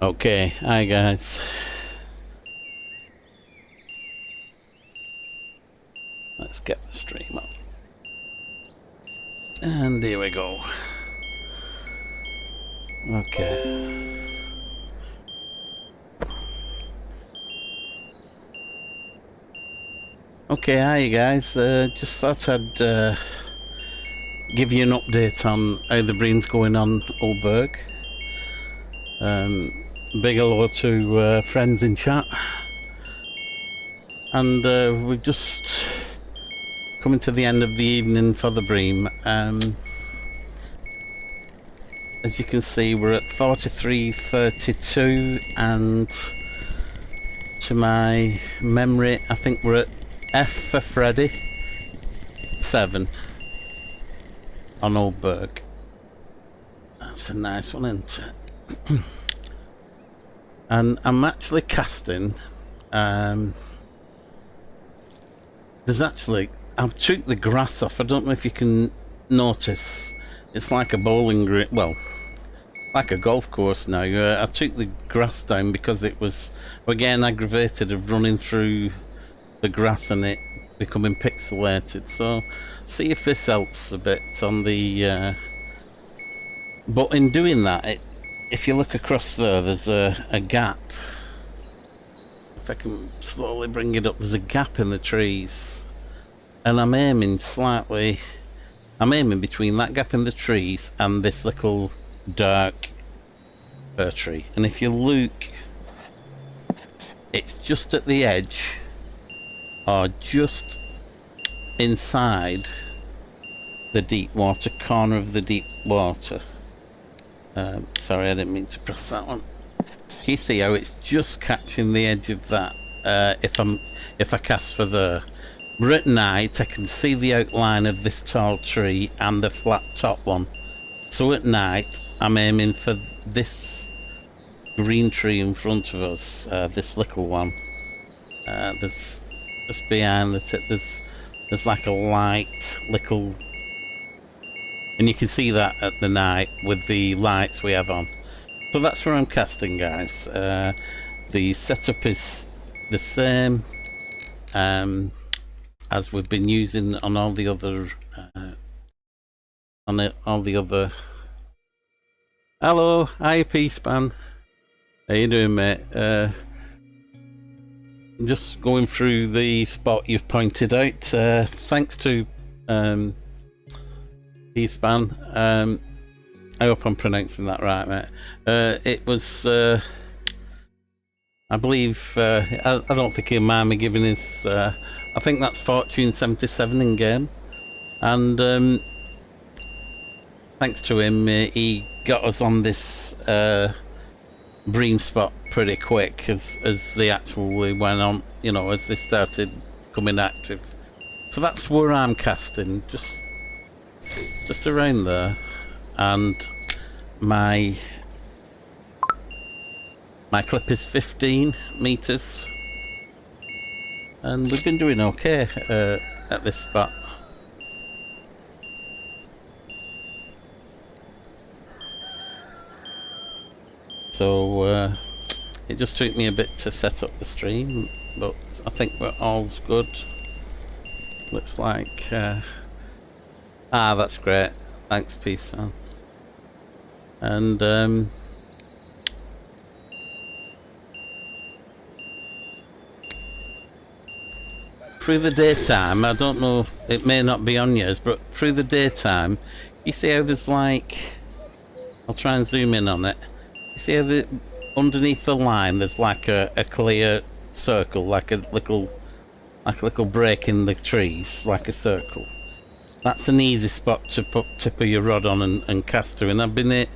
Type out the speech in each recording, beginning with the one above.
Okay, hi guys. Let's get the stream up. And here we go. Okay. Okay, hi guys. Just thought I'd give you an update on how the bream's going on Old Burg. Big hello to friends in chat. And we're just coming to the end of the evening for the bream. As you can see, we're at 43.32, and to my memory, I think we're at F for Freddy 7 on Old Burg. That's a nice one, isn't it? And I'm actually casting. There's actually, I've took the grass off. I don't know if you can notice. It's like a bowling green, well, like a golf course now. I took the grass down because it was, again, aggravated of running through the grass and it becoming pixelated. So, see if this helps a bit on the... but in doing that, if you look across there, there's a gap. If I can slowly bring it up, there's a gap in the trees. And I'm aiming slightly... I'm aiming between that gap in the trees and this little dark fir tree. And if you look, it's just at the edge, or just inside the deep water, corner of the deep water. Sorry, I didn't mean to press that one. Can you see how it's just catching the edge of that? If I cast for there. But at night, I can see the outline of this tall tree and the flat top one. So at night, I'm aiming for this green tree in front of us, this little one. There's just behind the tip. There's like a light little, and you can see that at the night with the lights we have on. So that's where I'm casting, guys. The setup is the same as we've been using on all the other Hello, hi Peace Man. How you doing, mate? Just going through the spot you've pointed out. Thanks to Peace Man. I hope I'm pronouncing that right, mate. It was I believe I don't think he'll mind me giving his I think that's Fortune 77 in game, and thanks to him, he got us on this bream spot pretty quick as they actually went on, you know, as they started becoming active. So that's where I'm casting, just around there, and my clip is 15 meters. And we've been doing okay at this spot. So it just took me a bit to set up the stream, but I think we're all's good. Looks like that's great. Thanks, Peace Man. And through the daytime, I don't know, it may not be on yours, but through the daytime, you see how there's like, I'll try and zoom in on it. You see how underneath the line there's like a clear circle, like a little like a little break in the trees, like a circle. That's an easy spot to put tip of your rod on and cast through, and I've been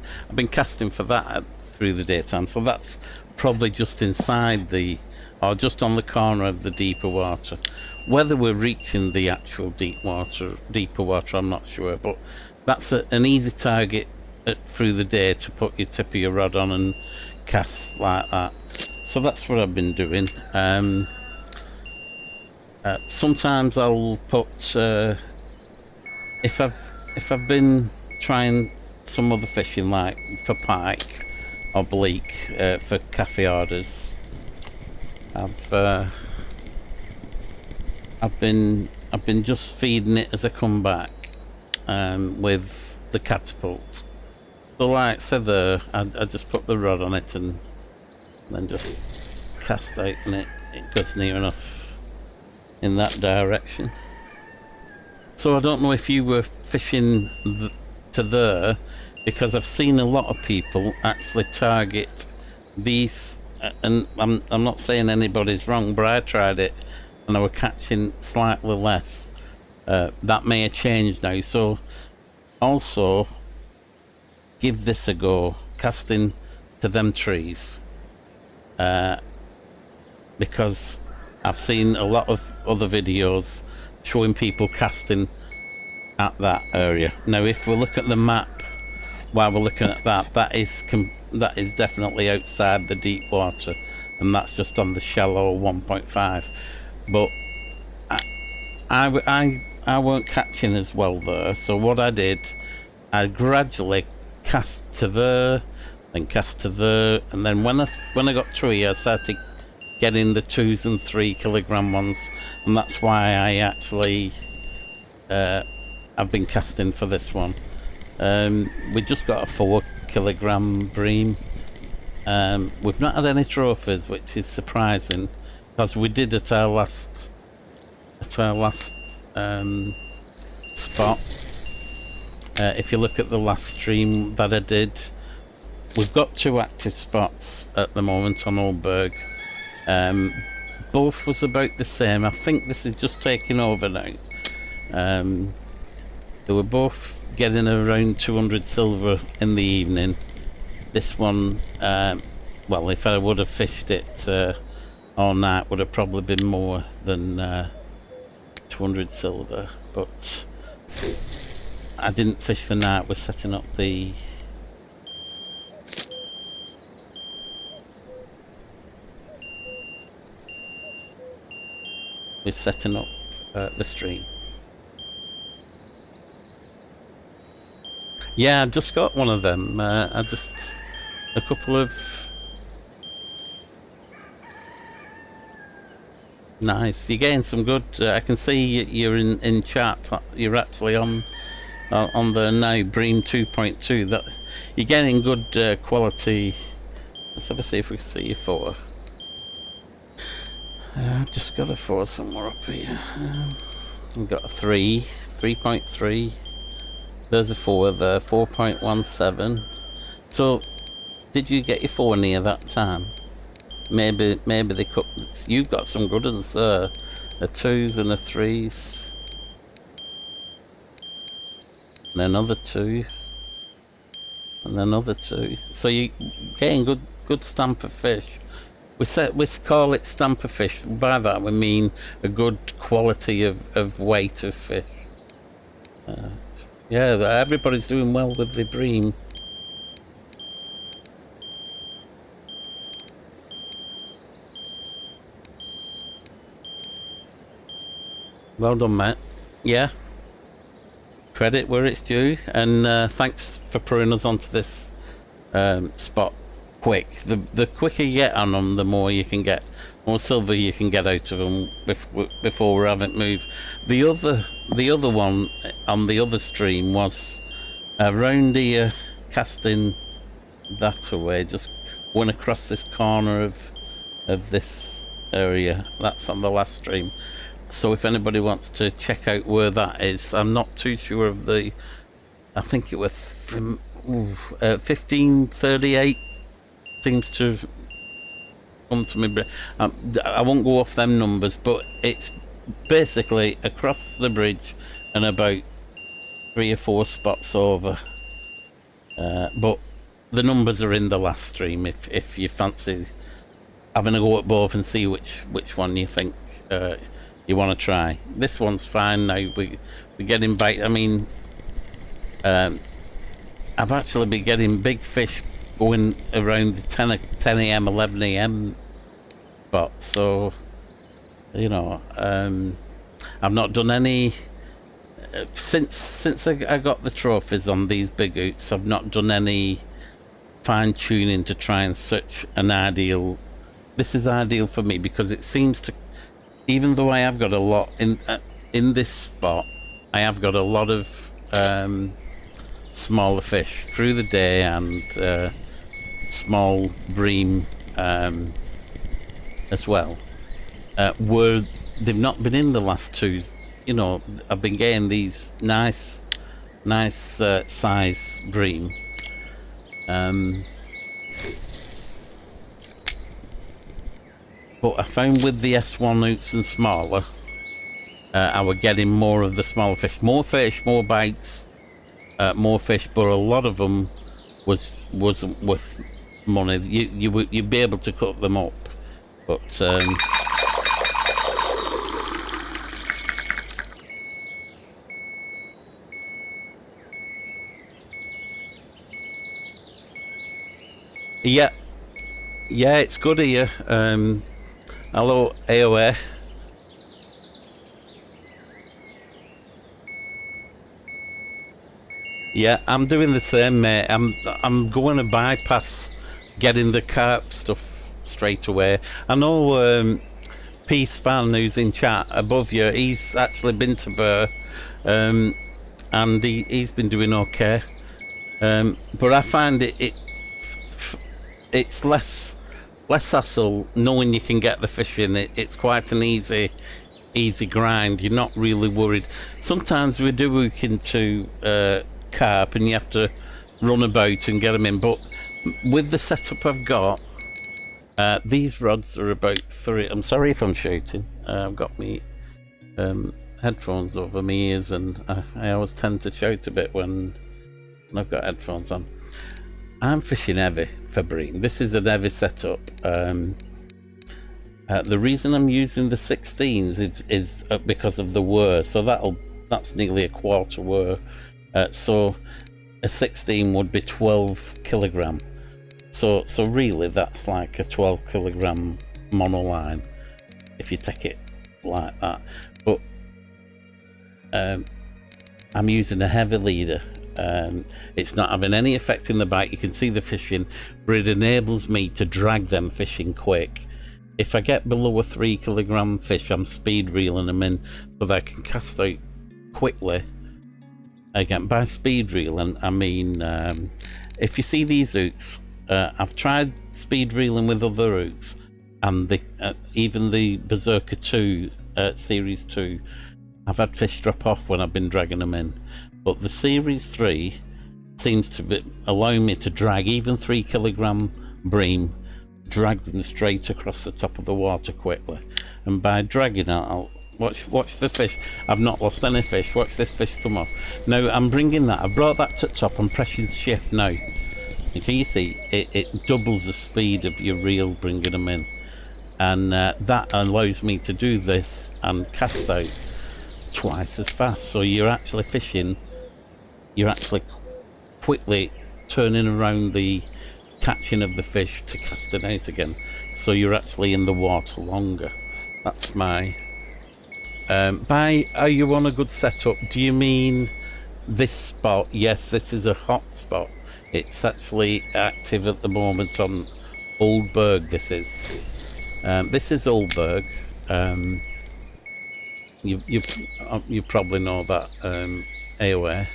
casting for that through the daytime, so that's probably just inside the, or just on the corner of the deeper water. Whether we're reaching the actual deeper water, I'm not sure, but that's an easy target through the day to put your tip of your rod on and cast like that. So that's what I've been doing. Sometimes I'll put if I've been trying some other fishing, like for pike or bleak, for cafe orders, I've been just feeding it as I come back with the catapult. So like I said there, I just put the rod on it and then just cast out, and it goes near enough in that direction. So I don't know if you were fishing to there, because I've seen a lot of people actually target these, and I'm not saying anybody's wrong, but I tried it and I were catching slightly less. That may have changed now, so also give this a go, casting to them trees, because I've seen a lot of other videos showing people casting at that area. Now if we look at the map while we're looking at that, that is definitely outside the deep water, and that's just on the shallow 1.5. But I weren't catching as well there, so what I did, I gradually cast to there, then cast to there, and then when I got through here, I started getting the 2 and 3 kilogram ones, and that's why I actually I've been casting for this one. We just got a 4 kilogram bream. We've not had any trophies, which is surprising, because we did at our last spot. If you look at the last stream that I did, we've got 2 active spots at the moment on Old Burg. Both was about the same. I think this is just taking over now. They were both getting around 200 silver in the evening. This one, well, if I would have fished it all night, would have probably been more than 200 silver, but I didn't fish the night. We're setting up the the stream. Yeah, I've just got one of them. I just a couple of nice. You're getting some good. I can see you're in chat. You're actually on the now Bream 2.2. That you're getting good quality. Let's have a see if we can see your 4. I've just got a 4 somewhere up here. We've got a 3, 3.3. There's a 4 there, 4.17. So, did you get your 4 near that time? Maybe they cut. You've got some good ones there. A 2s and a 3s. And another 2. And another 2. So you're getting good stamp of fish. We call it stamper fish. By that we mean a good quality of weight of fish. Yeah, everybody's doing well with the bream. Well done, Matt. Yeah. Credit where it's due, and thanks for putting us onto this spot quick. The quicker you get on them, the more you can get, more silver you can get out of them before we haven't moved. The other one on the other stream was around here, casting that away, just went across this corner of this area. That's on the last stream. So if anybody wants to check out where that is, I'm not too sure of the, I think it was from 1538 seems to come to me. I won't go off them numbers, but it's basically across the bridge and about 3 or 4 spots over. But the numbers are in the last stream if you fancy having a go at both and see which one you think you want to try. This one's fine now. We're getting bite. I mean, I've actually been getting big fish going around the 10 a.m, 11 a.m. spot. So, you know, I've not done any since I got the trophies on these big oots. I've not done any fine tuning to try and search an ideal. This is ideal for me because it seems to, even though I have got a lot in this spot, I have got a lot of smaller fish through the day and small bream as well. Where they've not been in the last two, you know, I've been getting these nice size bream. But I found with the S1 oots and smaller, I was getting more of the smaller fish. More fish, more bites, more fish, but a lot of them wasn't worth money. You'd be able to cut them up, but yeah, it's good here. Hello, AOA. Yeah, I'm doing the same, mate. I'm going to bypass getting the carp stuff straight away. I know P Span, who's in chat above you, he's actually been to Burr, and he's been doing okay. But I find it's less hassle knowing you can get the fish in. It's quite an easy grind. You're not really worried. Sometimes we do look into carp and you have to run about and get them in, but with the setup I've got, these rods are about 3. I'm sorry if I'm shouting. I've got me headphones over my ears, and I always tend to shout a bit when I've got headphones on. I'm fishing heavy for bream. This is an heavy setup. The reason I'm using the 16s is because of the whir. So that's nearly a quarter whir. So a 16 would be 12 kilogram. So really that's like a 12 kilogram monoline if you take it like that. But I'm using a heavy leader. It's not having any effect in the bite. You can see the fishing, but it enables me to drag them fishing quick. If I get below a 3 kilogram fish, I'm speed reeling them in so that I can cast out quickly. Again, by speed reeling, I mean if you see these oots, I've tried speed reeling with other oots, and even the Berserker 2 Series 2, I've had fish drop off when I've been dragging them in. But the Series 3 seems to be allowing me to drag even 3 kilogram bream, drag them straight across the top of the water quickly. And by dragging it, I'll watch the fish. I've not lost any fish. Watch this fish come off. Now I'm bringing that. I brought that to the top. I'm pressing shift now. And can you see it doubles the speed of your reel bringing them in, and that allows me to do this and cast out twice as fast. So you're actually fishing. You're actually quickly turning around the catching of the fish to cast it out again. So you're actually in the water longer. That's my by are you on a good setup, do you mean this spot? Yes, this is a hot spot. It's actually active at the moment on Old Burg. This is Old Burg. You probably know that AOA.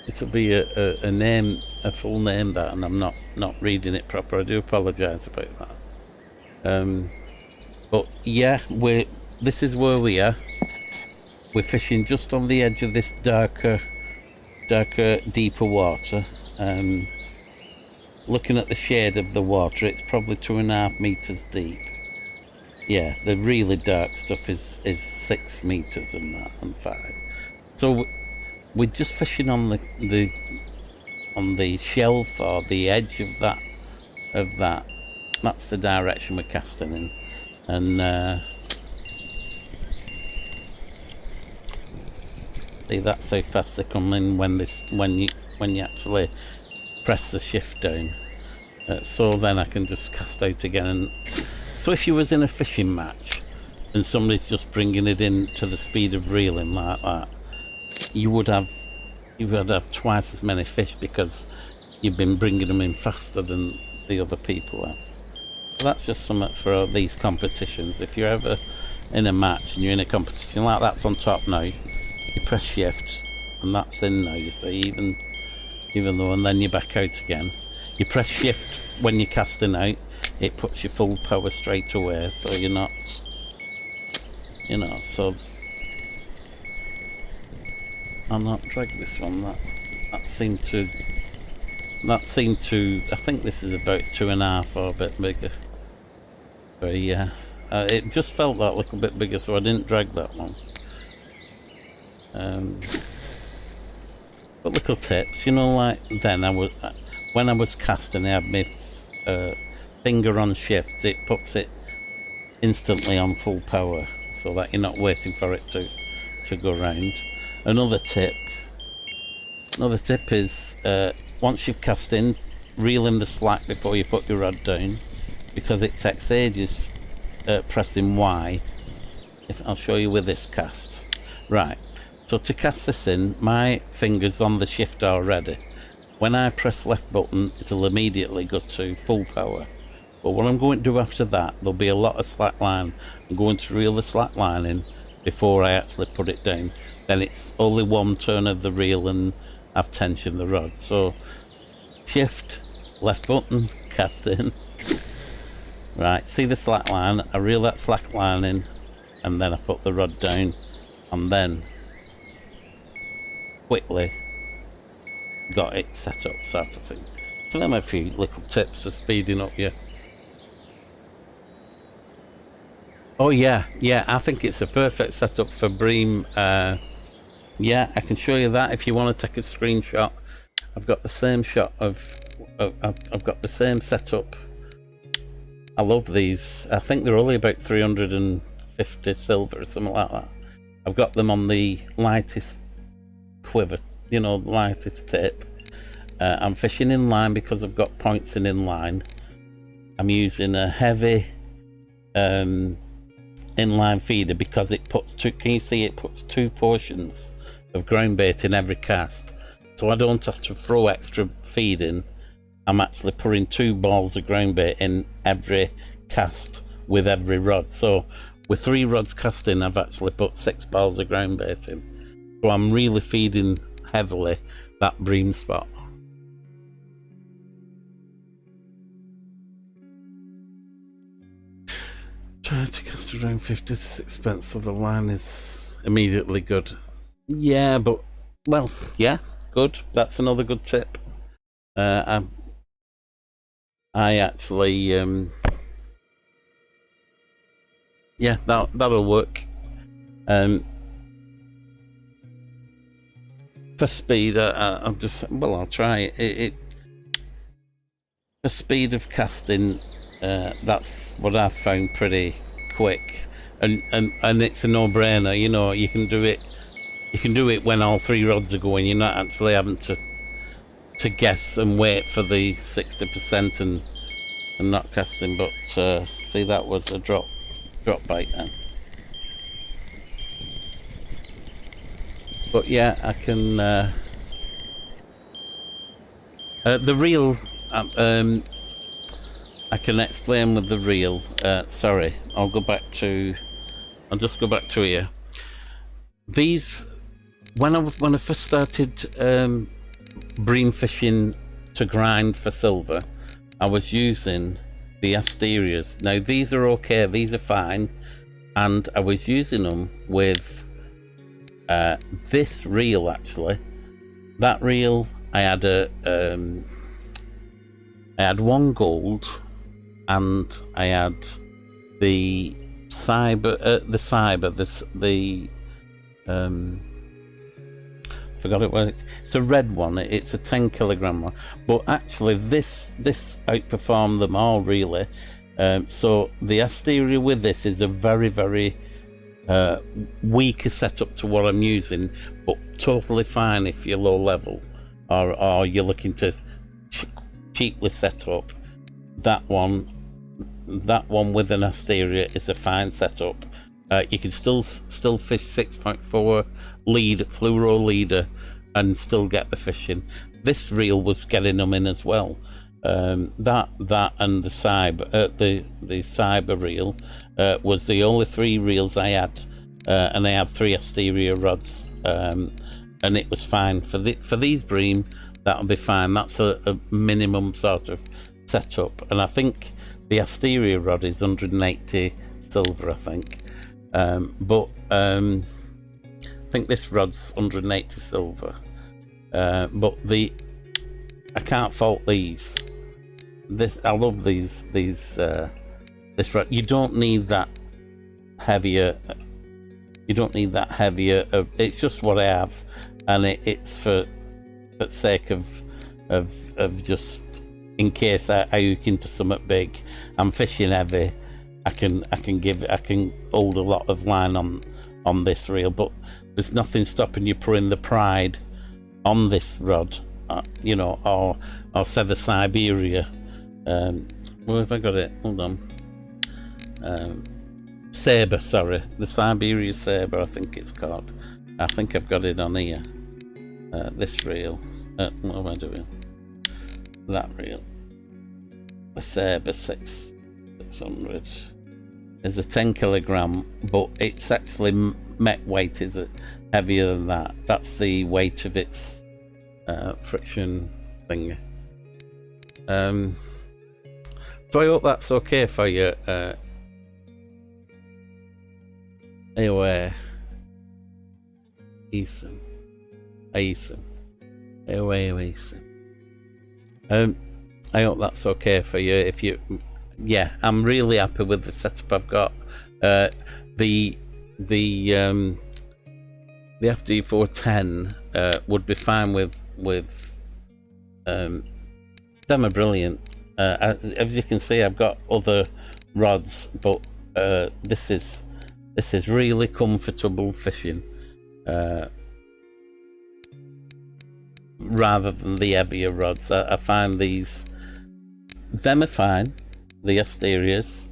It'll be a name, a full name, that, and I'm not reading it proper. I do apologise about that. But yeah, this is where we are. We're fishing just on the edge of this darker darker, deeper water. Looking at the shade of the water, it's probably 2.5 meters deep. Yeah, the really dark stuff is 6 meters and that, and 5. So we're just fishing on the shelf or the edge of that. That's the direction we're casting in, and see, that's how fast they come in when you actually press the shift down. So then I can just cast out again. And so if you was in a fishing match and somebody's just bringing it in to the speed of reeling like that, you would have twice as many fish because you've been bringing them in faster than the other people have. So that's just something for these competitions. If you're ever in a match and you're in a competition like that's on top now, you press shift and that's in now, you see, even though, and then you're back out again. You press shift when you're casting out, it puts your full power straight away, so you're not, you know, so I'll not drag this one. That seemed to, I think this is about 2.5 or a bit bigger. But yeah, it just felt that little bit bigger, so I didn't drag that one. But little tips, you know, like then when I was casting, I had my finger on shift. It puts it instantly on full power, so that you're not waiting for it to go round. Another tip is once you've cast in, reel in the slack before you put your rod down, because it takes ages pressing Y. I'll show you with this cast. Right, so to cast this in, my finger's on the shift already. When I press left button, it'll immediately go to full power. But what I'm going to do after that, there'll be a lot of slack line. I'm going to reel the slack line in before I actually put it down. Then it's only one turn of the reel and I've tensioned the rod. So shift, left button, cast in. Right, see the slack line, I reel that slack line in and then I put the rod down and then quickly got it set up, sort of thing. So them a few little tips for speeding up your... Oh yeah, I think it's a perfect setup for bream. Yeah, I can show you that if you want to take a screenshot. I've got the same shot of I've got the same setup. I love these. I think they're only about 350 silver or something like that. I've got them on the lightest quiver, you know, lightest tip. I'm fishing in line because I've got points in inline. I'm using a heavy inline feeder because it puts two, can you see it puts 2 portions of ground bait in every cast, so I don't have to throw extra feed in. I'm actually putting 2 balls of ground bait in every cast with every rod. So with 3 rods cast in, I've actually put 6 balls of ground bait in. So I'm really feeding heavily that bream spot. Try to cast around 50 to 6 pence so the line is immediately good. Yeah, but, well, yeah, good. That's another good tip. I actually, yeah, that'll work. For speed, I'll just, well, I'll try it. For speed of casting, that's what I've found pretty quick, and it's a no-brainer. You know, you can do it when all 3 rods are going. You're not actually having to guess and wait for the 60% and not casting. But see, that was a drop bite then. But yeah, I can the reel, I can explain with the reel. Sorry, I'll just go back to here. These, when I first started bream fishing to grind for silver, I was using the Asterias. Now these are okay, these are fine, and I was using them with this reel actually, that reel, I had I had 1 gold, and I had the cyber, forgot it. It's a red one. It's a 10 kilogram one, but actually this outperformed them all really. So the Asteria with this is a very weaker setup to what I'm using, but totally fine if you're low level or you're looking to cheaply set up. That one with an Asteria is a fine setup. You can still fish 6.4 lead fluoro leader and still get the fishing. This reel was getting them in as well. That and the cyber reel was the only 3 reels I had, and I had 3 Asteria rods, and it was fine for these bream. That'll be fine. That's a minimum sort of setup, and I think the Asteria rod is 180 silver, I think. But I think this rod's 180 silver. But I can't fault these. I love these. This rod. You don't need that heavier. You don't need that heavier. It's just what I have, and it's for sake of just in case I hook into something big. I'm fishing heavy. I can hold a lot of line on this reel, but there's nothing stopping you putting the pride on this rod, you know, or say the Siberia. Where have I got it? Hold on. Sabre, sorry, the Siberia Sabre, I think it's called. I think I've got it on here. This reel. What am I doing? That reel. The Sabre 600 is a 10 kilogram, but it's actually met weight is heavier than that. That's the weight of its friction thing. So I hope that's okay for you. Anyway, Ethan. I hope that's okay for you. If you, yeah, I'm really happy with the setup I've got. The FD410 would be fine with them are brilliant. As you can see, I've got other rods, but this is really comfortable fishing, rather than the heavier rods. I find them are fine, the Asterias.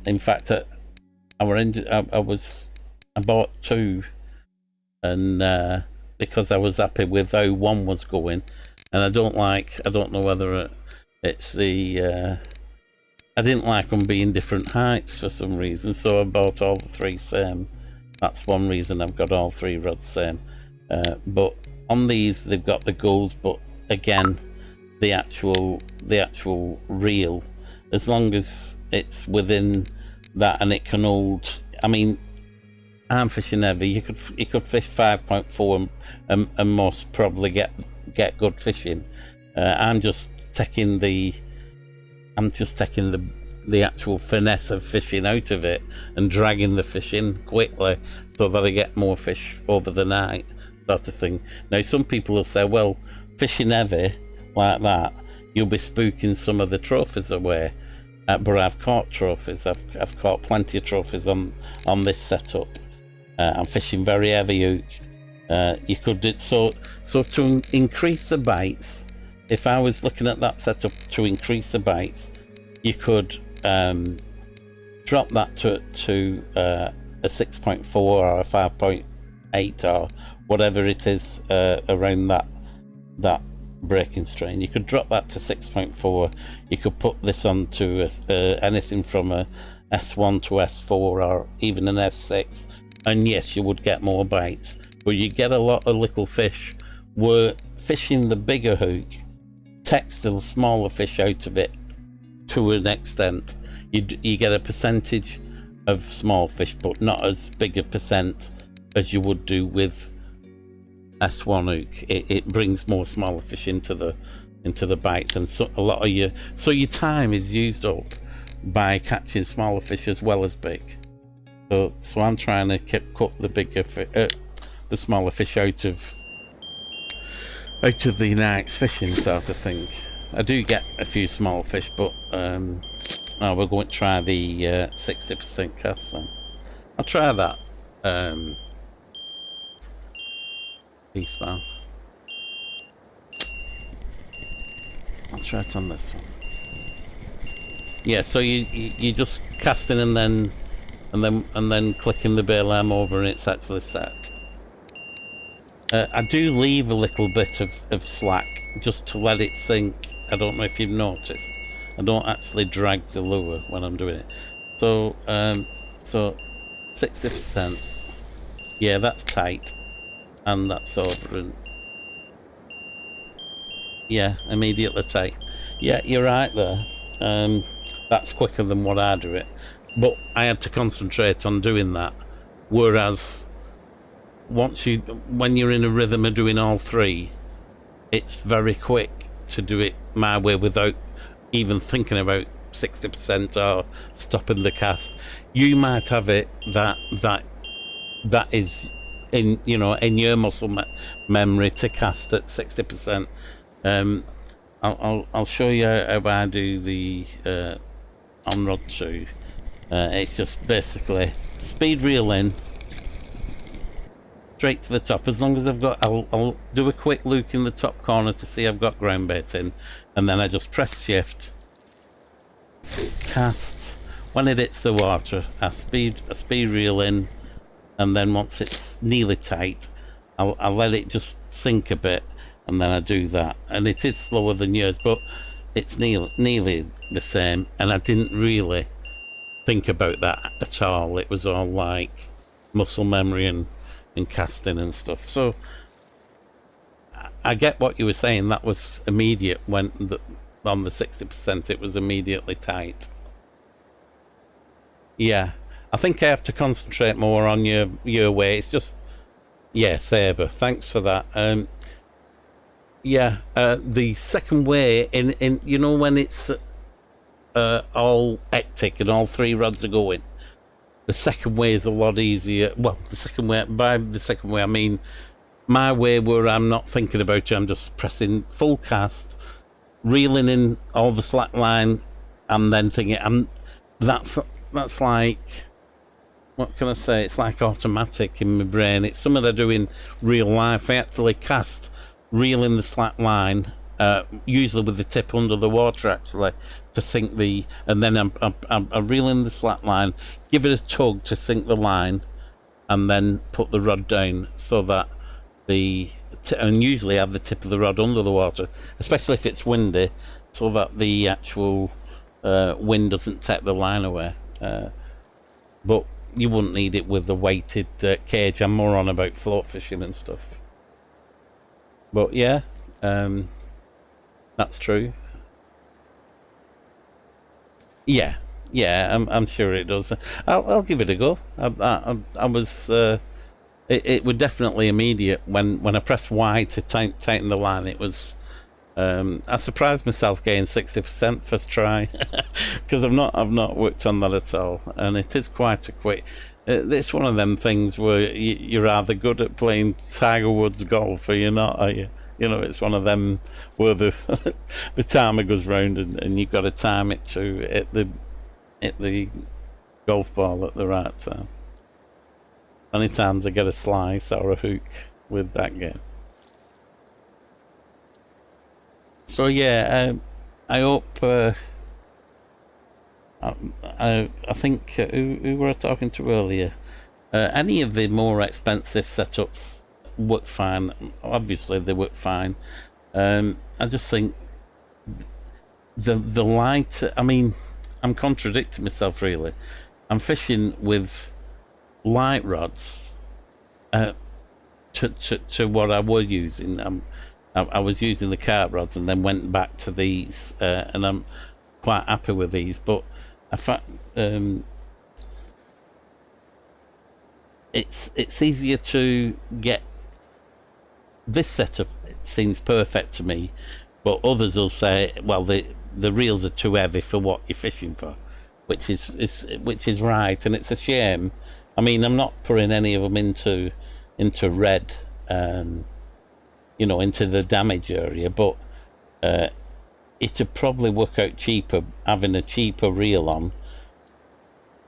In fact, I bought 2, and because I was happy with how one was going, and I don't know whether it's the I didn't like them being different heights for some reason, so I bought all the 3 same. That's one reason I've got all 3 rods same. But on these, they've got the goals, but again, the actual reel, as long as it's within that and it can hold. I mean, I'm fishing heavy. You could fish 5.4 and most probably get good fishing. I'm just taking the actual finesse of fishing out of it and dragging the fish in quickly so that I get more fish over the night, sort of thing. Now, some people will say, well, fishing heavy like that, you'll be spooking some of the trophies away. But I've caught trophies. I've caught plenty of trophies on this setup. I'm fishing very heavy hook. You could do so to increase the bites. If I was looking at that setup to increase the bites, you could drop that to a 6.4 or a 5.8 or whatever it is around that breaking strain. You could drop that to 6.4. You could put this on to anything from a S1 to S4 or even an S6, and yes, you would get more bites, but you get a lot of little fish. Where fishing the bigger hook takes the smaller fish out of it to an extent. You get a percentage of small fish, but not as big a percent as you would do with S1 hook, it brings more smaller fish into the bites, and so a lot of your time is used up by catching smaller fish as well as big. So I'm trying to cut the smaller fish out of the night's fishing sort of thing. I do get a few small fish, but we're going to try the 60% cast. So I'll try that. Peace, man. I'll try it on this one. Yeah, so you just casting and then clicking the bail arm over and it's actually set. I do leave a little bit of slack just to let it sink. I don't know if you've noticed. I don't actually drag the lure when I'm doing it. So 60%. Yeah, that's tight. And that's over. And yeah, immediately tight. Yeah, you're right there. That's quicker than what I do it. But I had to concentrate on doing that. Whereas when you're in a rhythm of doing all three, it's very quick to do it my way without even thinking about 60% or stopping the cast. You might have it that is in your muscle memory to cast at 60%. I'll show you how I do the on rod 2. It's just basically speed reel in straight to the top. As long as I'll do a quick look in the top corner to see I've got ground bait in, and then I just press shift, cast. When it hits the water, I speed reel in, and then once it's nearly tight, I'll let it just sink a bit, and then I do that. And it is slower than yours, but it's nearly the same. And I didn't really think about that at all. It was all like muscle memory and casting and stuff. So I get what you were saying. That was immediate. On the 60%, it was immediately tight. Yeah, I think I have to concentrate more on your way. It's just, yeah, Sabre, thanks for that. The second way in when it's all hectic and all three rods are going, the second way is a lot easier. Well, by the second way I mean my way, where I'm not thinking about it. I'm just pressing full cast, reeling in all the slack line, and then thinking, that's like, what can I say? It's like automatic in my brain. It's something I do in real life. I actually cast, reel in the slack line, usually with the tip under the water actually, to sink and then I'm reeling the slack line, give it a tug to sink the line, and then put the rod down so that and usually have the tip of the rod under the water, especially if it's windy, so that the actual wind doesn't take the line away. But you wouldn't need it with the weighted cage. I'm more on about float fishing and stuff. But yeah, that's true. Yeah, I'm sure it does. I'll give it a go. I was. It was definitely immediate when I pressed Y to tighten the line. It was. I surprised myself getting 60% first try, because I've not worked on that at all, and it is quite a quick. It's one of them things where you're either good at playing Tiger Woods golf or you're not, are you? It's one of them where the timer goes round and you've got to time it to hit the golf ball at the right time. Many times I get a slice or a hook with that game. So yeah, I hope. I think who were I talking to earlier? Any of the more expensive setups work fine. Obviously, they work fine. I just think the light. I mean, I'm contradicting myself really. I'm fishing with light rods to what I was using. I was using the carp rods and then went back to these, and I'm quite happy with these. But I fact it's easier to get this setup seems perfect to me, but others will say, well, the reels are too heavy for what you're fishing for, which is right, and it's a shame. I mean, I'm not putting any of them into red, into the damage area, but it'd probably work out cheaper having a cheaper reel on,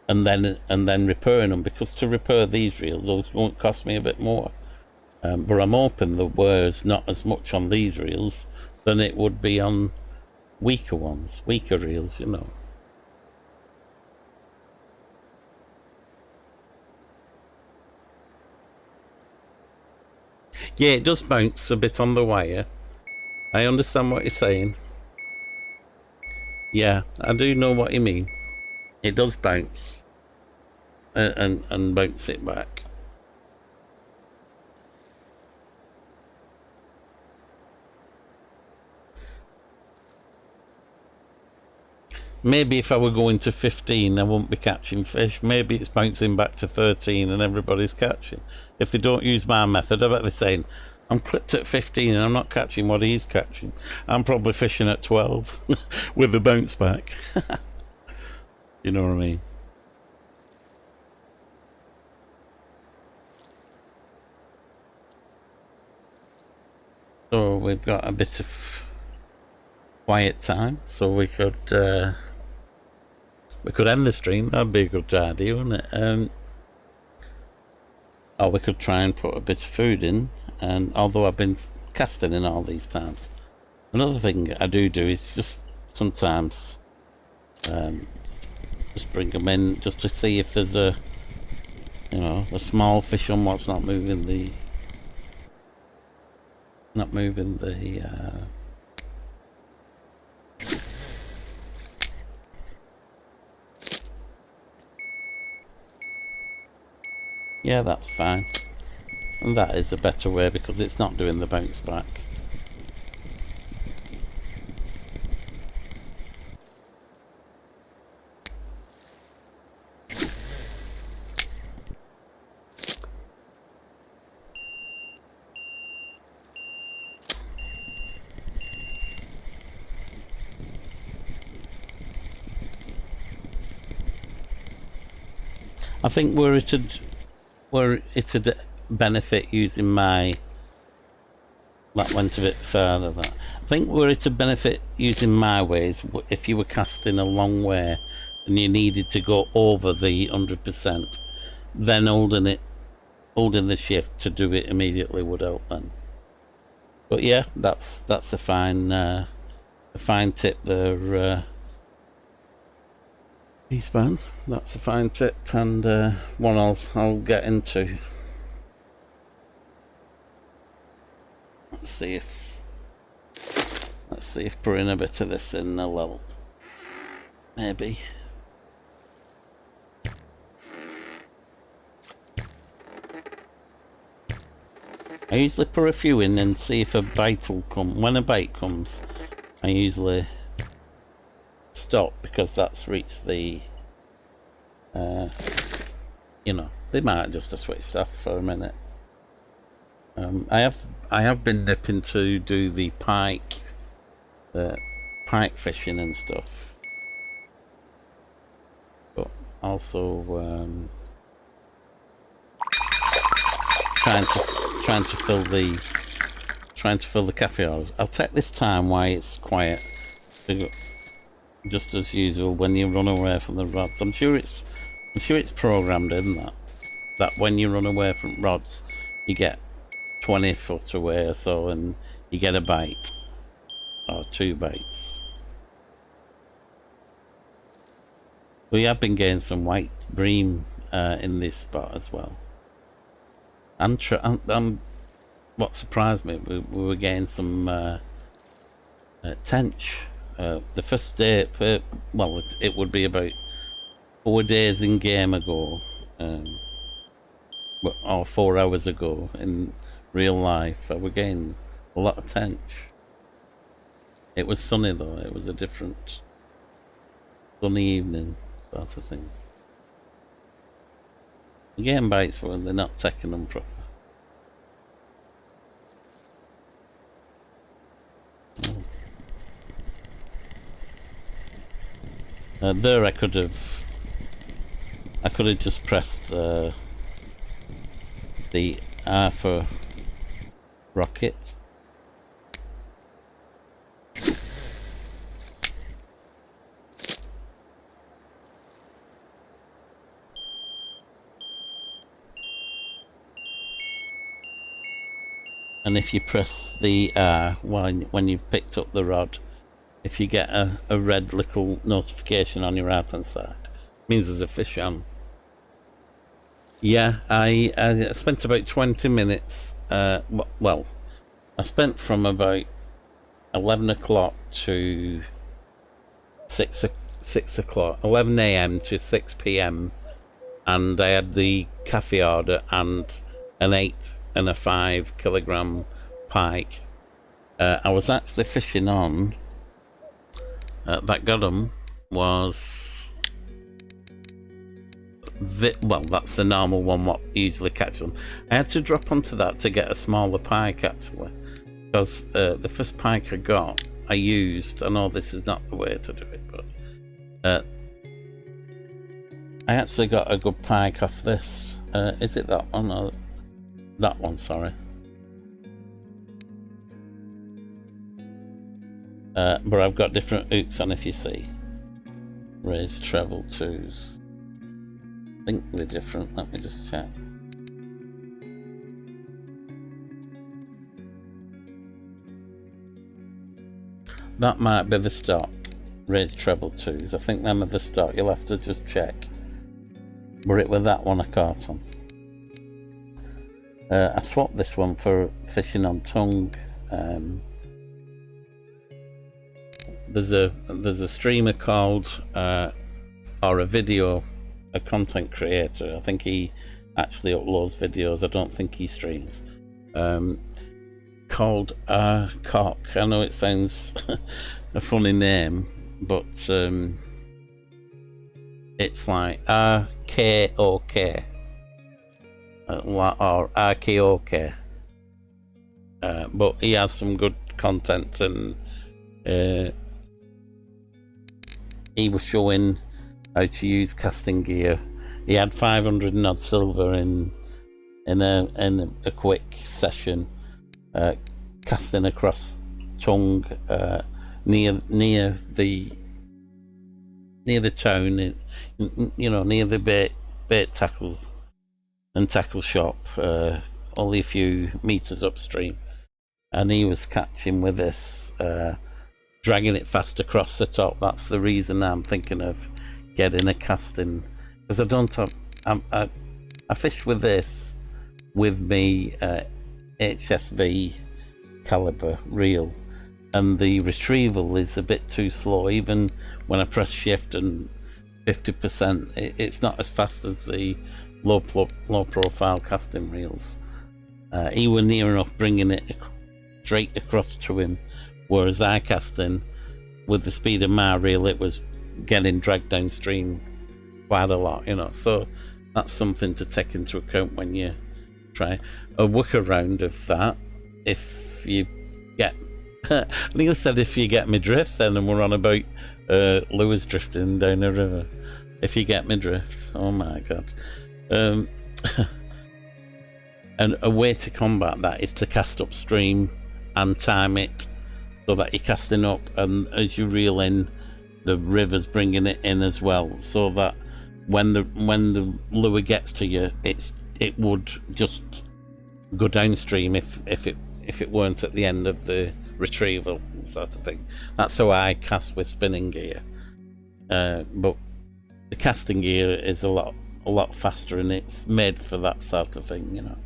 and then repairing them, because to repair these reels those won't cost me a bit more. But I'm hoping the wear's not as much on these reels than it would be on weaker reels, Yeah, it does bounce a bit on the wire. I understand what you're saying. Yeah, I do know what you mean. It does bounce and bounce it back. Maybe if I were going to 15, I wouldn't be catching fish. Maybe it's bouncing back to 13 and everybody's catching. If they don't use my method, I bet they're saying, I'm clipped at 15 and I'm not catching what he's catching. I'm probably fishing at 12 with the bounce back. You know what I mean? So we've got a bit of quiet time, so we could end the stream. That'd be a good idea, wouldn't it? Or we could try and put a bit of food in. And although I've been casting in all these times, another thing I do is just sometimes just bring them in just to see if there's a small fish on what's not moving the yeah, that's fine. And that is a better way because it's not doing the bounce back. I think where it'd benefit using my, that went a bit further, that I think where it'd benefit using my ways, if you were casting a long way and you needed to go over the 100%, then holding the shift to do it immediately would help then. But yeah, that's a fine tip there, Eastman. That's a fine tip, and one I'll get into. Let's see if putting a bit of this in will help. Maybe. I usually put a few in and see if a bite will come. When a bite comes, I usually stop because that's reached the they might just have switched off for a minute. I have been nipping to do the pike fishing and stuff, but also trying to fill the cafe hours. I'll take this time while it's quiet, just as usual. When you run away from the rods, I'm sure it's programmed in that when you run away from rods, you get 20 foot away or so, and you get a bite or 2 bites. We have been getting some white bream in this spot as well. And what surprised me, we were getting some tench. The first day, it would be about 4 days in game ago, or 4 hours ago in real life. I was getting a lot of tench. It was sunny though. It was a different sunny evening sort of thing. You're getting bites when they're not taking them proper. There I could have just pressed the R for rocket. And if you press the R when you've picked up the rod, if you get a red little notification on your right hand side, it means there's a fish on. Yeah, I spent about 20 minutes. Well, I spent from about 11 o'clock to 6 o'clock, 11 a.m. to 6 p.m. and I had the cafe order and an 8 and a 5 kilogram pike. I was actually fishing on that got them was well, that's the normal one what usually catch them. I had to drop onto that to get a smaller pike actually, because the first pike I used, I know this is not the way to do it, but I actually got a good pike off this. Is it that one or that one? Sorry. But I've got different hooks on, if you see. Raised treble twos. I think they're different. Let me just check. That might be the stock. Raised treble twos. I think them are the stock. You'll have to just check. But it was that one I caught on. I swapped this one for fishing on tongue. There's a streamer called or a video, a content creator. I think he actually uploads videos. I don't think he streams. Called Cock. I know it sounds a funny name, but it's like RKOK or RKOK. But he has some good content, and he was showing how to use casting gear. He had 500 and odd silver in a quick session, casting across tongue near the town, you know, near the bait tackle and tackle shop, only a few meters upstream, and he was catching with this, dragging it fast across the top. That's the reason I'm thinking of getting a casting, because I don't have, I fish with this with me HSV caliber reel, and the retrieval is a bit too slow. Even when I press shift and 50%, it's not as fast as the low profile casting reels. He was near enough bringing it straight across to him, whereas I casting with the speed of my reel, it was getting dragged downstream quite a lot, you know. So that's something to take into account when you try a workaround of that. If you get I think I said if you get me drift then, and we're on about lures drifting down a river. If you get me drift, oh my god. And a way to combat that is to cast upstream and time it so that you're casting up, and as you reel in, the river's bringing it in as well, so that when the lure gets to you, it would just go downstream if it weren't at the end of the retrieval, sort of thing. That's how I cast with spinning gear, but the casting gear is a lot faster, and it's made for that sort of thing, you know.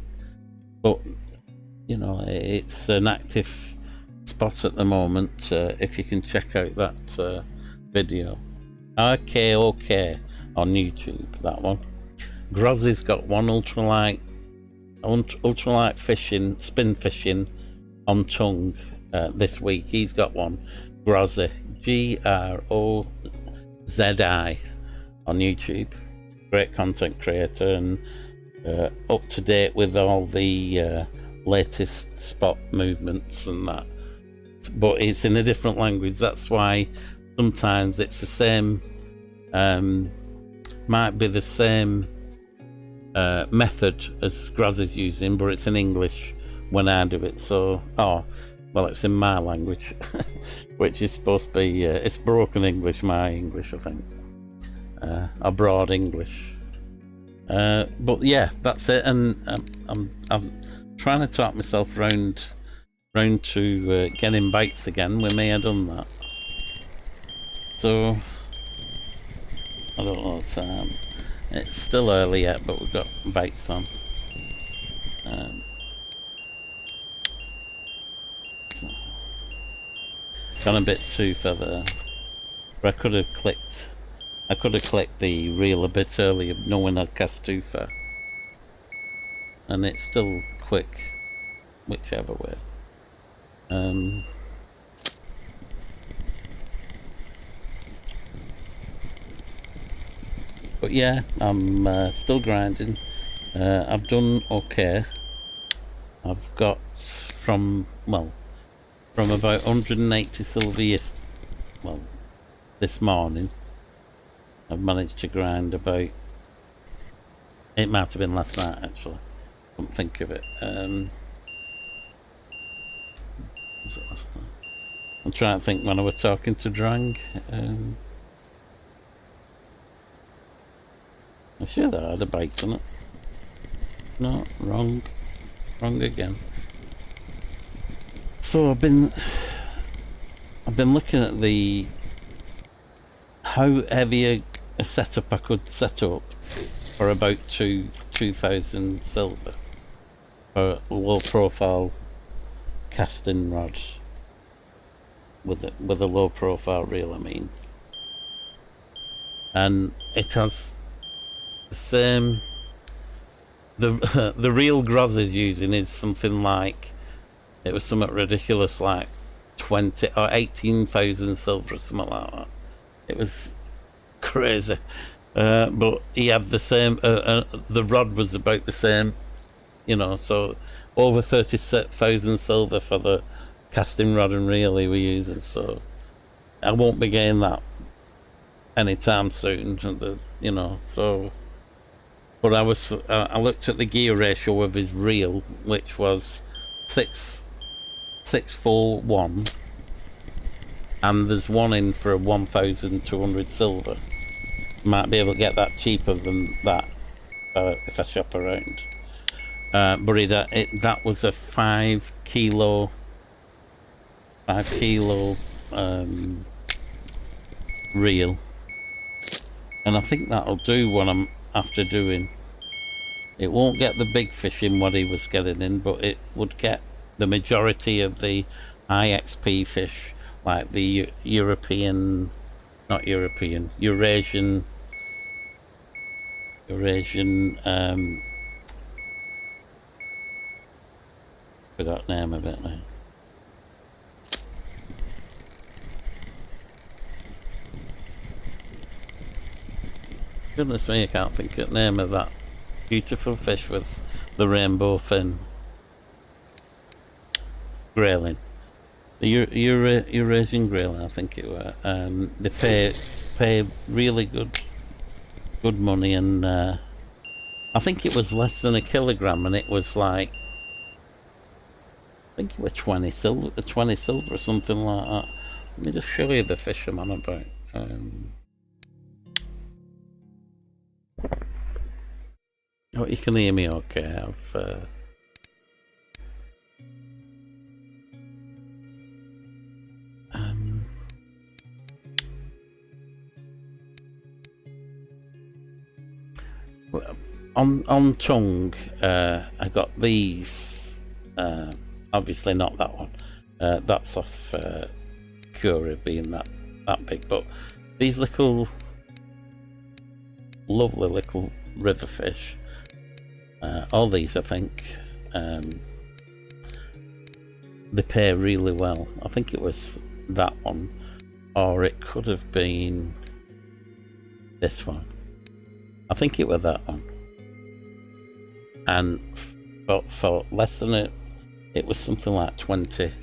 But you know, it's an active spot at the moment. If you can check out that video, RKOK on YouTube, that one. Grozzy's got one ultralight fishing, spin fishing on tongue this week. He's got one, Grozzy, GROZI on YouTube. Great content creator, and up to date with all the latest spot movements and that. But it's in a different language. That's why sometimes it's the same Might be the same method as Graz is using, but it's in English when I do it. So, well, it's in my language, which is supposed to be it's broken English, my English, I think, or broad English. But yeah, that's it. And I'm trying to talk myself round to getting bites again. We may have done that. So I don't know. It's still early yet, but we've got bites on. Gone a bit too far there. But I could have clicked the reel a bit earlier, knowing I'd cast too far. And it's still quick, whichever way. But yeah, I'm still grinding. I've done okay. I've got from about 180 silver this morning. I've managed to grind about, it might have been last night actually, couldn't think of it. Was it last night? I'm trying to think when I was talking to Drang. I'm sure that I had a bite on it. No, wrong again. So I've been looking at how heavy a setup I could set up for about 2,000 silver for a low profile casting rod with a low profile reel, I mean. And it has the same, the reel Groz is using is something like, it was something ridiculous like 20 or 18,000 silver or something like that. It was crazy, but he had the same. The rod was about the same, So over 30,000 silver for the casting rod and reel he was using. So I won't be getting that anytime soon. So. But I looked at the gear ratio of his reel, which was 641. And there's one in for 1,200 silver. Might be able to get that cheaper than that if I shop around. But that was a 5 kilo reel, and I think that'll do what I'm after doing. It won't get the big fish in what he was getting in, but it would get the majority of the high XP fish. Like the Eurasian forgot the name of it now. Goodness me, I can't think of the name of that beautiful fish with the rainbow fin. Grayling. The Eurasian grayling, I think it were. They pay really good money, and I think it was less than a kilogram, and it was like, I think it was 20 silver or something like that. Let me just show you the fish I'm on about. Oh, you can hear me okay. On tongue, I got these. Obviously not that one. That's off Cura being that big, but these little lovely little river fish. All these, I think, they pay really well. I think it was that one, or it could have been this one. I think it was that one. And for less than it was something like 20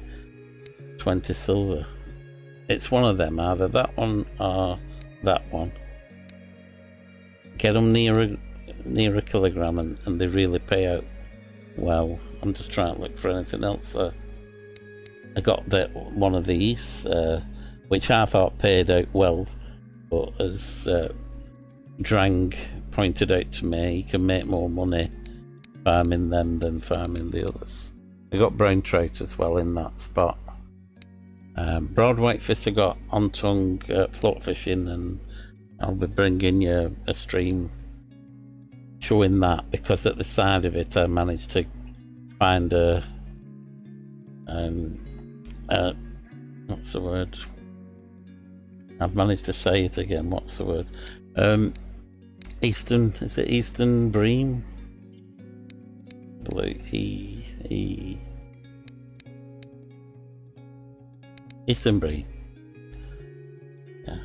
silver. It's one of them, either that one or that one. get them near a kilogram, and they really pay out well. I'm just trying to look for anything else. I got one of these, which I thought paid out well, but as Drang pointed out to me, you can make more money farming them than farming the others. I got brown trout as well in that spot. Broad whitefish I got on tongue float fishing, and I'll be bringing you a stream showing that, because at the side of it I managed to find a what's the word? I've managed to say it again. What's the word? Eastern Bream? Blue Eastern Bream. Yeah.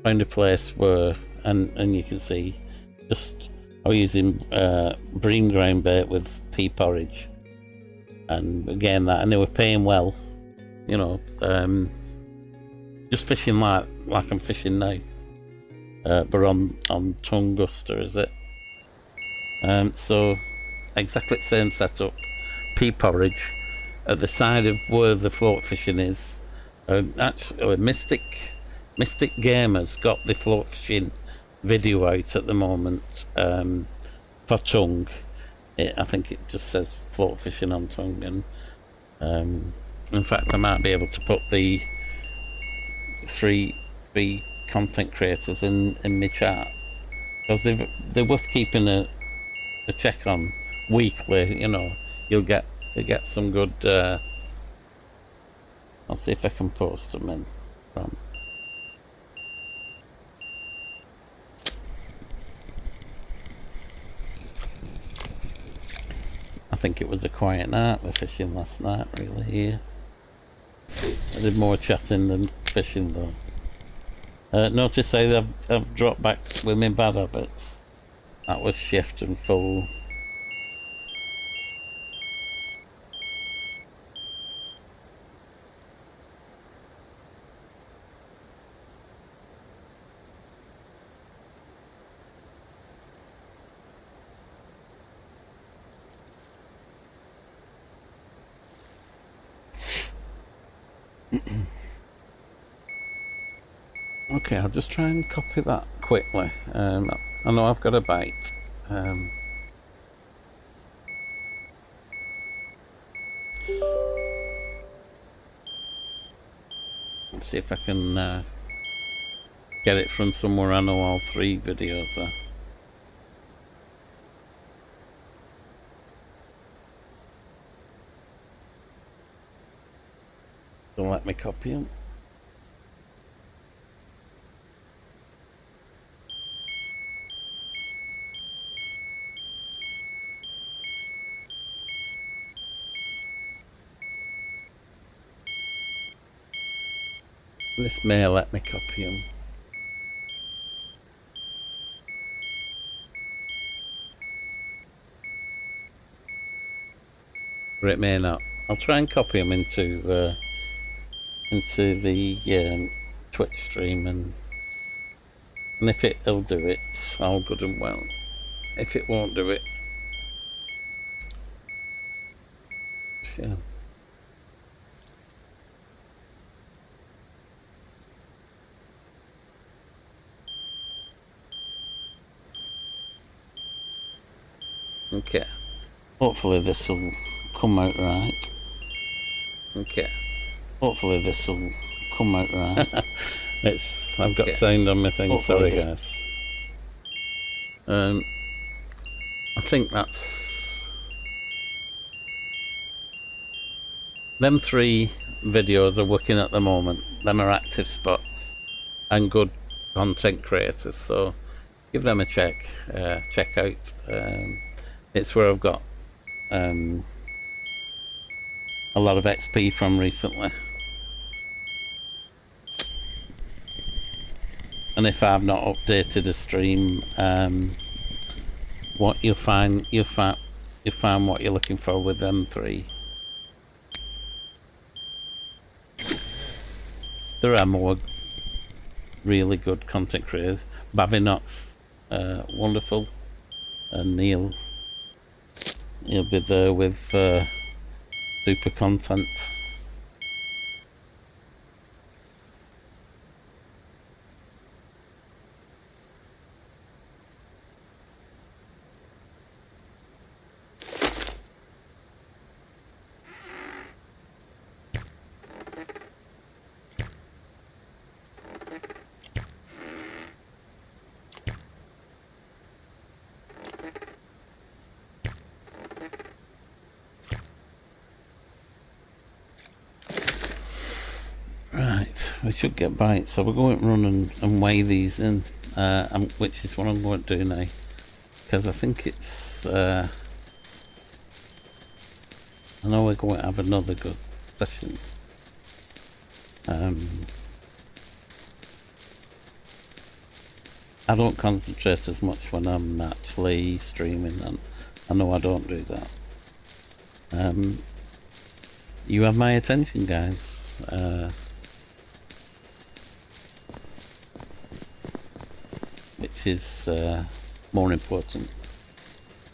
Found a place where, and you can see, just I was using bream ground bait with pea porridge, and again that, and they were paying well, you know, just fishing like I'm fishing now, but on Tunguster, is it? So exactly the same setup, pea porridge at the side of where the float fishing is. Actually, Mystic Gamers got the float fishing video out at the moment for Tongue. I think it just says float fishing on Tongue, and in fact I might be able to put the three content creators in my chat, because they're worth keeping a check on weekly. You know, you'll get some good. I'll see if I can post them in from. I think it was a quiet night, the fishing last night, really, here. I did more chatting than fishing, though. Notice I've dropped back with my bad habits. That was shift and full. Okay, I'll just try and copy that quickly. I know I've got a bite. Let's see if I can get it from somewhere I know all three videos are. So let me copy them. This may let me copy them. Or it may not. I'll try and copy them into the Twitch stream, and if it'll do it, all good and well. If it won't do it, yeah. Okay, hopefully this will come out right. Okay, hopefully this will come out right. I've got sound on my thing, hopefully. Sorry guys. I think that's them three videos are working at the moment. Them are active spots and good content creators, so give them a check out. It's where I've got a lot of XP from recently. And if I've not updated a stream, what you'll find what you're looking for with them three. There are more really good content creators. Bavinox, wonderful, and he'll be there with super content. We should get bites, so we're going to run and weigh these in, which is what I'm going to do now, because I think it's, I know we're going to have another good session. I don't concentrate as much when I'm actually streaming, and I know I don't do that. You have my attention, guys. Which is more important.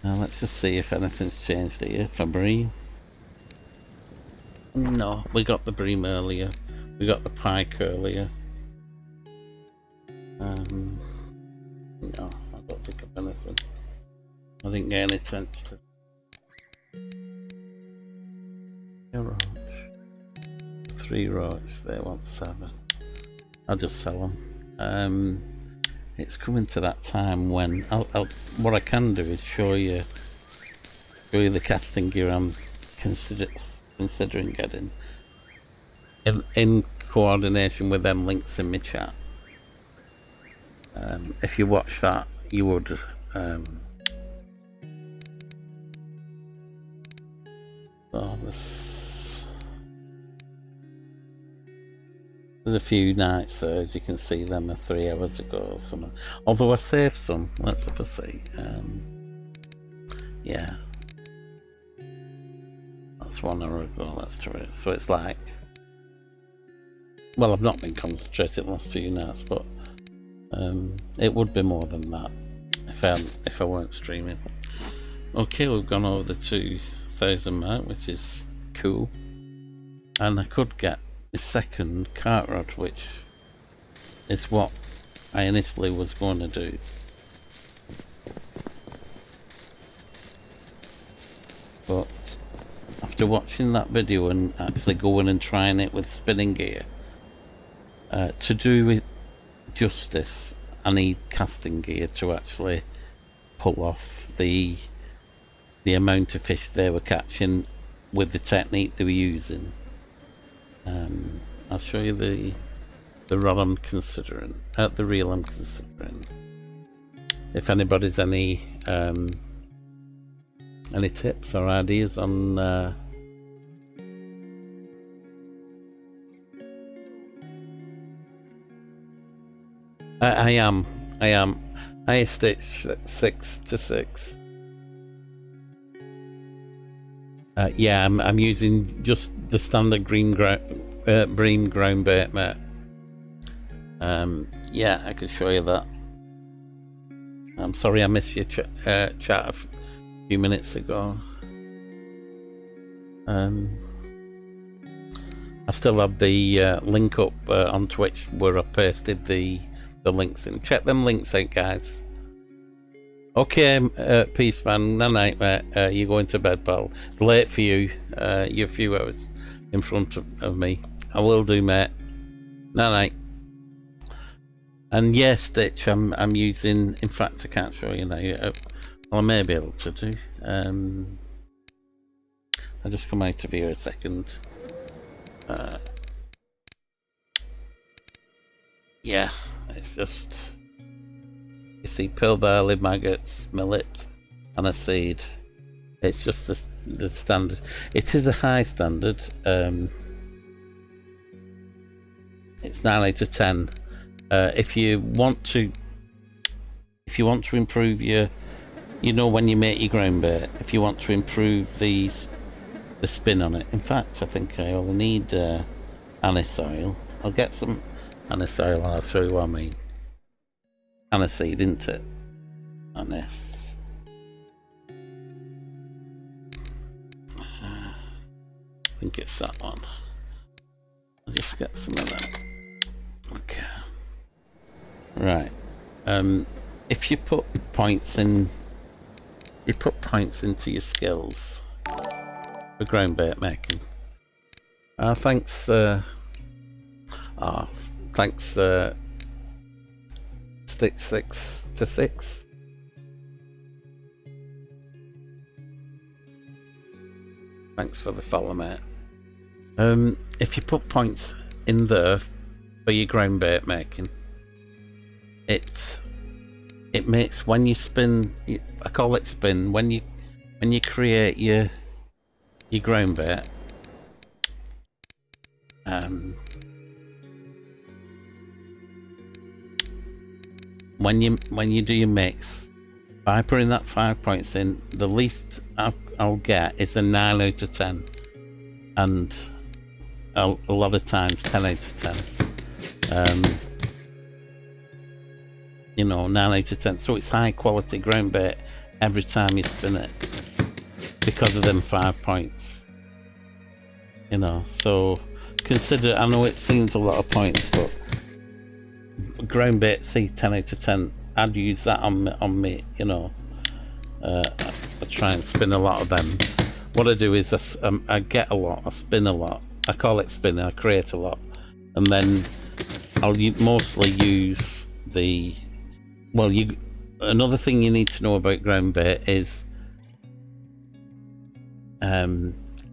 Now let's just see if anything's changed here for Bream. No, we got the Bream earlier. We got the pike earlier. No, I don't think of anything. I didn't get any attention. A roach. 3 roach, they want 7. I'll just sell them. It's coming to that time when what I can do is show you the casting gear I'm considering getting in coordination with them links in my chat. If you watch that, you would there's a few nights there, as you can see them 3 hours ago or something. Although I saved some, let's have a see. Yeah. That's 1 hour ago, let's try it. So it's like, well, I've not been concentrating the last few nights, but it would be more than that if I weren't streaming. Okay, we've gone over the 2,000 mark, which is cool. And I could get the second cart rod, which is what I initially was going to do. But after watching that video and actually going and trying it with spinning gear, to do it justice, I need casting gear to actually pull off the amount of fish they were catching with the technique they were using. I'll show you the rod I'm considering, the reel I'm considering. If anybody's any tips or ideas on I am high stitch 6 to 6. Yeah, I'm using just the standard Bream ground bait, mate. Yeah, I could show you that. I'm sorry I missed your chat a few minutes ago. I still have the link up on Twitch where I pasted the links in. Check them links out, guys. Okay, peace, man. Night night, mate. You're going to bed, pal. Late for you. You're a few hours in front of me. I will do, mate. Night night. And yeah, Stitch, I'm using. In fact, I can't show you now. Well, I may be able to do. I'll just come out of here a second. Yeah, it's just. You see pearl barley, maggots, millet, and a seed. It's just the standard. It is a high standard. It's 9 out of 10. If you want to improve your, when you make your ground bait, if you want to improve the spin on it. In fact, I think I only need anise oil. I'll get some anise oil and I'll show you what I mean. aniseed, isn't it? On this. I think it's that one. I'll just get some of that. Okay. Right. If you put points in, you put points into your skills for ground bait making. Thanks. Thanks. 6 to 6. Thanks for the follow, mate. If you put points in there for your ground bait making, it makes when you spin. I call it spin when you create your ground bait. When you do your mix, by putting that 5 points in, the least I'll get is a 9 out of 10, and a lot of times 10 out of 10. You know, 9 out of 10. So it's high quality ground bait every time you spin it because of them 5 points. You know, so consider. I know it seems a lot of points, but ground bait, see, 10 out of 10. I'd use that on me. You know, I try and spin a lot of them. What I do is I get a lot, I spin a lot. I call it spinning. I create a lot, and then I'll mostly use the. Well, another thing you need to know about ground bait is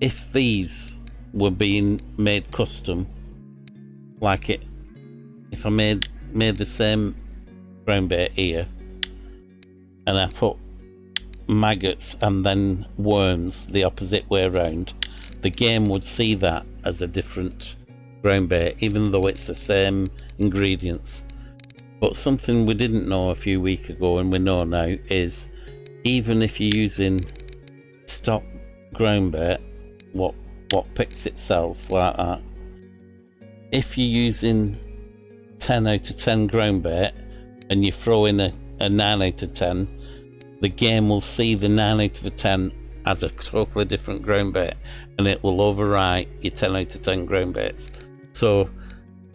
if these were being made custom, like if I made the same ground bait here and I put maggots and then worms the opposite way around, the game would see that as a different ground bait, even though it's the same ingredients. But something we didn't know a few weeks ago and we know now is, even if you're using stock ground bait, what picks itself like that, if you're using 10 out of 10 ground bait and you throw in a 9 out of 10, the game will see the 9 out of 10 as a totally different ground bait, and it will overwrite your 10 out of 10 ground baits. So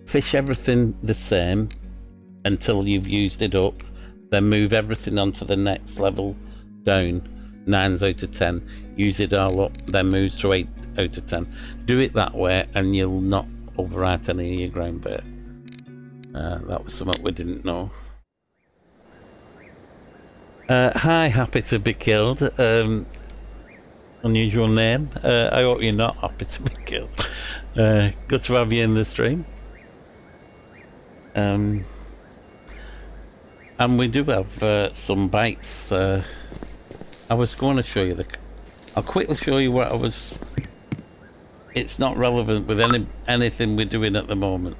fish everything the same until you've used it up, then move everything onto the next level down, 9s out of 10, use it all up, then moves to 8 out of 10. Do it that way and you'll not overwrite any of your ground bait. That was something we didn't know. Hi, happy to be killed. Unusual name. I hope you're not happy to be killed. Good to have you in the stream. And we do have some bites. I was going to show you I'll quickly show you what I was. It's not relevant with anything we're doing at the moment,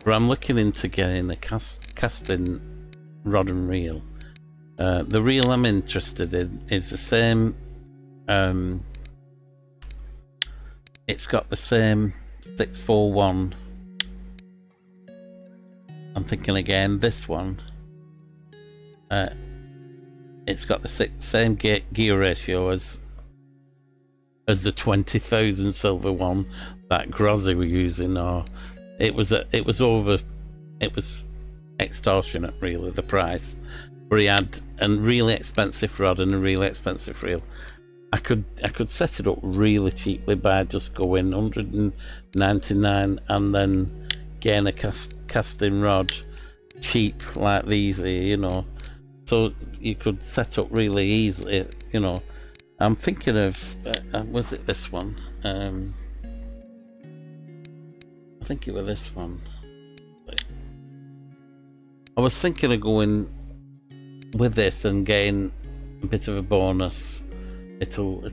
but I'm looking into getting a casting rod and reel. The reel I'm interested in is the same. It's got the same 641. I'm thinking again, this one. It's got the same gear ratio as the 20,000 silver one that Grozzy were using, or it was extortionate, really, the price. Where he had a really expensive rod and a really expensive reel. I could set it up really cheaply by just going 199 and then getting a casting rod cheap like these here, you know. So you could set up really easily, you know. I'm thinking of was it this one? I think it was this one. I was thinking of going with this and getting a bit of a bonus. It'll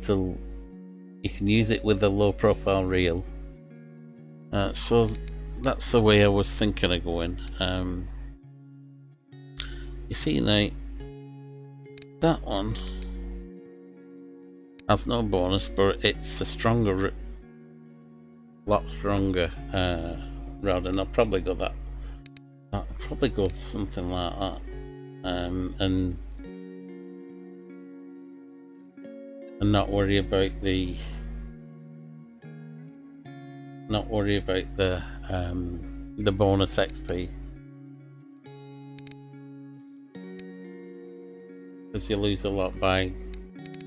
you can use it with a low profile reel. So that's the way I was thinking of going. You see now, that one has no bonus, but it's a stronger, lot stronger rod, and I'll probably go that. I'll probably go something like that. and not worry about the bonus XP, because you lose a lot by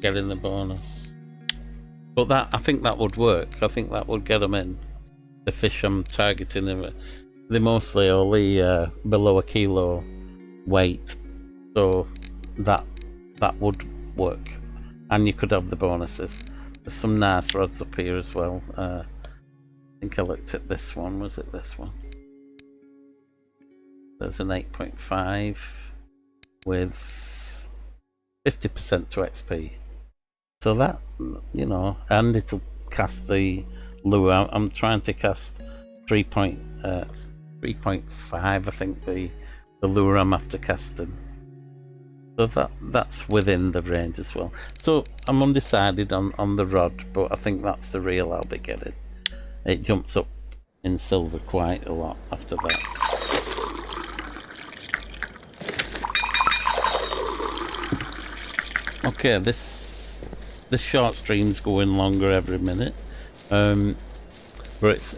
getting the bonus. But that, I think that would work. I think that would get them in. The fish I'm targeting, they're mostly only below a kilo weight, so that would work. And you could have the bonuses. There's some nice rods up here as well. I think I looked at this one. Was it this one? There's an 8.5 with 50% to XP. So that, you know, and it'll cast the lure. I'm trying to cast 3.5, I think the lure I'm after casting. So that's within the range as well. So I'm undecided on the rod, but I think that's the reel I'll be getting. It jumps up in silver quite a lot after that. Okay, this short stream's going longer every minute, but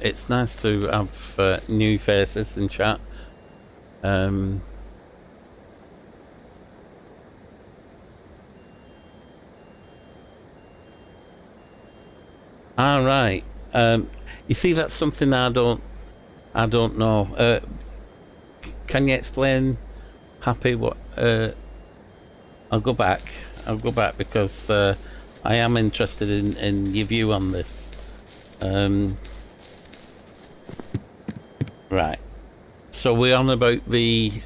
it's nice to have new faces in chat. All right. You see, that's something I don't know. Can you explain, Happy, what? I'll go back because I am interested in your view on this. Right. So we're on about the.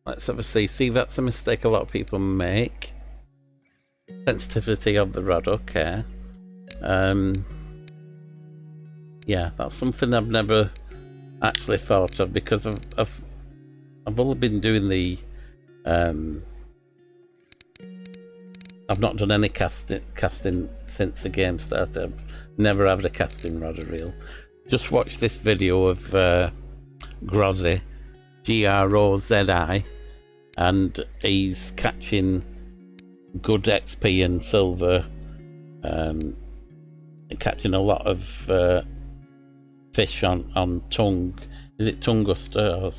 Let's have a see. See, that's a mistake a lot of people make. Sensitivity of the rod. Okay. Yeah, that's something I've never actually thought of, because I've only been doing the I've not done any casting since the game started. I've never had a casting rod or reel. Just watched this video of Grozzy, Grozi, and he's catching good XP and silver, catching a lot of fish on tongue. Is it tunguster?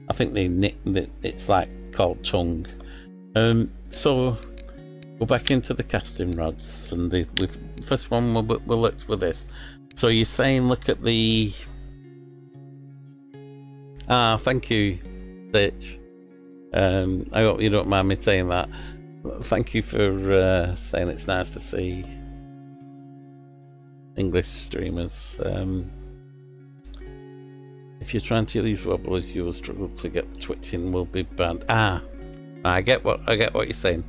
I think it's like called tongue. So go back into the casting rods, and the first one we'll look with this. So you're saying look at the thank you, Stitch. I hope you don't mind me saying that. Thank you for saying it's nice to see English streamers. If you're trying to use wobblers, you will struggle to get the twitching will be bad. I get what you're saying.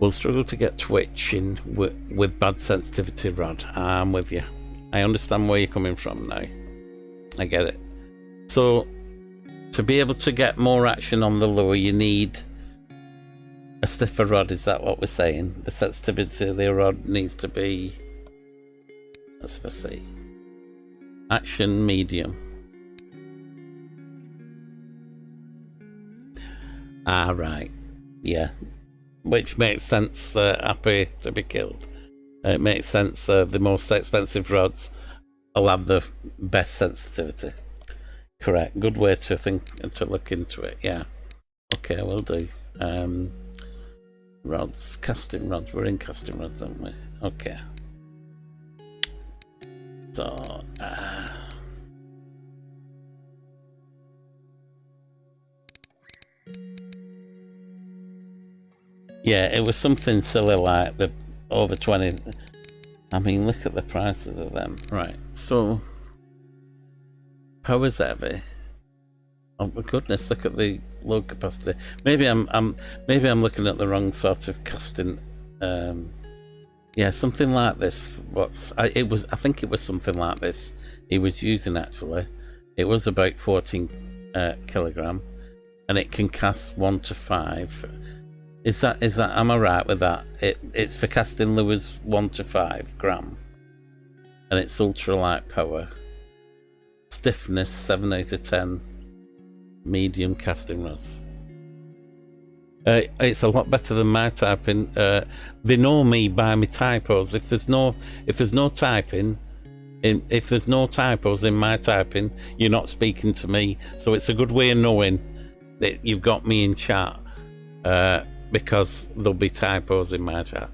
We'll struggle to get twitching with bad sensitivity rod. I'm with you. I understand where you're coming from now. I get it. So to be able to get more action on the lure, you need a stiffer rod. Is that what we're saying? The sensitivity of the rod needs to be, let's see, action medium. Right. Yeah. Which makes sense. Happy to be killed. It makes sense. The most expensive rods will have the best sensitivity. Correct. Good way to look into it. Yeah. Okay, we'll do. Rods, casting rods. We're in casting rods, aren't we? Okay. So. Yeah, it was something silly like the over 20. I mean, look at the prices of them. Right, so power's heavy. Oh my goodness, look at the low capacity. Maybe I'm looking at the wrong sort of casting. Yeah, something like this. I think it was something like this he was using actually. It was about 14 kilogram, and it can cast 1 to 5. Is that am I right with that? It's for casting lures 1 to 5 gram, and it's ultralight power. Stiffness 7 out of 10. medium casting rods. It's a lot better than my typing. They know me by my typos. If there's no typing, if there's no typos in my typing, you're not speaking to me. So it's a good way of knowing that you've got me in chat, because there'll be typos in my chat.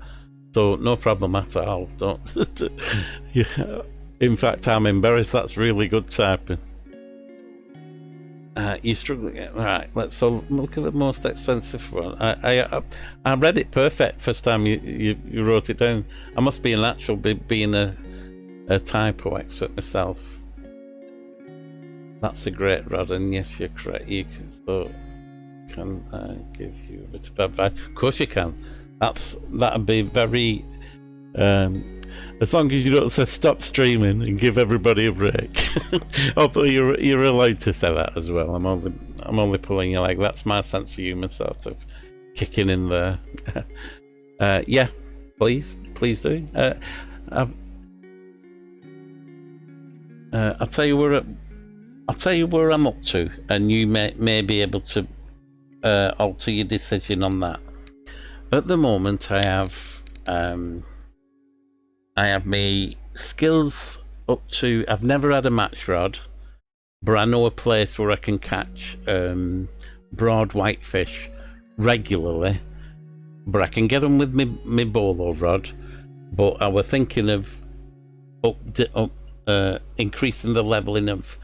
So no problem at all. Don't. Yeah. In fact, I'm embarrassed. That's really good typing. You struggle. Right, let's look at the most expensive one. I read it perfect first time you wrote it down. I must be a natural, being a typo expert myself. That's a great rod, and yes, you're correct. You can give you a bit of advice. Of course you can. That'd be very. As long as you don't say stop streaming and give everybody a break. Although you're allowed to say that as well. I'm only pulling your leg. That's my sense of humour, sort of kicking in there. Yeah, please do. I'll tell you where I'm up to, and you may be able to alter your decision on that. At the moment, I have my skills up to. I've never had a match rod, but I know a place where I can catch broad whitefish regularly. But I can get them with my bolo rod. But I was thinking of increasing the leveling of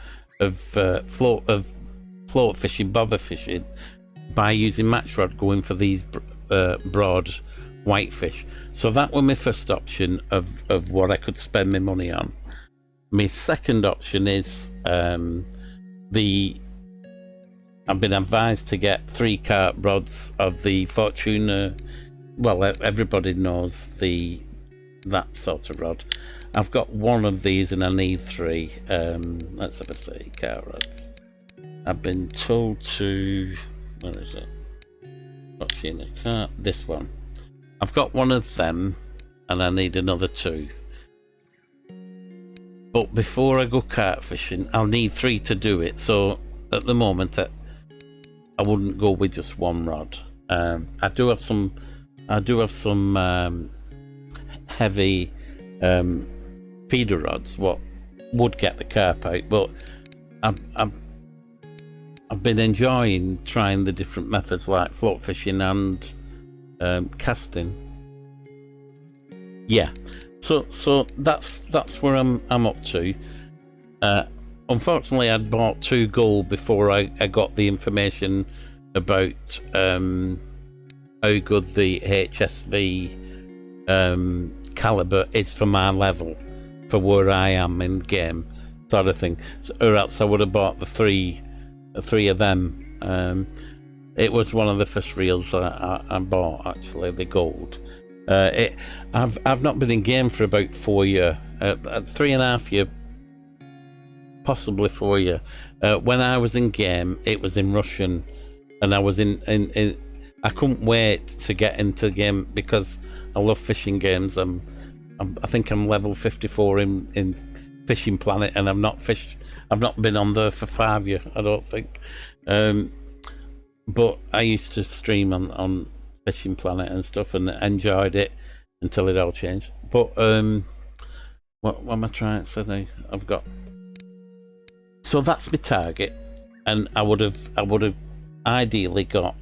float fishing, bobber fishing, by using match rod, going for these broad whitefish. So that was my first option of what I could spend my money on. My second option is I've been advised to get 3 carp rods of the Fortuna. Well, everybody knows that sort of rod. I've got 1 of these and I need 3. Let's have a see. Carp rods. I've been told to. Where is it? What's in the carp? This one. I've got 1 of them and I need another 2. But before I go carp fishing, I'll need 3 to do it. So at the moment, I wouldn't go with just 1 rod. I do have some heavy feeder rods what would get the carp out, but I've been enjoying trying the different methods like float fishing and casting. Yeah, so that's where I'm up to. Unfortunately, I'd bought 2 gold before I got the information about how good the HSV caliber is for my level, for where I am in game, sort of thing. Or else I would have bought the three of them. It was one of the first reels I bought, actually, the gold. I've not been in game for about 4 years, 3.5 years, possibly 4 years. When I was in game, it was in Russian, and I was in I couldn't wait to get into the game because I love fishing games. I think I'm level 54 in Fishing Planet, and I've not been on there for 5 years, I don't think. But I used to stream on Fishing Planet and stuff, and enjoyed it until it all changed. But what am I trying to say now? So that's my target, and I would have ideally got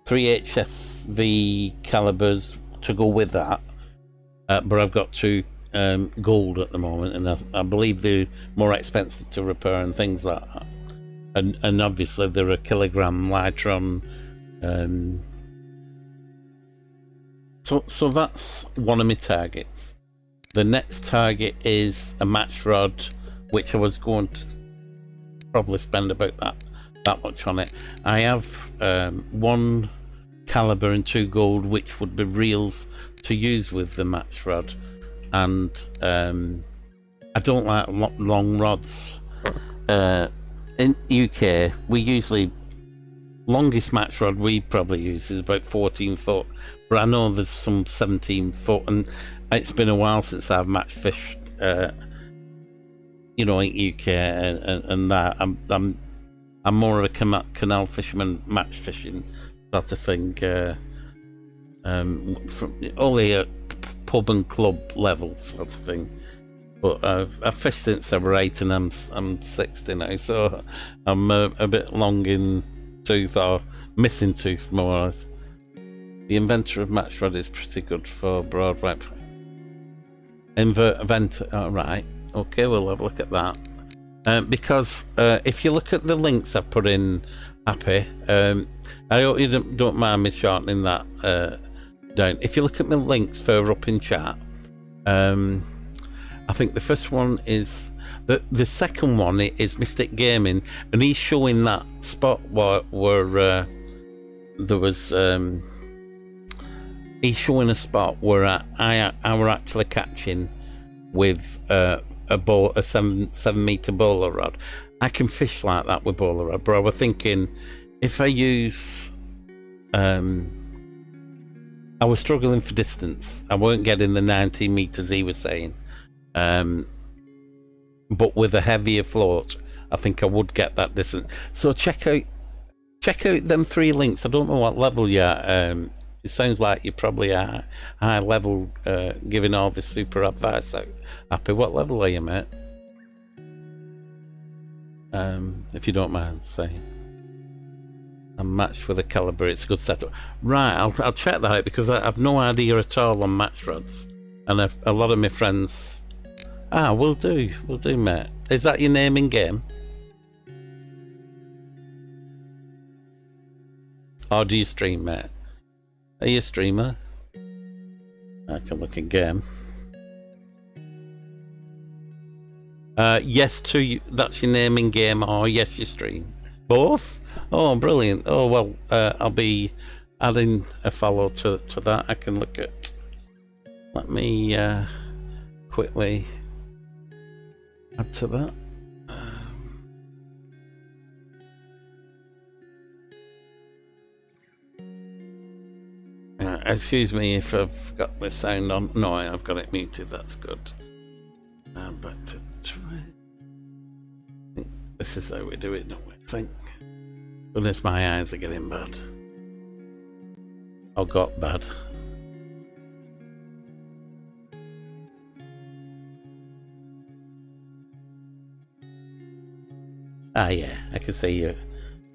3 HSV calibers to go with that, but I've got 2 gold at the moment, and I believe they're more expensive to repair and things like that. And obviously they're a kilogram lighter on. So that's one of my targets. The next target is a match rod, which I was going to probably spend about that much on it. I have 1 caliber and 2 gold, which would be reels to use with the match rod, and I don't like long rods. In UK, we usually, longest match rod we probably use is about 14 foot, but I know there's some 17 foot, and it's been a while since I've match fished, in UK and that. I'm more of a canal fisherman, match fishing sort of thing. From only at pub and club level sort of thing. But I've fished since I was 8 and I'm 60 now, so I'm a bit long in tooth, or missing tooth more or less. The inventor of match rod is pretty good for broad right. Right, okay, we'll have a look at that. Because if you look at the links I put in, Happy, I hope you don't mind me shortening that down. If you look at my links further up in chat, I think the first one is the second one is Mystic Gaming, and he's showing that spot where there was he's showing a spot where I were actually catching with a 7-meter bowler rod. I can fish like that with bowler rod, but I was thinking if I use I was struggling for distance. I weren't getting the 19 meters he was saying. But with a heavier float, I think I would get that distance. So check out them 3 links. I don't know what level you're at. It sounds like you're probably at high level, giving all this super advice out. Happy, what level are you, mate? If you don't mind saying. I'm matched with a caliber. It's a good setup. Right, I'll check that out, because I've no idea at all on match rods, and a lot of my friends. Will do, mate. Is that your name in game? Or do you stream, mate? Are you a streamer? I can look in game. Yes to you. That's your name in game, or yes, you stream. Both? Oh, brilliant. Oh, well, I'll be adding a follow to that. I can look at. Let me quickly add to that. Excuse me if I've got my sound on. No, I've got it muted. That's good. Back to try. This is how we do it, don't we? I think. Goodness, my eyes are getting bad. Or got bad. Yeah, I can see you.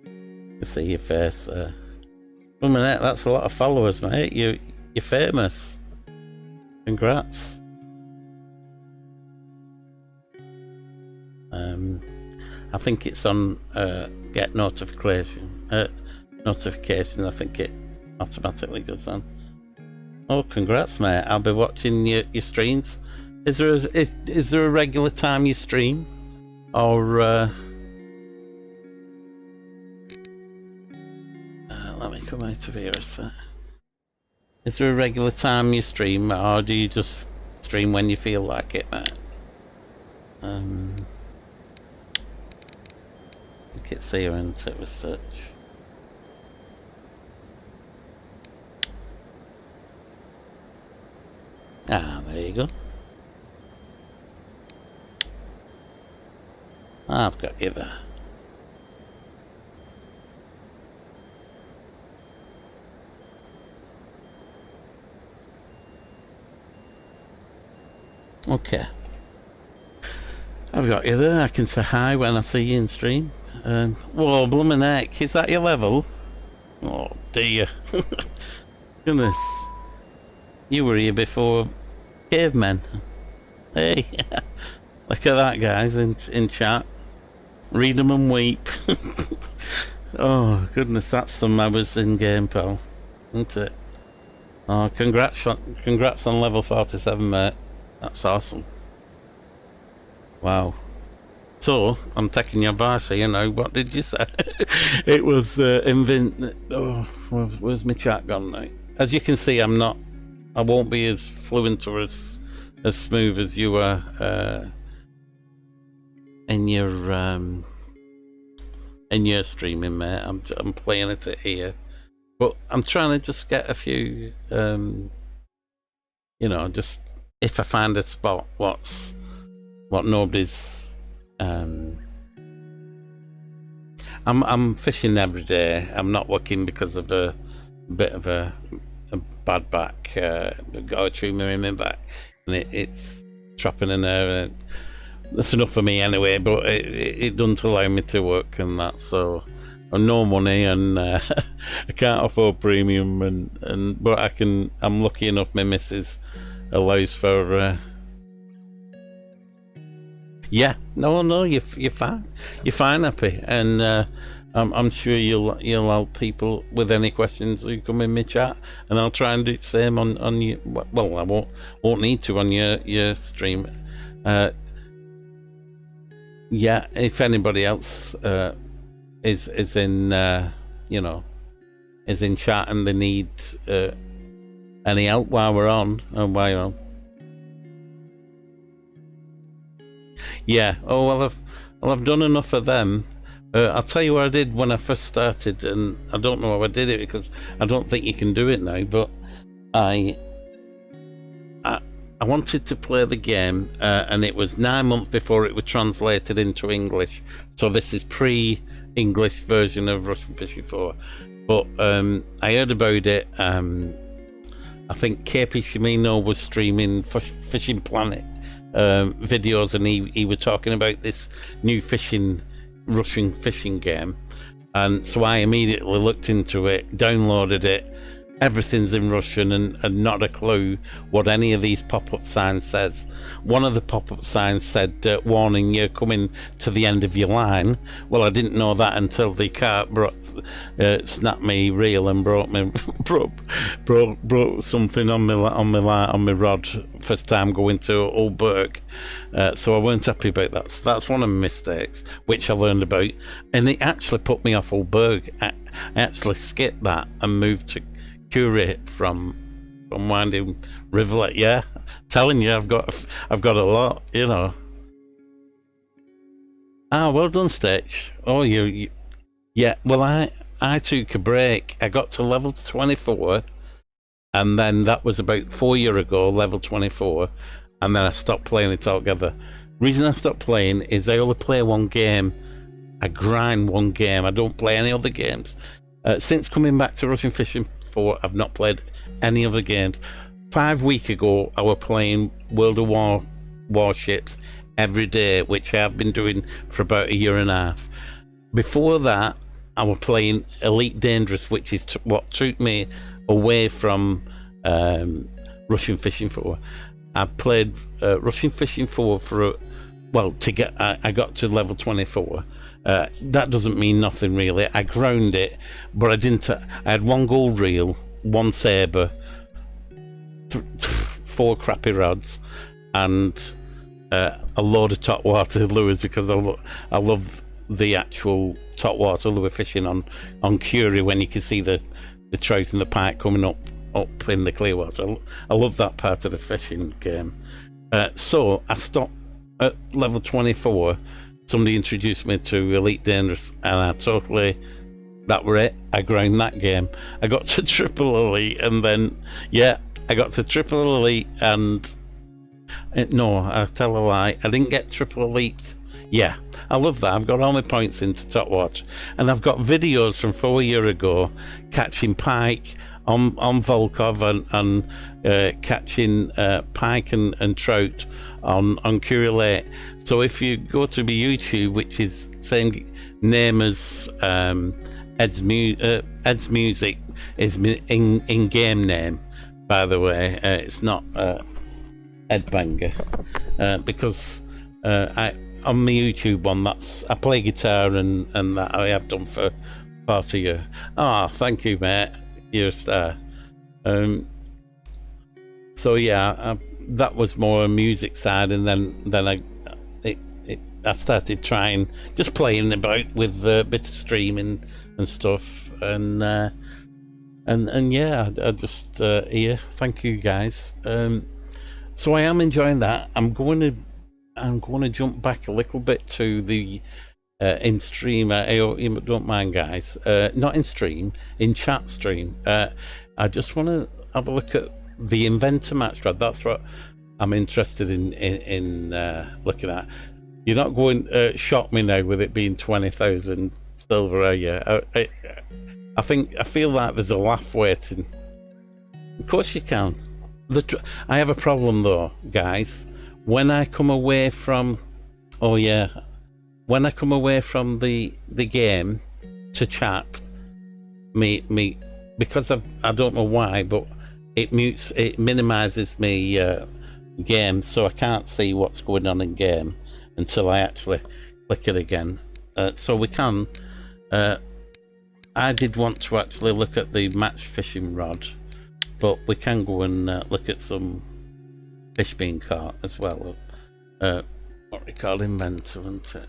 I can see your face there. Well, minute, that's a lot of followers, mate. You're famous. Congrats. I think it's on get notification. Notification. I think it automatically goes on. Oh, congrats, mate! I'll be watching your streams. Is there a regular time you stream, or? Let me come out of here a sec. Is there a regular time you stream, or do you just stream when you feel like it, mate? I think it's here into research. There you go. I've got you there. Okay. I've got you there. I can say hi when I see you in stream. Whoa, blooming heck. Is that your level? Oh, dear. Goodness. You were here before cavemen. Hey. Look at that, guys, in chat. Read them and weep. Oh, goodness, that's some hours in game, pal. Isn't it? Oh, congrats on level 47, mate. That's awesome. Wow. So, I'm taking your advice here, what did you say? It was oh, where's my chat gone now? As you can see, I won't be as fluent or as smooth as you were in your streaming, mate. I'm playing it here. But I'm trying to just get a few, just if I find a spot what nobody's I'm fishing every day. I'm not working because of a bit of a bad back. I've got a tumor in my back, and it's trapping in there. That's enough for me anyway. But it doesn't allow me to work and that. So I've no money, and I can't afford premium. But I can. I'm lucky enough. My missus allows for. Yeah, no, you're fine. You're fine, happy, and I'm sure you'll help people with any questions who come in my chat, and I'll try and do the same on you. Well, I won't need to on your stream. Yeah, if anybody else is in is in chat and they need any help while we're on, while you're on. Yeah. Oh well, I've done enough of them. I'll tell you what I did when I first started, and I don't know how I did it because I don't think you can do it now. But I wanted to play the game, and it was 9 months before it was translated into English. So this is pre-English version of Russian Fishing 4. But I heard about it. I think KP Shimino was streaming Fishing Planet videos, and he was talking about this new Russian fishing game, and so I immediately looked into it, downloaded it. Everything's in Russian, and not a clue what any of these pop-up signs says. One of the pop-up signs said, warning, you're coming to the end of your line. Well, I didn't know that until the cart snapped me reel and broke something on my rod first time going to Old Burg. So I weren't happy about that. So that's one of my mistakes, which I learned about, and it actually put me off Old Burg. I actually skipped that and moved to Curate from Winding Rivulet. Yeah, telling you, I've got a lot, you know. Well done, Stitch. Oh, you yeah. Well, I took a break. I got to level 24, and then that was about 4 years ago, level 24, and then I stopped playing it altogether. Reason I stopped playing is I only play one game. I grind one game. I don't play any other games. Since coming back to Russian Fishing 4, I've not played any other games. 5 weeks ago, I was playing World of Warships every day, which I've been doing for about a year and a half. Before that, I was playing Elite Dangerous, which is what took me away from Russian Fishing 4. I played Russian Fishing 4 I got to level 24. That doesn't mean nothing really. I ground it, but I didn't. I had one gold reel, one saber, 4 crappy rods, and a load of top water lures because I love the actual top water lure fishing on Curie when you can see the trout and the pike coming up in the clear water. I love that part of the fishing game. So I stopped at level 24. Somebody introduced me to Elite Dangerous, and that were it. I ground that game. I got to Triple Elite, and then, I got to Triple Elite, and no, I tell a lie. I didn't get Triple Elite. Yeah, I love that. I've got all my points into top water, and I've got videos from 4 years ago catching pike on Volkov and catching pike and trout on Curie Lake. So if you go to my YouTube, which is same name as Ed's Music, is my in-game name, by the way. It's not Ed Banger, because on my YouTube one, I play guitar and that I have done for part of a year. Thank you, mate. You're a star. So yeah, that was more a music side, and then I started trying just playing about with a bit of streaming and stuff, and yeah, I just here. Thank you guys. So I am enjoying that. I'm going to jump back a little bit to the in stream. I hope you don't mind, guys. Not in stream, in chat stream. I just want to have a look at the Inventor match rod. That's what I'm interested in looking at. You're not going to shock me now with it being 20,000 silver, are you? I feel like there's a laugh waiting. Of course you can. I have a problem though, guys. When I come away from, when I come away from the game to chat, me because I don't know why, but it minimizes me game, so I can't see what's going on in game until I actually click it again. So we can. I did want to actually look at the match fishing rod, but we can go and look at some fish being caught as well. What we call inventor, isn't it?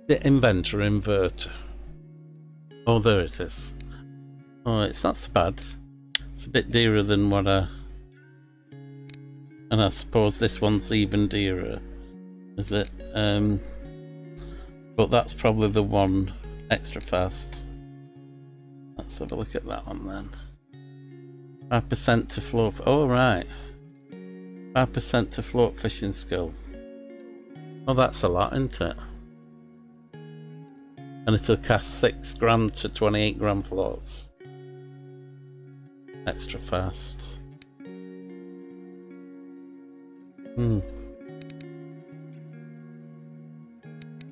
The inverter. Oh, there it is. Oh, it's not so bad. It's a bit dearer than what and I suppose this one's even dearer, is it? But that's probably the one extra fast. Let's have a look at that one then. 5% to float. Oh, right. 5% to float fishing skill. Oh, that's a lot, isn't it? And it'll cast 6 gram to 28 gram floats. Extra fast.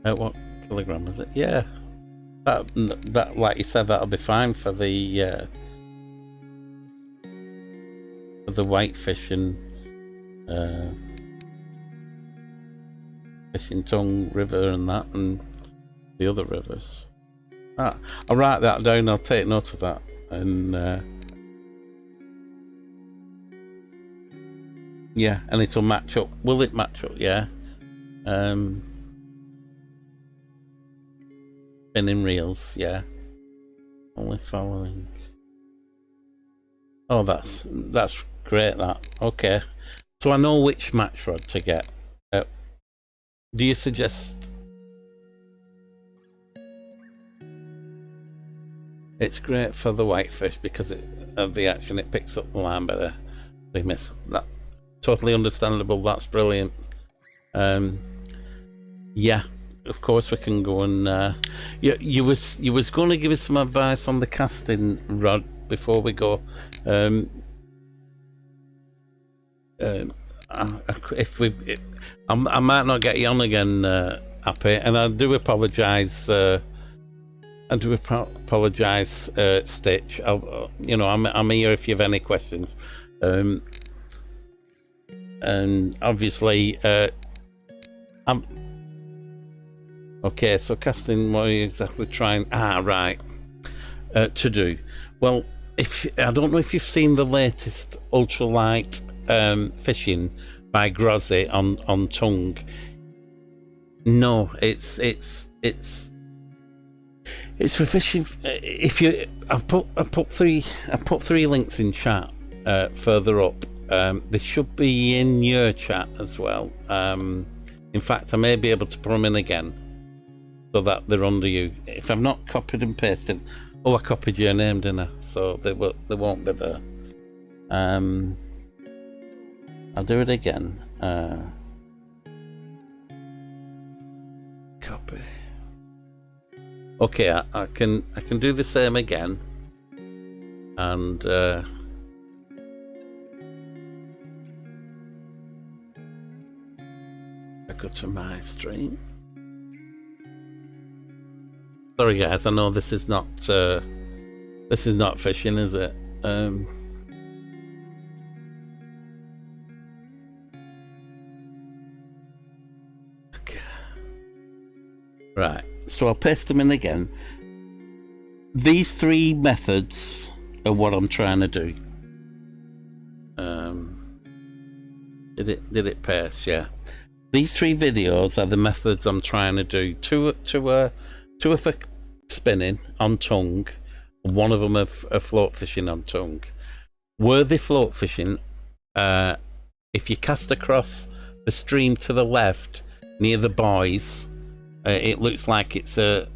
What kilogram is it? Yeah. That, like you said, that'll be fine for the whitefish and Fishing Tongue River and that, and the other rivers. I'll write that down. I'll take note of that, and yeah, and it'll match up. Will it match up? Yeah. Spinning reels, yeah. Only following. Oh, that's great. That okay. So I know which match rod to get. Do you suggest? It's great for the whitefish because of the action. It picks up the line better. They miss that. Totally understandable. That's brilliant. Yeah. Of course we can go and you was going to give us some advice on the casting rod before we go. I might not get you on again, Happy, and I do apologise. Stitch. I'm here if you have any questions. And obviously, I'm. Okay, so casting, what are you exactly trying? Right. To do. Well, I don't know if you've seen the latest ultralight fishing by Grozzy on Tongue. No, it's for fishing. I've put three links in chat further up. They should be in your chat as well. In fact, I may be able to put them in again, so that they're under you. If I'm not copied and pasted, I copied your name, didn't I? So they won't be there. I'll do it again. Copy. Okay, I can do the same again, and I go to my stream. Sorry guys, I know this is not fishing, is it? Okay. Right, so I'll paste them in again. These 3 methods are what I'm trying to do. Did it paste? Yeah. These 3 videos are the methods I'm trying to do. Two are for spinning on Tongue, and one of them are float fishing on Tongue. Worthy float fishing, if you cast across the stream to the left near the buoys, it looks like it's the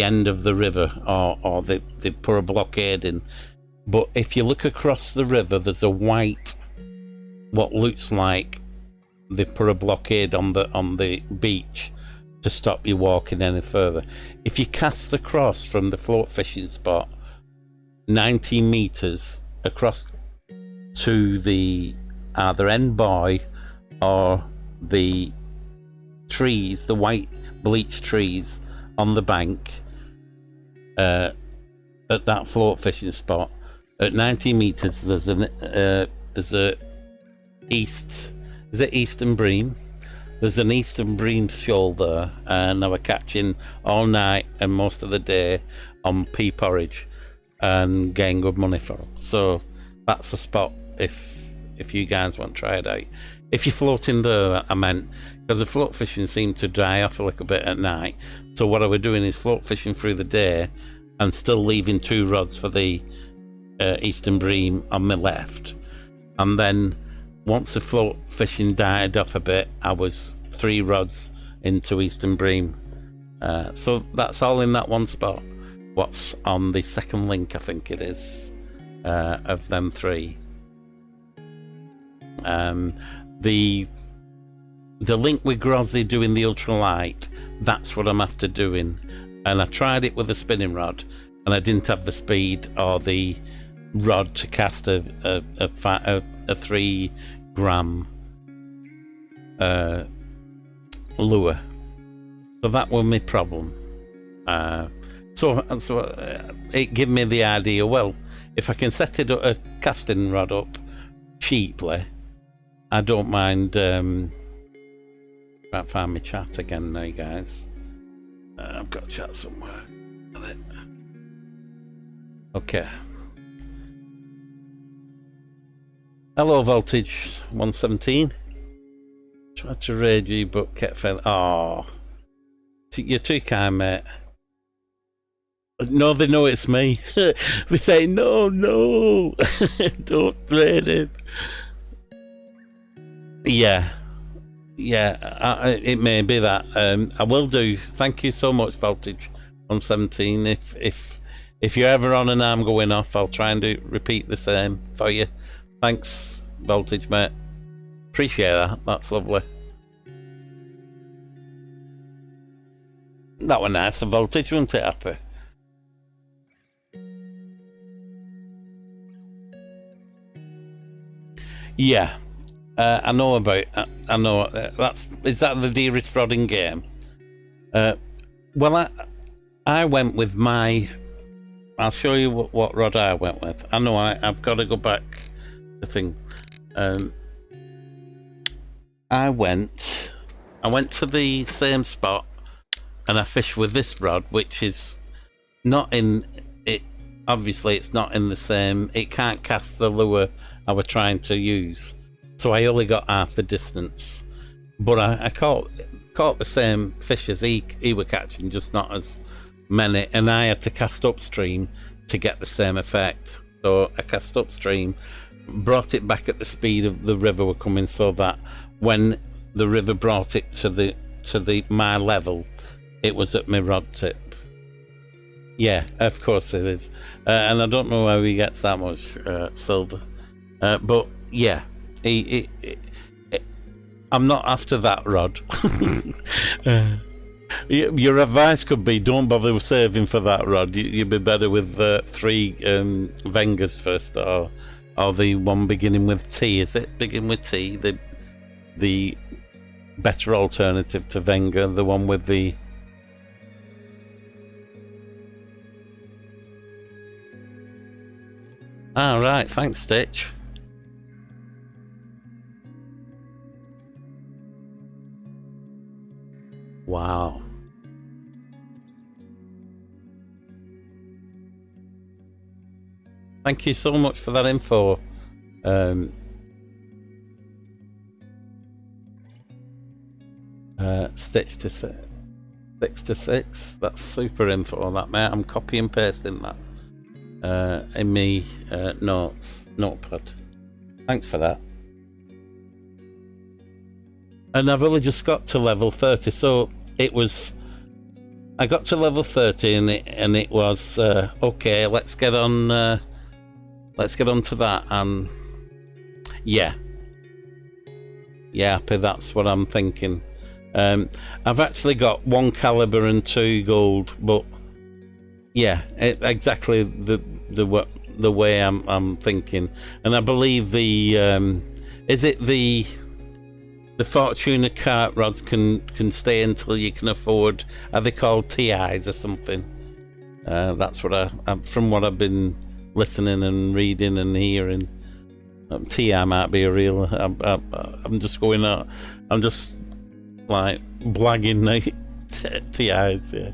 end of the river, or they put a blockade in. But if you look across the river, there's a white, what looks like they put a blockade on the beach. to stop you walking any further. If you cast across from the float fishing spot 19 meters across to the either end buoy or the trees, the white bleached trees on the bank at that float fishing spot, at 90 meters there's a Eastern Bream. There's an Eastern Bream shoal there, and I was catching all night and most of the day on pea porridge and getting good money for them. So that's a spot if you guys want to try it out. If you're floating there, I meant, because the float fishing seemed to dry off a little bit at night. So what I was doing is float fishing through the day and still leaving 2 rods for the Eastern Bream on my left. And then once the float fishing died off a bit, I was 3 rods into Eastern Bream. So that's all in that one spot. What's on the second link, I think it is, of them 3. The link with Grozzy doing the ultralight, that's what I'm after doing. And I tried it with a spinning rod, and I didn't have the speed or the rod to cast a 3 gram lure. So that was my problem. So it gave me the idea, well, if I can set it a casting rod up cheaply, I don't mind. Can't find my chat again now, guys. I've got chat somewhere. Okay. Hello, Voltage 117. Tried to raid you, but kept failing. Oh, you're too kind, mate. No, they know it's me. They say, no, don't raid him. Yeah, it may be that. I will do. Thank you so much, Voltage 117. If you're ever on and I'm going off, I'll try and repeat the same for you. Thanks, Voltage, mate. Appreciate that. That's lovely. That was nice, the Voltage, wasn't it, Happy? Yeah. I know about. I know is that the dearest rod in game? Well, I went with my. I'll show you what rod I went with. I know I've got to go back. The thing. I went to the same spot, and I fished with this rod, which is not in it. Obviously, it's not in the same. It can't cast the lure I was trying to use. So I only got half the distance, but I caught the same fish as he were catching, just not as many, and I had to cast upstream to get the same effect. So I cast upstream, brought it back at the speed of the river were coming, so that when the river brought it to my level, it was at my rod tip. Yeah, of course it is, and I don't know how he gets that much silver, but yeah. I'm not after that rod. Your advice could be don't bother saving for that rod. You'd be better with 3 Vengers first, or the one beginning with T. Is it begin with T? The better alternative to Wenger, the one with the. Ah, right. Thanks, Stitch. Wow. Thank you so much for that info. Stitch to 6 to 6. That's super info on that, mate. I'm copy and pasting that in me notepad. Thanks for that. And I've only just got to level 30, so it was. I got to level 30, and it was okay. Let's get on. Let's get on to that, and yeah, happy. That's what I'm thinking. I've actually got 1 caliber and 2 gold, but yeah, exactly the way I'm thinking. And I believe the is it the Fortuna cart rods can stay until you can afford, are they called TIs or something? That's what from what I've been listening and reading and hearing. TI might be a real. I'm just going out. I'm just like blagging the TIs. Yeah.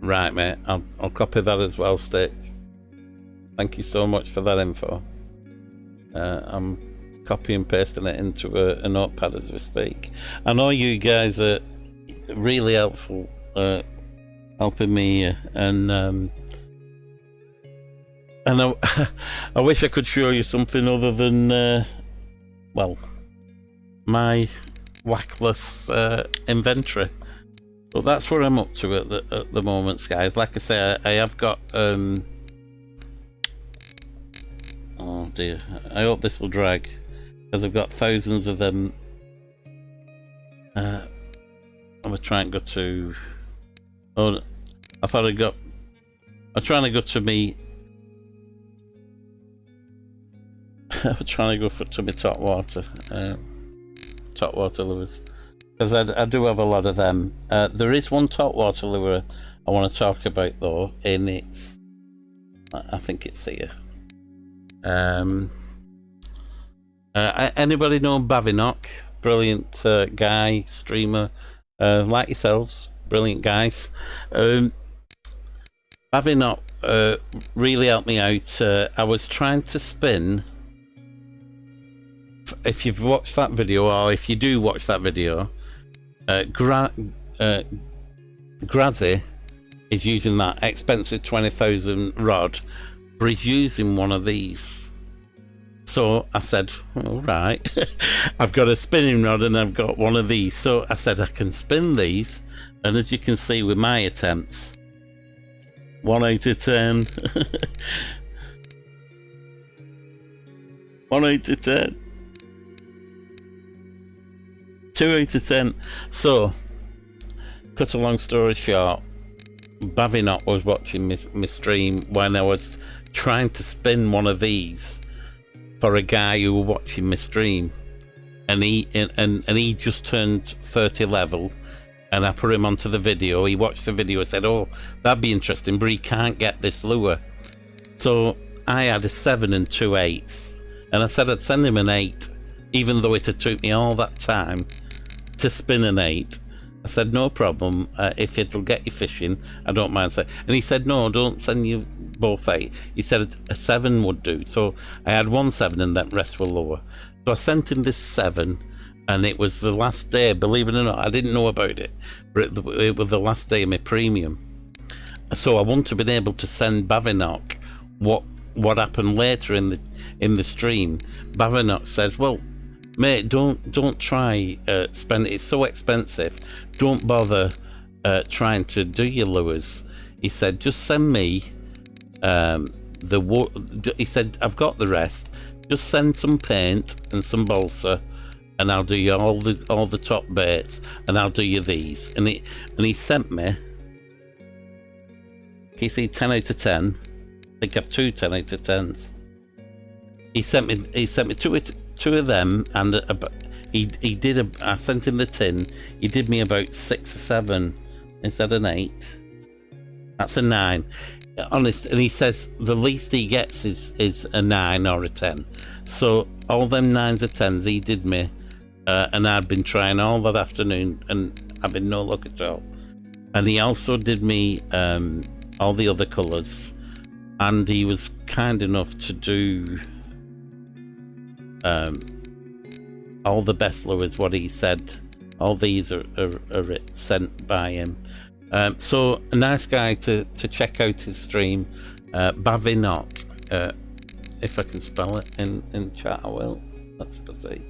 Right, mate. I'll copy that as well, Stick. Thank you so much for that info. I'm copy and pasting it into a notepad as we speak. I know you guys are really helpful, helping me, and I wish I could show you something other than well, my whackless inventory. But that's where I'm up to at the moment, guys. Like I say, I have got oh dear, I hope this will drag, because I've got thousands of them. I'm gonna try and go to, oh, I thought I'm trying to go to me. I'm trying to go to my top water lures, because I do have a lot of them. There is one top water lure I want to talk about though, and it's, I think it's here. Anybody know Bavinock? Brilliant guy, streamer, like yourselves, brilliant guys. Bavinock really helped me out. I was trying to spin. If you've watched that video, or if you do watch that video, Grazzy is using that expensive 20,000 rod, but he's using one of these. So I said, all right, I've got a spinning rod and I've got one of these. So I said I can spin these, and as you can see with my attempts, 1 out of 10. 1 out of 10. 2 out of 10. So, cut a long story short, Bavinock was watching my stream when I was trying to spin one of these for a guy who was watching my stream, and he just turned 30 level, and I put him onto the video. He watched the video and said, oh, that'd be interesting, but he can't get this lure. So I had a 7 and 2 8s, and I said I'd send him an 8, even though it had took me all that time to spin an 8. I said, no problem, if it'll get you fishing, I don't mind. And he said, no, don't send you both 8. He said a 7 would do. So I had 1 7 and that rest were lower. So I sent him this 7, and it was the last day, believe it or not, I didn't know about it, but it was the last day of my premium. So I wouldn't have been able to send Bavinock what happened later in the stream. Bavinock says, well, mate, don't try spend it. It's so expensive. Don't bother trying to do your lures. He said, just send me he said, I've got the rest. Just send some paint and some balsa, and I'll do you all the top baits, and I'll do you these. And he sent me. Can you see 10 out of 10? I think I've 2 10 out of 10s. He sent me two of them, and I sent him the tin. He did me about 6 or 7 instead of an 8. That's a 9. Honest, and he says the least he gets is a 9 or a 10. So all them 9s or 10s he did me, and I'd been trying all that afternoon, and I've been no luck at all. And he also did me all the other colours, and he was kind enough to do all the best lures, what he said. All these are sent by him. So a nice guy to check out his stream, Bavinock. If I can spell it in chat, I will. Let's see.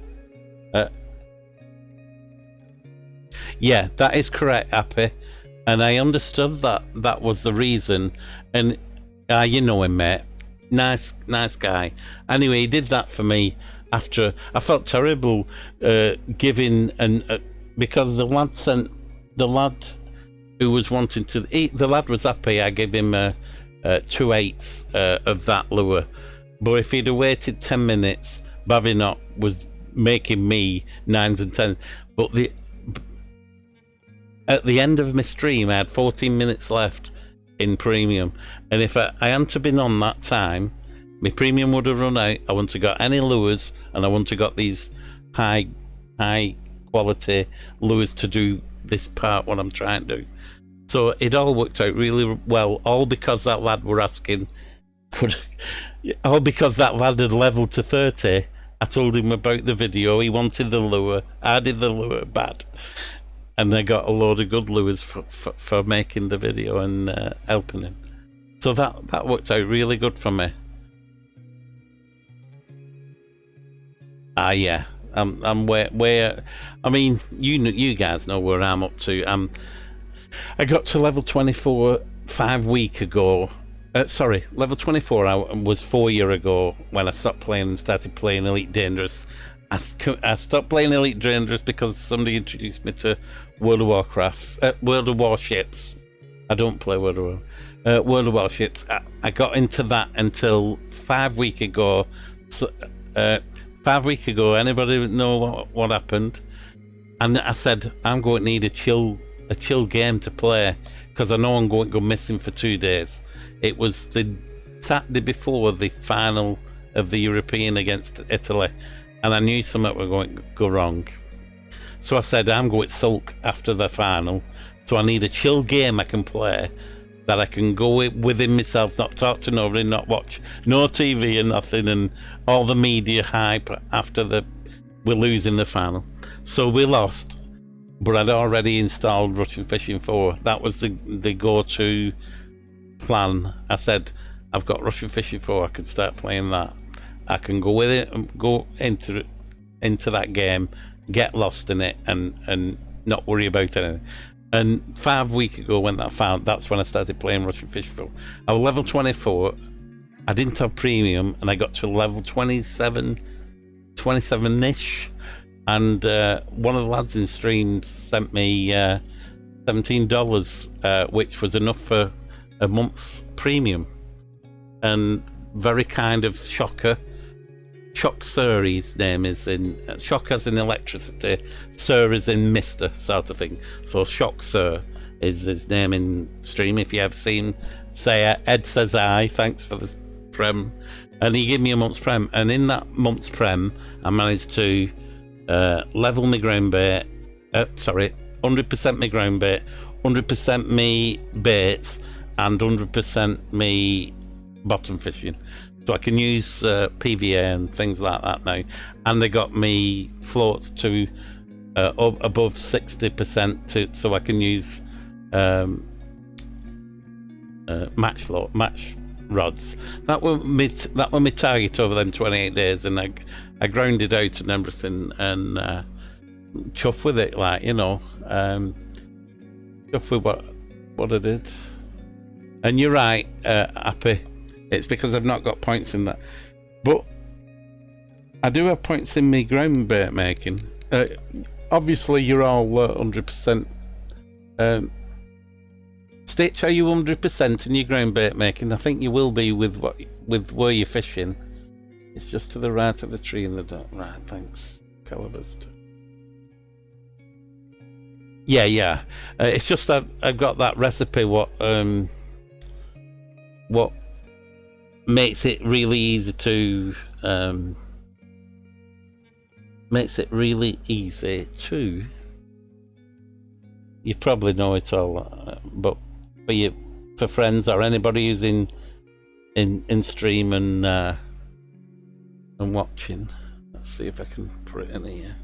Yeah, that is correct, Happy. And I understood that was the reason. And you know him, mate. Nice guy. Anyway, he did that for me. After I felt terrible giving, and because the lad who was wanting to eat, the lad was happy. I gave him 2/8 of that lure, but if he'd have waited 10 minutes, Bavinot was making me 9s and 10s. But at the end of my stream, I had 14 minutes left in premium, and if I hadn't been on that time, my premium would have run out. I wouldn't have got any lures, and I wouldn't have got these high quality lures to do this part what I'm trying to do. So it all worked out really well, all because that lad were asking, all because that lad had leveled to 30. I told him about the video, he wanted the lure, I did the lure bad, and I got a load of good lures for making the video and helping him. So that worked out really good for me. Yeah, I'm where I mean, you guys know where I'm up to. I got to level 24 5 weeks ago. Sorry, level 24 I was 4 years ago when I stopped playing and started playing Elite Dangerous. I stopped playing Elite Dangerous because somebody introduced me to World of Warcraft, World of Warships. I don't play World of Warships. I got into that until 5 weeks ago. So, 5 weeks ago, anybody know what happened? And I said, I'm going to need a chill game to play, because I know I'm going to go missing for 2 days. It was the Saturday before the final of the European against Italy, and I knew something was going to go wrong. So I said, I'm going to sulk after the final, so I need a chill game I can play, that I can go within myself, not talk to nobody, not watch no TV and nothing, and all the media hype after we're losing the final. So we lost, but I'd already installed Russian Fishing 4. That was the go-to plan. I said, I've got Russian Fishing 4, I can start playing that. I can go with it and go into that game, get lost in it, and not worry about anything. And 5 weeks ago when that's when I started playing Russian Fishing 4. I was level 24. I didn't have premium, and I got to level 27-ish. And one of the lads in stream sent me $17, which was enough for a month's premium. And very kind of Shocker. Shock Sir, his name is in Shock as in electricity, Sir is in Mister sort of thing. So Shock Sir is his name in stream. If you have seen, say Ed says I, thanks for the prem, and he gave me a month's prem, and in that month's prem I managed to level my ground bait, 100% my ground bait, 100% me baits, and 100% me bottom fishing. So I can use PVA and things like that now, and they got me floats to above 60% so I can use match rods. That were my target over them 28 days, and I grounded out and everything, and chuff with it, like, you know, chuff with what I did. And you're right, Happy. It's because I've not got points in that, but I do have points in my ground bait making. Obviously, you're all 100%. Stitch, are you 100% in your ground bait making? I think you will be with where you're fishing. It's just to the right of the tree in the dark. Right, thanks, Calibers. Yeah. It's just that I've got that recipe. What makes it really easy to you probably know it all, but for friends or anybody who's in stream and watching, let's see if I can put it in here.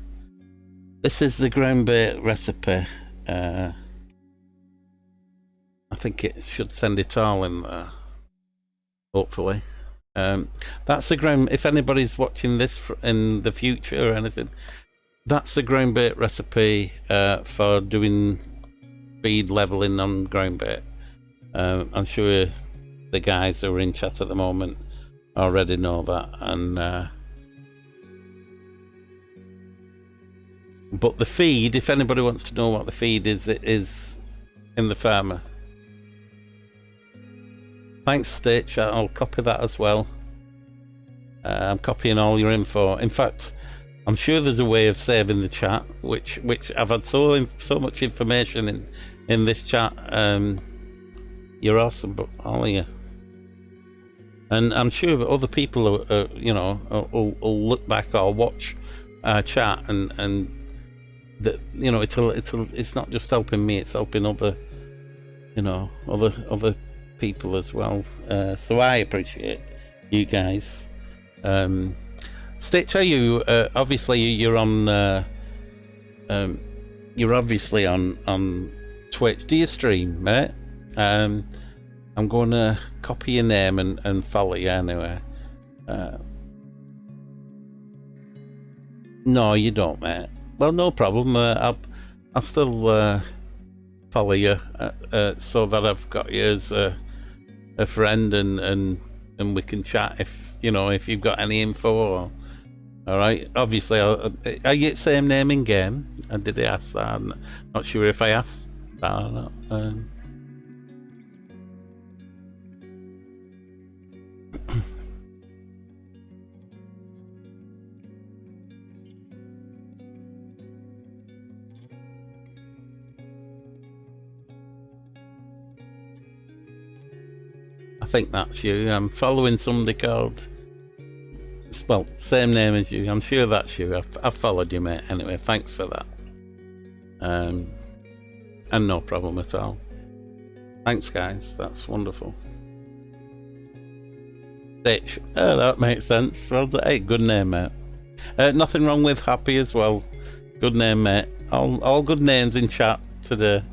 This is the ground bait recipe. I think it should send it all in there, hopefully. That's the ground, if anybody's watching this in the future or anything, that's the ground bait recipe for doing speed leveling on ground bait. I'm sure the guys who are in chat at the moment already know that. And but the feed, if anybody wants to know what the feed is, it is in the farmer. Thanks, Stitch. I'll copy that as well. I'm copying all your info. In fact, I'm sure there's a way of saving the chat, which I've had so much information in this chat. You're awesome, but all of you. And I'm sure other people, you know, will look back or watch our chat, and that, you know, it's not just helping me; it's helping other, you know, other people as well. So I appreciate you guys. Stitch, are you obviously you're on you're obviously on Twitch. Do you stream, mate? I'm going to copy your name and follow you anyway. No, you don't, mate. Well, no problem. I'll still follow you so that I've got you as a friend, and we can chat if, you know, if you've got any info. Or, all right. Obviously, are you the same name in game? And did they ask that? I'm not sure if I asked that or not. I think that's you. I'm following somebody called, well, same name as you. I'm sure that's you. I've followed you, mate. Anyway, thanks for that. And no problem at all. Thanks, guys. That's wonderful. Stitch. Oh, that makes sense. Well, hey, good name, mate. Nothing wrong with Happy as well. Good name, mate. All good names in chat today.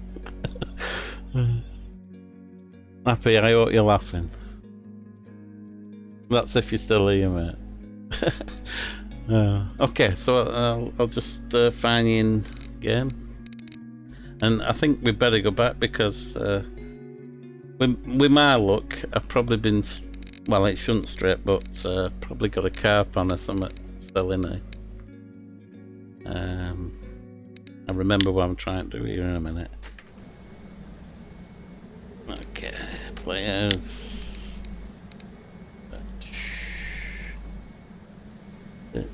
Happy, I hope you're laughing. That's if you're still here, mate. Okay, so I'll just find you in game. And I think we better go back because with my luck, I've probably been, well, it shouldn't straight, but probably got a carp on or something still in there. I remember what I'm trying to do here in a minute. Okay, players. There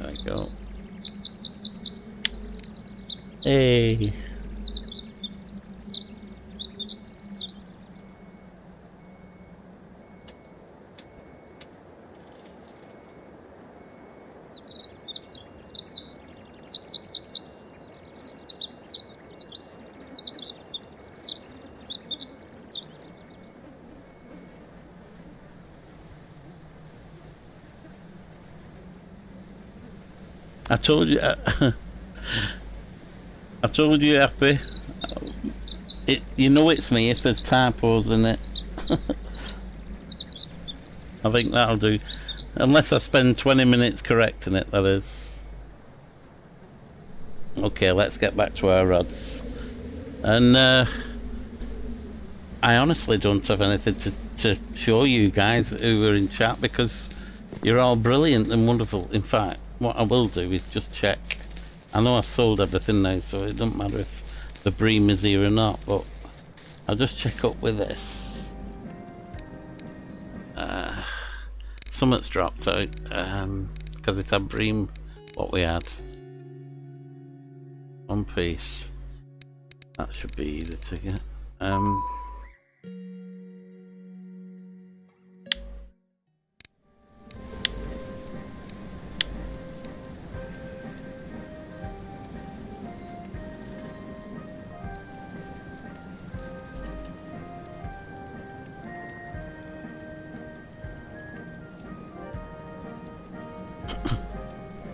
we go. Hey. I told you, I told you, Happy. You know it's me if there's typos in it. I think that'll do. Unless I spend 20 minutes correcting it, that is. Okay, let's get back to our rods. And I honestly don't have anything to show you guys who are in chat because you're all brilliant and wonderful. In fact, what I will do is just check. I know I've sold everything now, so it doesn't matter if the bream is here or not, but I'll just check up with this. Something's dropped out because it had bream, what we had. One piece. That should be easy to get.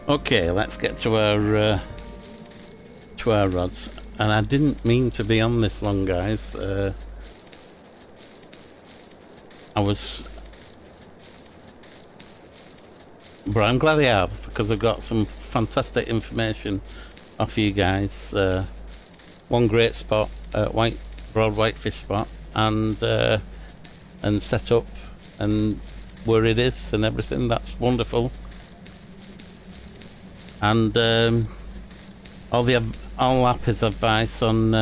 Okay, let's get to our rods. And I didn't mean to be on this long, guys. But I'm glad I have, because I've got some fantastic information off you guys. one great spot, broad whitefish spot, and set up, and where it is and everything. That's wonderful. And all Appy's advice on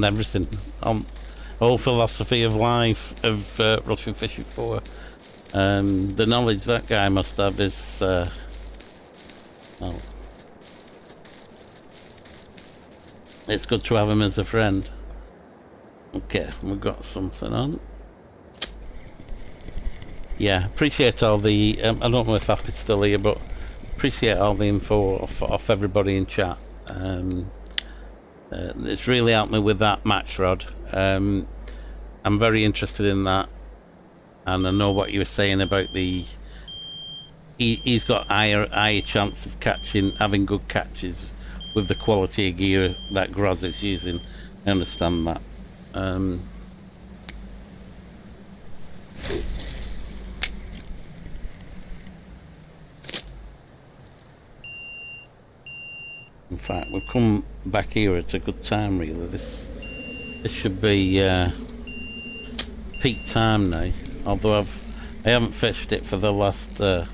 everything, on whole philosophy of life of Russian fishing for. The knowledge that guy must have is well, it's good to have him as a friend. Okay, we've got something on. Yeah, appreciate all the I don't know if Appy's still here, but appreciate all the info off everybody in chat. It's really helped me with that match rod. I'm very interested in that, and I know what you were saying about the he's got higher chance of having good catches with the quality of gear that Groz is using. I understand that. In fact, we've come back here at a good time, really. This should be peak time now. Although I haven't fished it for the last. I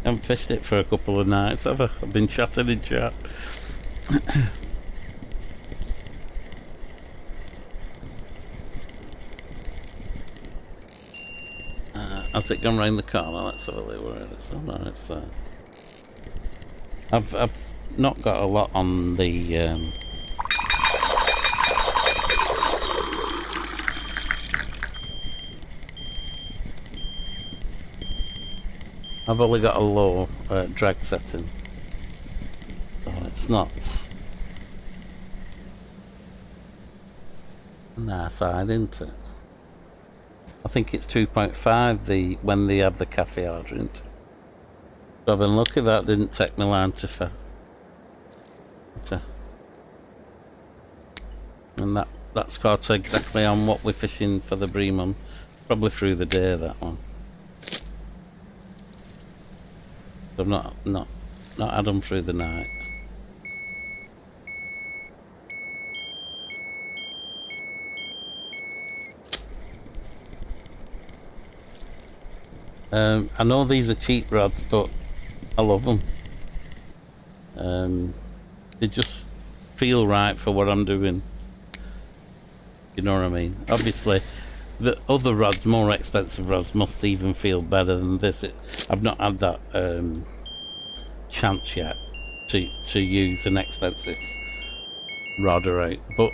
haven't fished it for a couple of nights, have I? I've been chatting in chat. Has it gone round the corner? Let's have a look where it is. Oh no, it's there. I've not got a lot on the I've only got a low drag setting, so it's not nah side, isn't it? I think it's 2.5 when they have the cafe order, isn't it? So I've been lucky that didn't take my line to fair. And that's caught exactly on what we're fishing for the bream on, probably through the day, that one. So I've not had them through the night. I know these are cheap rods, but I love them. They just feel right for what I'm doing. You know what I mean? Obviously, the other rods, more expensive rods, must even feel better than this. I've not had that chance yet to use an expensive rod or out, but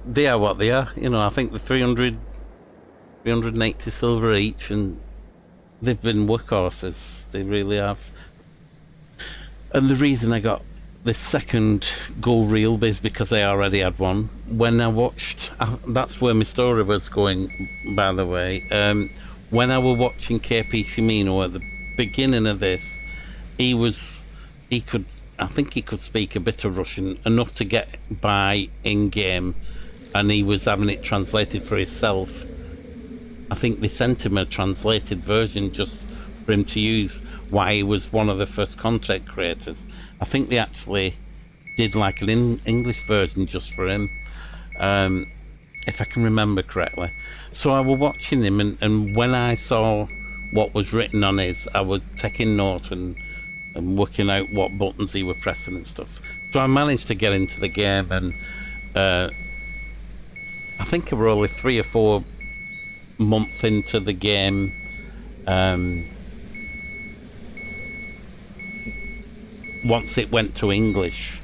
they are what they are. You know, I think the 380 silver each, and they've been workhorses. They really have. And the reason I got this second go reel is because I already had one. When I watched, that's where my story was going, by the way. When I was watching KP Shimino at the beginning of this, I think he could speak a bit of Russian, enough to get by in game, and he was having it translated for himself. I think they sent him a translated version just for him to use, why he was one of the first content creators. I think they actually did like an English version just for him, if I can remember correctly. So I was watching him, and when I saw what was written on his, I was taking note and working out what buttons he was pressing and stuff. So I managed to get into the game, and I think I were only 3 or 4 months into the game. Once it went to English,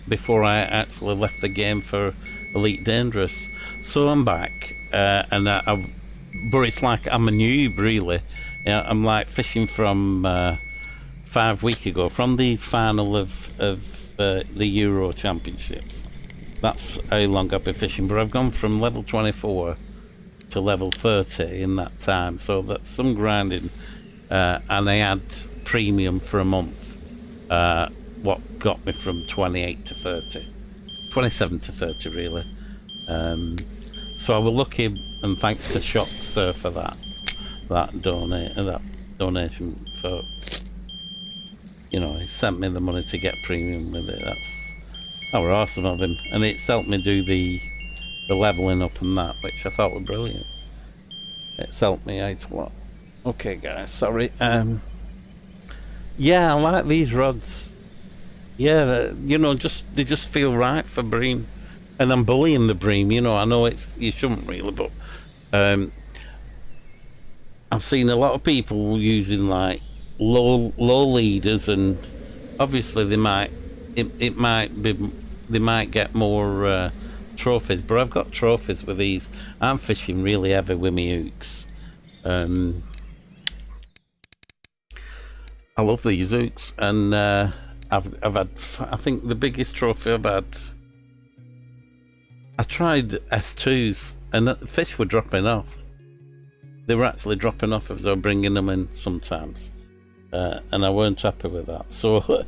before I actually left the game for Elite Dangerous. So I'm back, but it's like I'm a noob, really. I'm like fishing from 5 weeks ago, from the final of the Euro Championships. That's how long I've been fishing, but I've gone from level 24 to level 30 in that time, so that's some grinding, and I had premium for a month, what got me from 28 to 30, 27 to 30 really. So I was lucky, and thanks to Shock Sir for that. that donation for, you know, he sent me the money to get premium with it. That were awesome of him, and it's helped me do the leveling up and that, which I thought were brilliant. It's helped me out a lot. Okay guys, sorry. Yeah, I like these rods. Yeah, you know, they just feel right for bream. And I'm bullying the bream, you know, I know you shouldn't really, but I've seen a lot of people using like low leaders, and obviously they might get more trophies, but I've got trophies with these. I'm fishing really heavy with my hooks. I love these hooks, and I've had, I think the biggest trophy I've had, I tried S2s and the fish were dropping off. They were actually dropping off as I was bringing them in sometimes, and I weren't happy with that. So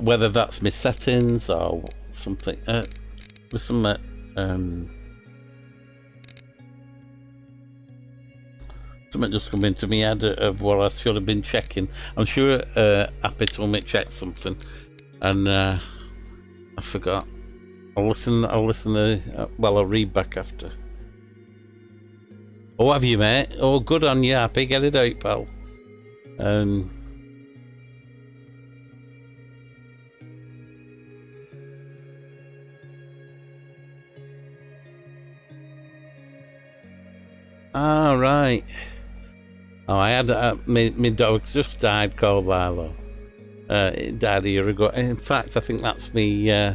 whether that's my settings or something, with some something just come into my head of what I should have been checking. I'm sure Happy told me to check something, and I forgot. I'll listen to, well, I'll read back after. Oh, have you, mate? Oh, good on you, Happy. Get it out, pal. Ah, right. Oh, I had my dog just died, called Lilo. It died a year ago. In fact, I think that's my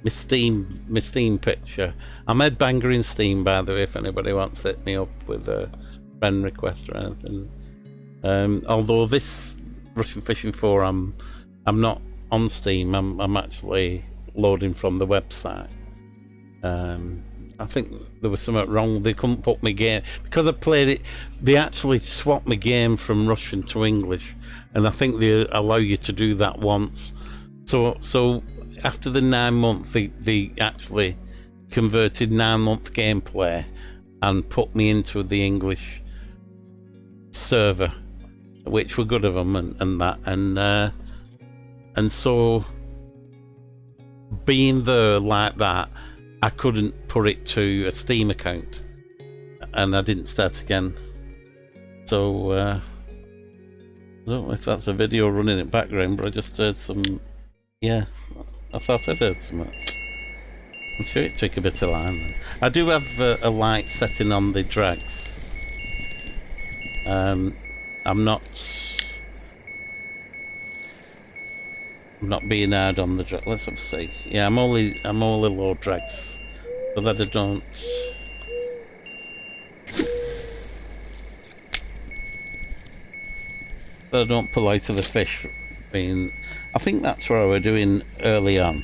Steam picture. I'm headbanger in Steam, by the way, if anybody wants to hit me up with a friend request or anything. Although this Russian Fishing 4, I'm not on Steam. I'm actually loading from the website. I think there was something wrong. They couldn't put my game because I played it. They actually swapped my game from Russian to English, and I think they allow you to do that once. So after the 9 month, they actually converted 9 month gameplay and put me into the English server, which were good of them, and that, and so being there like that, I couldn't put it to a Steam account, and I didn't start again. So I don't know if that's a video running in the background, but I just heard some. Yeah, I thought I'd heard something. I'm sure it took a bit of line then. I do have a light setting on the drags. I'm not being hard on the drag. Let's have a see. Yeah, I'm only low drags, so that I don't pull out of the fish. I think that's what I was doing early on.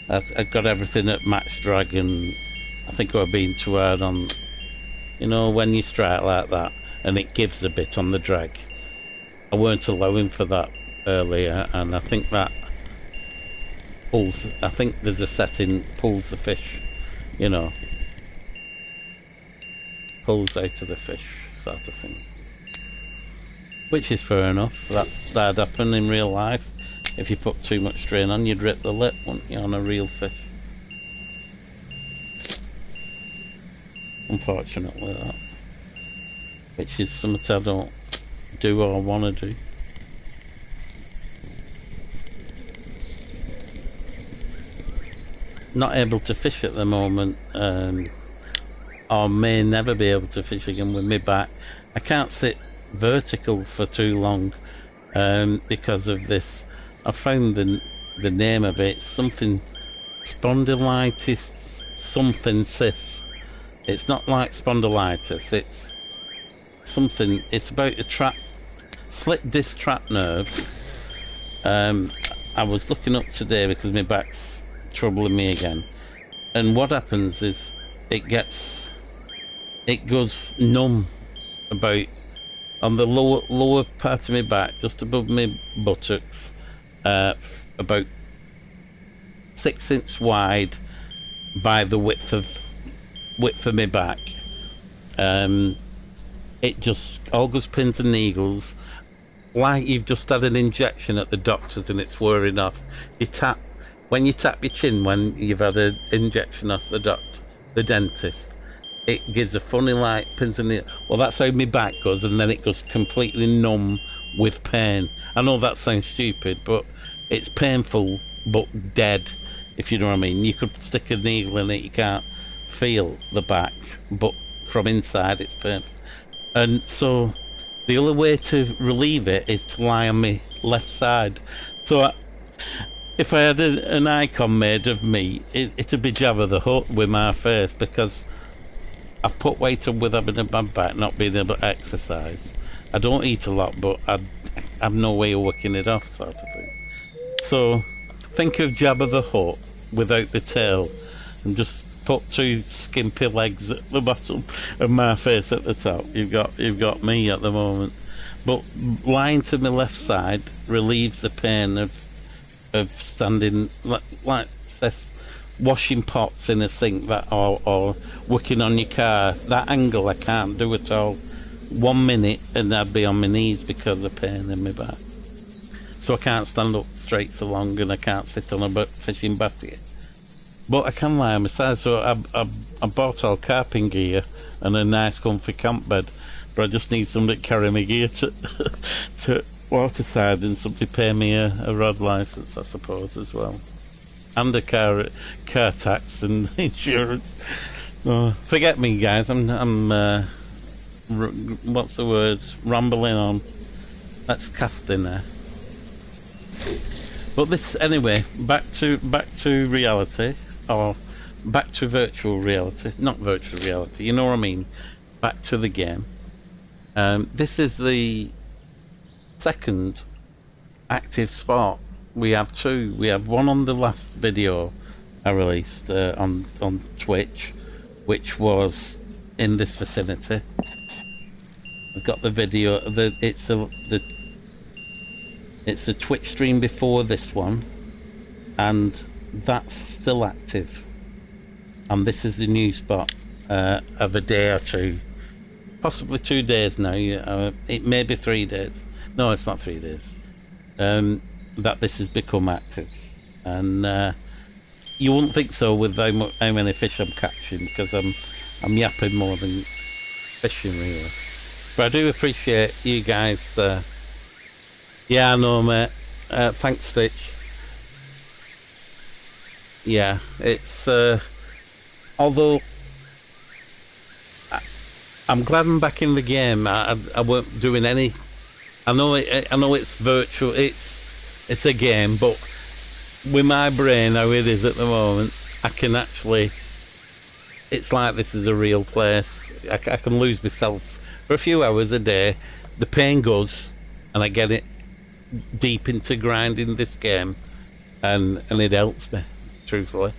I got everything at max drag, and I think I was being too hard on, you know, when you strike like that and it gives a bit on the drag. I weren't allowing for that earlier, and I think that pulls. I think there's a setting pulls the fish, you know, pulls out of the fish, sort of thing. Which is fair enough. That'd happen in real life. If you put too much strain on, you'd rip the lip, wouldn't you, on a real fish? Unfortunately, that. Which is something I don't do or want to do. Not able to fish at the moment, or may never be able to fish again with me back. I can't sit vertical for too long because of this. I found the name of it, something spondylitis something cyst. It's not like spondylitis, it's something, it's about a slip disc trap nerve. I was looking up today because my back's troubling me again, and what happens is it goes numb about on the lower part of my back, just above my buttocks, about 6 inches wide by the width of my back, and it just all goes pins and needles, like you've just had an injection at the doctor's and it's wearing off. When you tap your chin when you've had an injection off the dentist, it gives a funny like pins and needles. Well, that's how my back goes, and then it goes completely numb with pain. I know that sounds stupid, but it's painful but dead, if you know what I mean. You could stick a needle in it, you can't feel the back, but from inside it's painful. And so the only way to relieve it is to lie on my left side. So if I had an icon made of me, it'd be Jabba the Hutt with my face, because I've put weight on with having a bad back, not being able to exercise. I don't eat a lot, but I've no way of working it off, sort of thing. So think of Jabba the Hutt without the tail, and just put two skimpy legs at the bottom and my face at the top. You've got me at the moment. But lying to my left side relieves the pain of standing like washing pots in a sink, or working on your car. That angle I can't do at all. 1 minute and I'd be on my knees because of pain in my back. So I can't stand up straight so long, and I can't sit on a fishing basket. But I can lie on my side, so I bought all carping gear and a nice comfy camp bed, but I just need somebody to carry my gear to waterside, and somebody pay me a rod licence, I suppose, as well. And a car tax and insurance. Oh, forget me, guys, I'm what's the word? Rambling on. Let's cast in there. But this, anyway, back to reality, or back to virtual reality. Not virtual reality, you know what I mean. Back to the game. This is the second active spot. We have two. We have one on the last video I released on Twitch, which was in this vicinity. I've got the video. It's a Twitch stream before this one, and that's still active. And this is the new spot of a day or two, possibly 2 days now. It may be 3 days. No, it's not 3 days. That this has become active, and you wouldn't think so with how many fish I'm catching, because I'm yapping more than fishing, really. But I do appreciate you guys. Yeah, I know, mate. Thanks, Stitch. Yeah, it's although I'm glad I'm back in the game. I weren't doing any. I know it's virtual. It's a game, but with my brain how it is at the moment, I can actually. It's like this is a real place. I can lose myself for a few hours a day. The pain goes, and I get it deep into grinding this game, and it helps me, truthfully.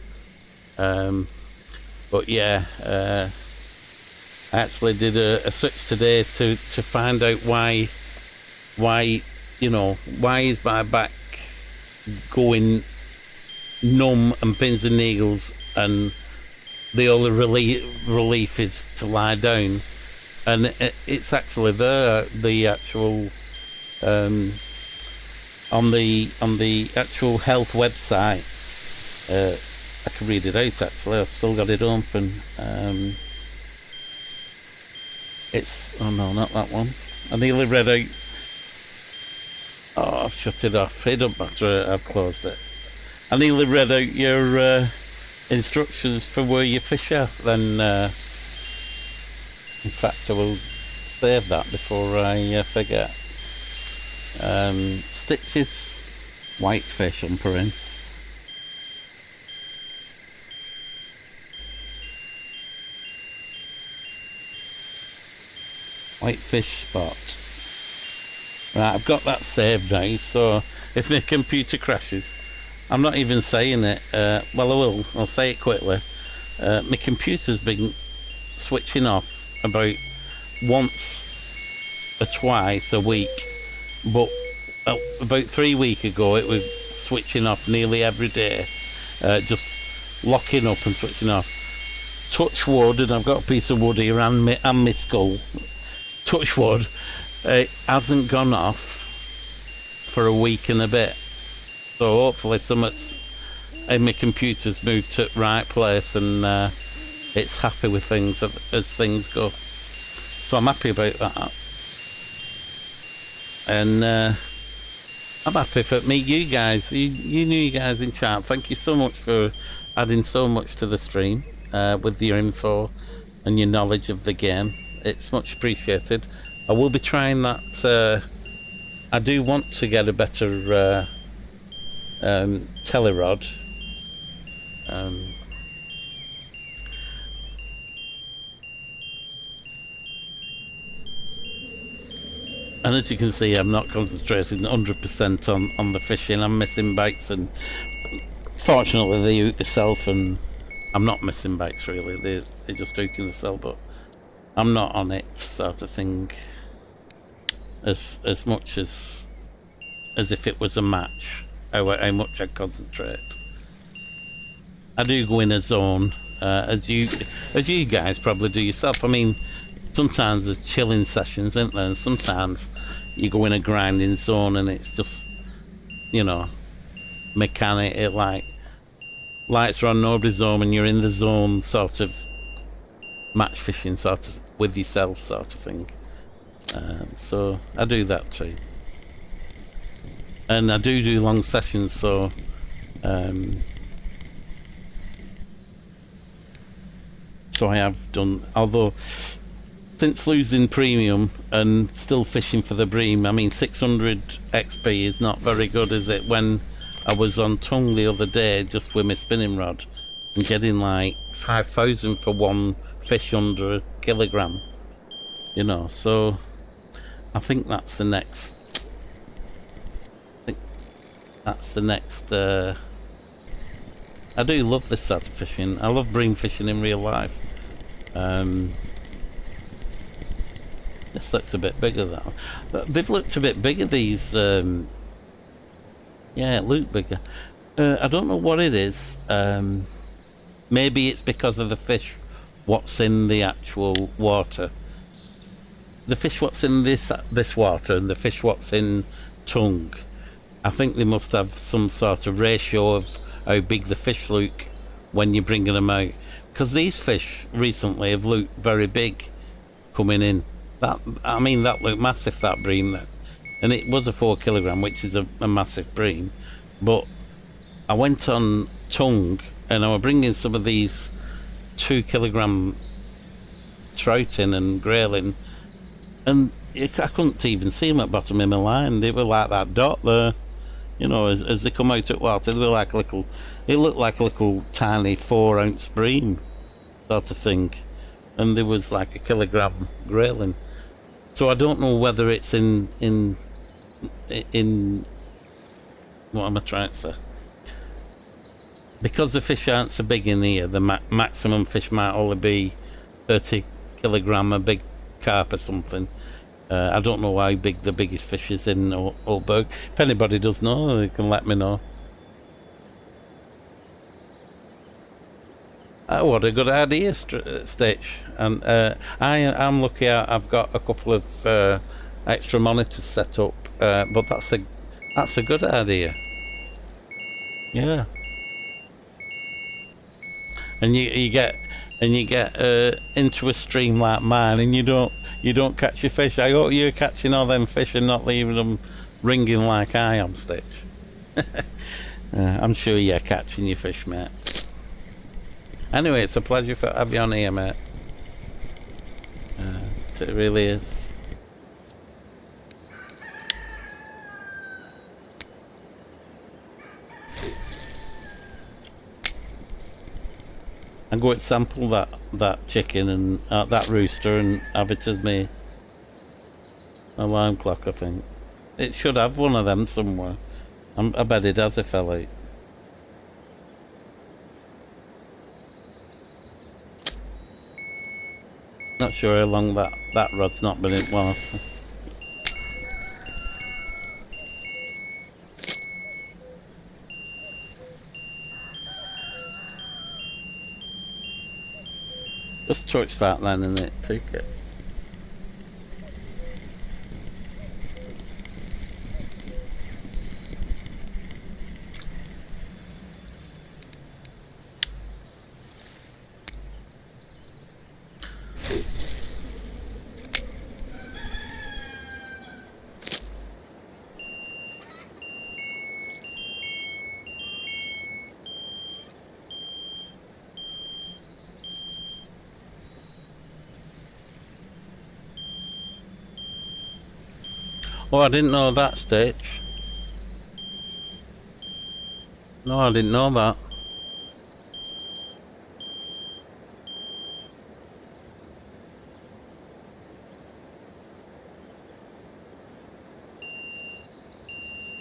But yeah, I actually did a search today to find out why is my back going numb and pins and needles, and the only relief is to lie down, and it's actually there. The actual on the actual health website, I can read it out. Actually, I've still got it open. It's oh no, not that one. I nearly read out. Oh, I've shut it off. It don't matter. I've closed it. I nearly read out your instructions for where you fish at. Then, in fact, I will save that before I forget. Stitches, whitefish, I'm putting. Whitefish spot. Right, I've got that saved now, so if my computer crashes, I'm not even saying it, well I will, I'll say it quickly. My computer's been switching off about once or twice a week, but about 3 weeks ago it was switching off nearly every day, just locking up and switching off. Touch wood, and I've got a piece of wood here and my skull. touch wood, it hasn't gone off for a week and a bit. So hopefully something's in my computer's moved to the right place, and it's happy with things as things go. So I'm happy about that. And I'm happy for meet you guys. You new guys in chat. Thank you so much for adding so much to the stream with your info and your knowledge of the game. It's much appreciated. I will be trying that. I do want to get a better telerod. And as you can see, I'm not concentrating 100% on the fishing. I'm missing bites, and fortunately they hook themselves, and I'm not missing bites really. They're just hooking themselves, but I'm not on it, sort of thing. As much as if it was a match, how much I concentrate. I do go in a zone, as you guys probably do yourself. I mean, sometimes there's chilling sessions, isn't there? And sometimes you go in a grinding zone, and it's just, you know, mechanic. It like lights are on, nobody's home, and you're in the zone, sort of match fishing, sort of with yourself, sort of thing. So I do that too, and I do long sessions. So so I have done, although since losing premium and still fishing for the bream, I mean 600 XP is not very good, is it? When I was on tongue the other day just with my spinning rod and getting like 5,000 for one fish under a kilogram, you know. So I think that's the next, I do love this sort of fishing. I love bream fishing in real life. This looks a bit bigger though. They've looked a bit bigger, these. Yeah, it looked bigger. I don't know what it is. Maybe it's because of the fish what's in the actual water. The fish what's in this water and the fish what's in tongue. I think they must have some sort of ratio of how big the fish look when you're bringing them out. Because these fish recently have looked very big coming in. I mean, that looked massive, that bream. And it was a 4 kilogram, which is a massive bream. But I went on tongue, and I was bringing some of these 2 kilogram trout in and grayling, and I couldn't even see them at the bottom of my line. They were like that dot there, you know, as they come out at water. They were like a little, it looked like a little tiny 4-ounce bream sort of thing, and there was like a kilogram grayling. So I don't know whether it's in what am I trying to say? Because the fish aren't so big in here, the maximum fish might only be 30 kilogram, a big carp or something. I don't know how big the biggest fish is in Old Burg. If anybody does know, they can let me know. What a good idea, Stitch. And I'm lucky I've got a couple of extra monitors set up, but that's a good idea. Yeah. And you get into a stream like mine, and you don't catch your fish. I hope you're catching all them fish and not leaving them ringing like I am, Stitch. I'm sure you're catching your fish, mate. Anyway, it's a pleasure to have you on here, mate. It really is. I'm going to sample that chicken and that rooster and have it as my alarm clock, I think. It should have one of them somewhere. I bet it has if I like. Not sure how long that rod's not been in water. Just touch that then and it take it. Oh, I didn't know that, Stitch. No, I didn't know that.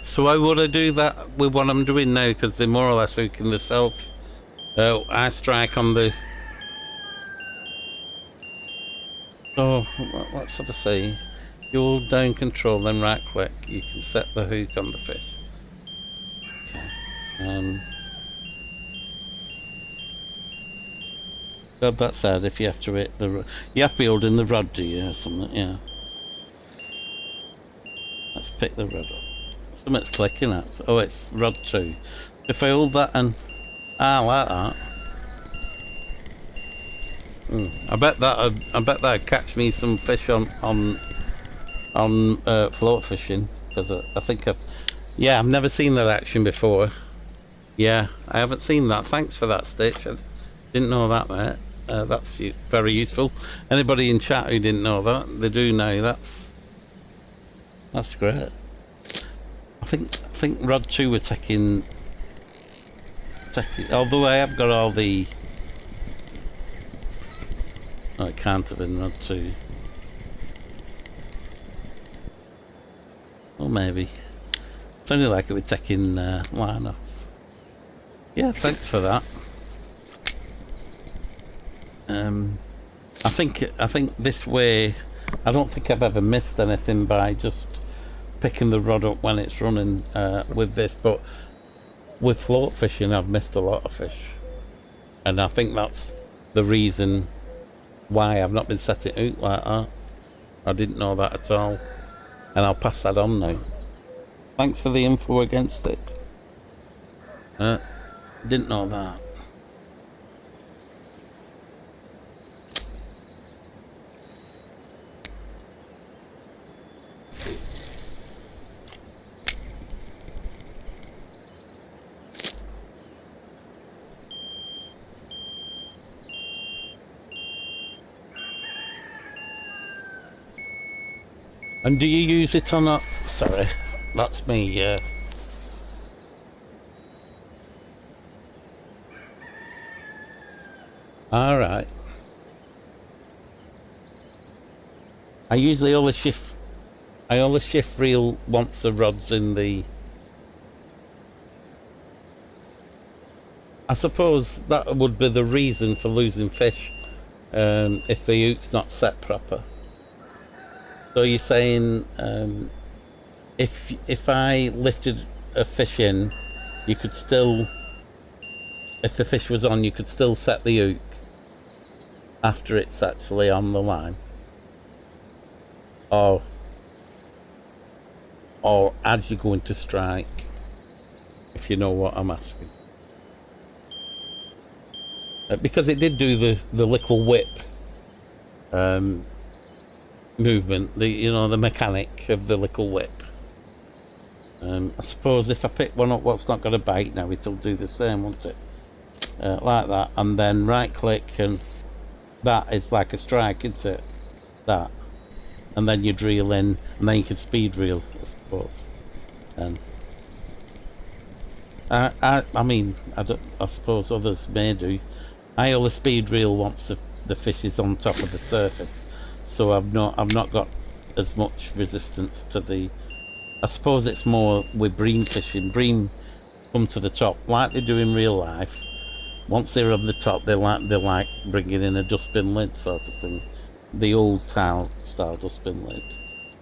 So why would I do that with what I'm doing now? Because they're more or less hooking themselves. I strike on the... So, what should I say? You hold down control, then right click. You can set the hook on the fish. Okay. God, that said, if you have to hit the... You have to be holding the rod, do you, or something? Yeah. Let's pick the rod up. Something's clicking at. Oh, it's rod 2. If I hold that and... I like that. I bet that'd catch me some fish on float fishing, because I think I've never seen that action before. Yeah, I haven't seen that. Thanks for that, Stitch. I didn't know that, mate. That's very useful. Anybody in chat who didn't know that, they do now. That's great. I think rod 2 were taking. Although I have got all the. Oh, it can't have been rod 2. Or maybe. It's only like it was taking line off. Yeah, thanks for that. I think this way, I don't think I've ever missed anything by just picking the rod up when it's running with this, but with float fishing I've missed a lot of fish, and I think that's the reason why I've not been setting out like that. I didn't know that at all, and I'll pass that on now. Thanks for the info against it. Didn't know that. And do you use it on a... Sorry, that's me, yeah. Alright. I usually only shift reel once the rod's in the... I suppose that would be the reason for losing fish, if the hook's not set proper. So you're saying if I lifted a fish in, you could still, if the fish was on, you could still set the hook after it's actually on the line, or as you're going to strike, if you know what I'm asking. Because it did do the little whip movement, the mechanic of the little whip. I suppose if I pick one up what's not got a bite now, it'll do the same, won't it? Like that, and then right click, and that is like a strike, isn't it? That, and then you reel in, and then you can speed reel, I suppose. And I suppose others may do. I always speed reel once the fish is on top of the surface. So I've not got as much resistance to the... I suppose it's more with bream fishing. Bream come to the top like they do in real life. Once they're on the top, they're like bringing in a dustbin lid sort of thing. The old style dustbin lid,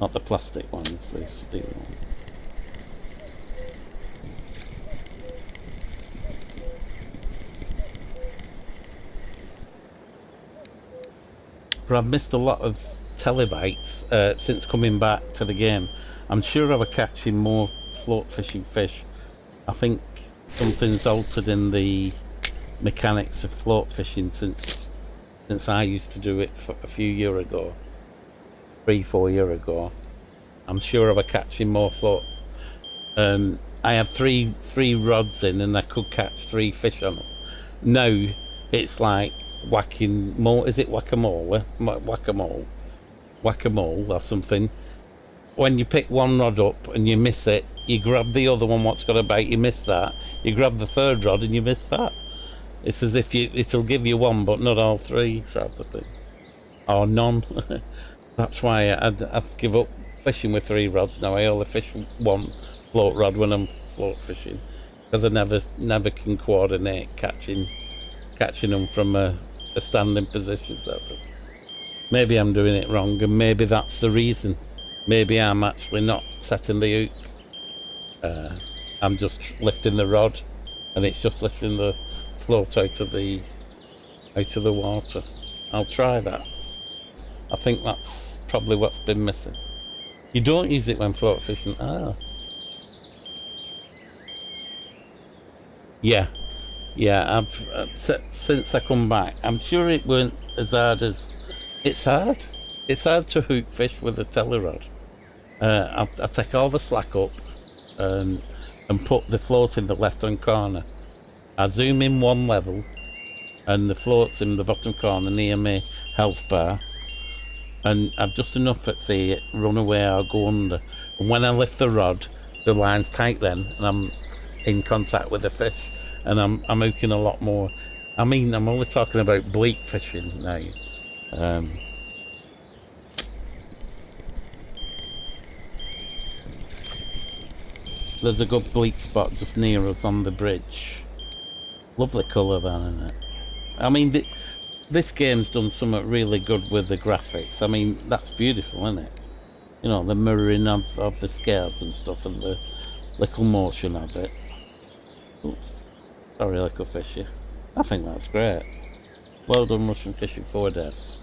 not the plastic ones, the steel ones. But I've missed a lot of telebites since coming back to the game. I'm sure I was catching more float fishing fish. I think something's altered in the mechanics of float fishing since I used to do it a few years ago, 3-4 years ago. I'm sure I was catching more float. I had three rods in, and I could catch 3 fish on them. Now it's like whacking more. Is it whack-a-mole? Whack-a-mole or something. when you pick one rod up and you miss it, you grab the other one what's got a bait, you miss that, you grab the third rod and you miss that. It's as if it'll give you one but not all three, sort of thing, or none. That's why I've give up fishing with 3 rods now. I only fish one float rod when I'm float fishing, because I never can coordinate catching them from a standing position, sort of. Maybe I'm doing it wrong, and maybe that's the reason. Maybe I'm actually not setting the hook. I'm just lifting the rod, and it's just lifting the float out of the water. I'll try that. I think that's probably what's been missing. You don't use it when float fishing. Yeah. I've since I come back, I'm sure it weren't as hard as it's hard. It's hard to hook fish with a tellerod. I take all the slack up and put the float in the left-hand corner. I zoom in one level, and the float's in the bottom corner near my health bar, and I've just enough to see it run away or go under. And when I lift the rod, the line's tight then, and I'm in contact with the fish, and I'm hooking a lot more. I mean, I'm only talking about bleak fishing now. There's a good bleak spot just near us on the bridge. Lovely colour that, isn't it? I mean, this game's done something really good with the graphics. I mean, that's beautiful, isn't it? You know, the mirroring of the scales and stuff, and the little motion of it. Oops. Sorry, little fishy. I think that's great. Well done, Russian Fishing 4 Devs.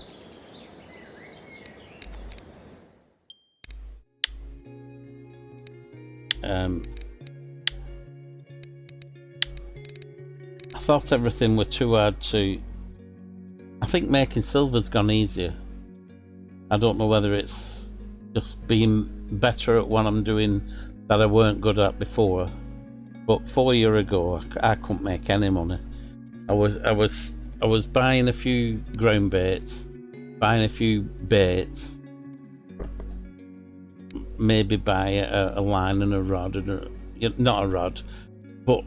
I thought everything were too hard to... I think making silver's gone easier. I don't know whether it's just being better at what I'm doing that I weren't good at before. But 4 years ago, I couldn't make any money. I was buying a few ground baits, buying a few baits, maybe buy a line and a rod, and not a rod, but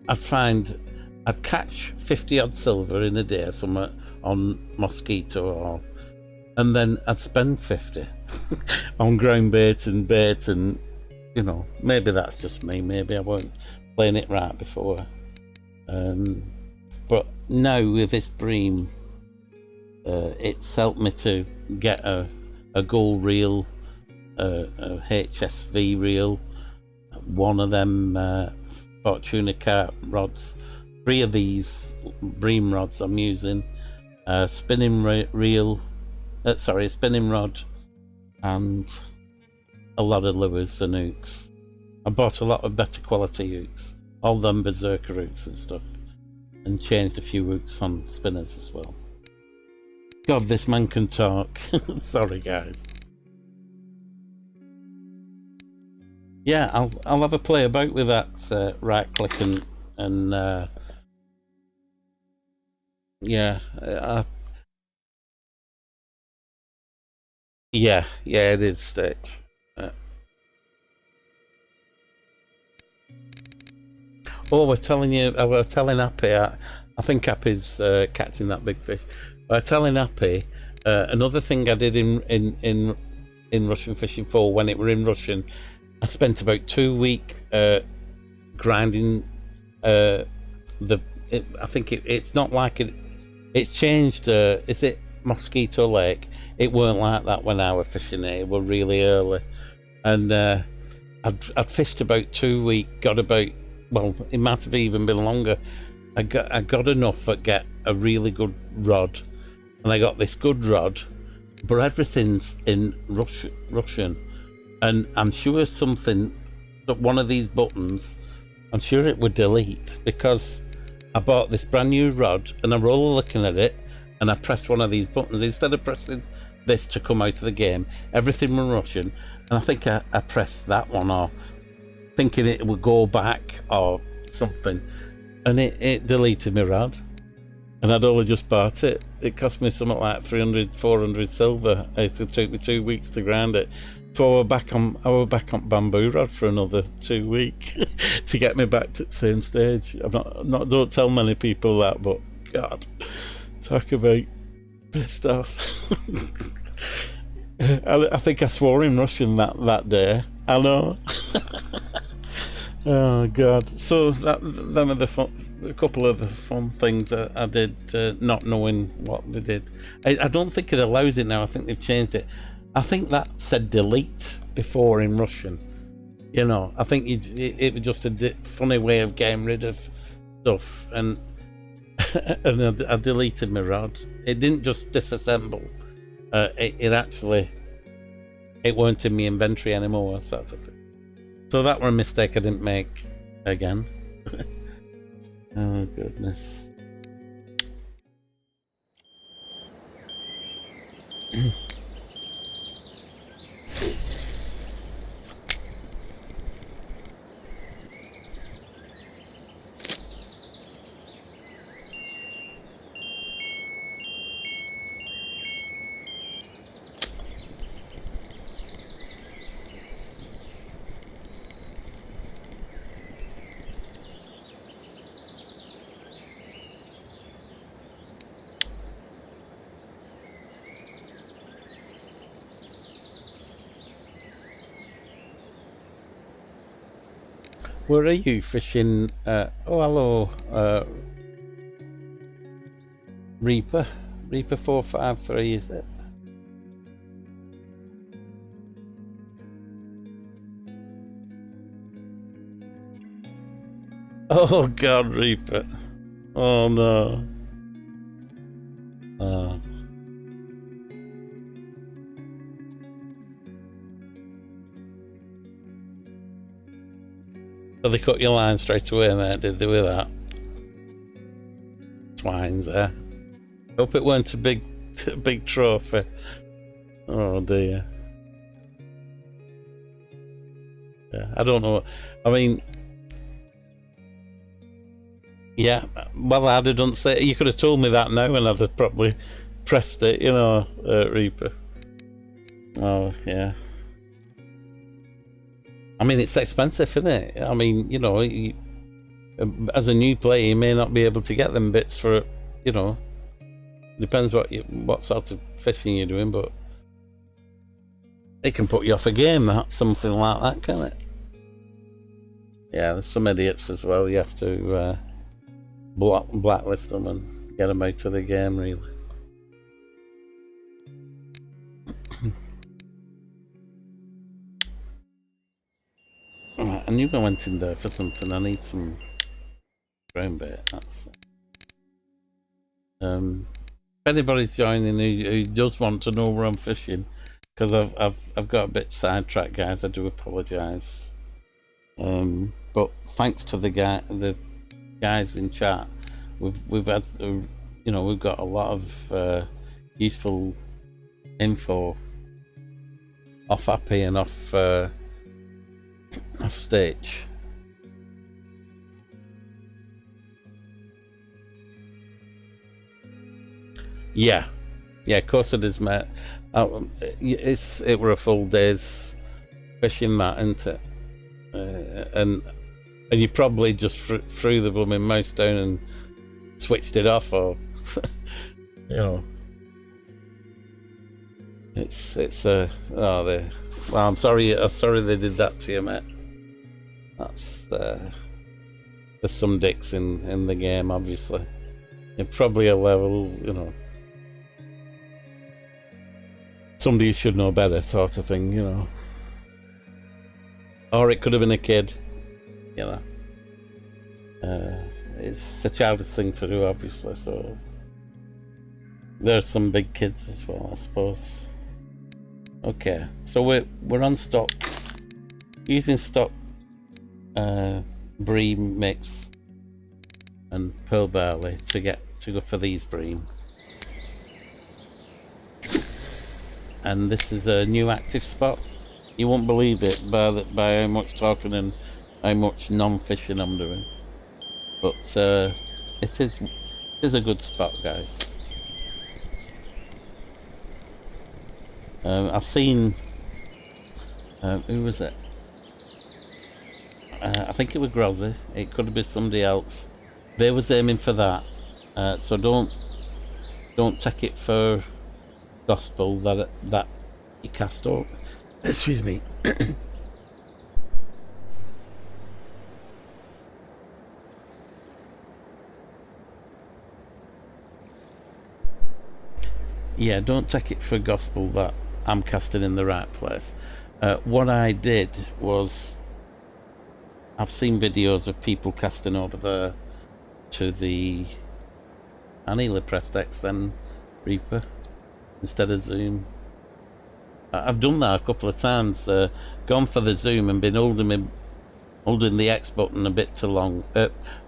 I'd catch 50 odd silver in a day or something on mosquito, and then I'd spend 50 on ground bait, and you know, maybe that's just me, maybe I weren't playing it right before. But now with this bream, it's helped me to get a gold reel, a HSV reel, one of them Fortuna carp rods, 3 of these bream rods I'm using, a spinning reel, a spinning rod, and a lot of lures and hooks. I bought a lot of better quality hooks, all them berserker hooks and stuff, and changed a few hooks on spinners as well. God, this man can talk. Sorry guys. Yeah, I'll have a play about with that right click and yeah, yeah, it is sick. Oh, I was telling Happy, I think Happy's catching that big fish. I was telling Happy another thing I did in Russian Fishing 4 when it were in Russian. I spent about 2 weeks grinding I think it's not like it's changed. Is it Mosquito Lake? It weren't like that when I was fishing it. It was really early, and I'd fished about 2 weeks, got about, well, it might have even been longer. I got enough to get a really good rod, and I got this good rod, but everything's in Russian, and I'm sure something that one of these buttons, I'm sure it would delete, because I bought this brand new rod and I'm all looking at it, and I pressed one of these buttons instead of pressing this to come out of the game. Everything was Russian, and I think I pressed that one, or thinking it would go back or something, and it deleted my rod. and I'd only just bought it. It cost me something like 300, 400 silver. It took me 2 weeks to grind it. So I was back on bamboo rod for another 2 weeks to get me back to the same stage. Don't tell many people that, but God, talk about pissed off. I think I swore in Russian that day. I know. Oh God! So them are a couple of the fun things I did, not knowing what they did. I don't think it allows it now. I think they've changed it. I think that said delete before in Russian. You know, I think it was just a funny way of getting rid of stuff, and and I deleted my rod. It didn't just disassemble. It actually weren't in my inventory anymore. Sort of thing. So that were a mistake I didn't make again. Oh goodness. Where are you fishing? Oh, hello, Reaper 453, is it? Oh God, Reaper! Oh no! Oh. So they cut your line straight away, mate, did they, with that? Twines, eh? Hope it weren't a big trophy. Oh dear. Yeah, I don't know. I mean, yeah. Well, I'd have done say you could have told me that now, and I'd have probably pressed it, you know, Reaper. Oh yeah. I mean, it's expensive, isn't it? I mean, you know, as a new player, you may not be able to get them bits for, you know, depends what sort of fishing you're doing, but it can put you off a game, something like that, can it? Yeah, there's some idiots as well. You have to blacklist them and get them out of the game, really. Right, I knew I went in there for something. I need some ground bait. That's it. If anybody's joining who does want to know where I'm fishing, because I've got a bit sidetracked, guys. I do apologise. But thanks to the guys in chat, we've had you know, we've got a lot of useful info off Appy and off stage. Yeah, of course it is, mate. It were a full day's fishing, that, isn't it? And you probably just threw the blooming mouse down and switched it off, or you know, well, I'm sorry they did that to you, mate. That's there's some dicks in the game, obviously. You're probably a level, you know, somebody should know better, sort of thing, you know. Or it could have been a kid, you know. It's a childish thing to do, obviously, so there's some big kids as well, I suppose. Okay, so we're on stock, using stock bream mix and pearl barley to go for these bream. And this is a new active spot. You won't believe it by how much talking and how much non-fishing I'm doing. But it is It's a good spot, guys. I've seen... who was it? I think it was Grozzy. It could have been somebody else. They was aiming for that. So don't take it for gospel that you cast over. Excuse me. Yeah, don't take it for gospel that I'm casting in the right place. What I did was, I've seen videos of people casting over there to the... I nearly pressed X then Reaper instead of Zoom. I've done that a couple of times. Gone for the Zoom and been holding the X button a bit too long.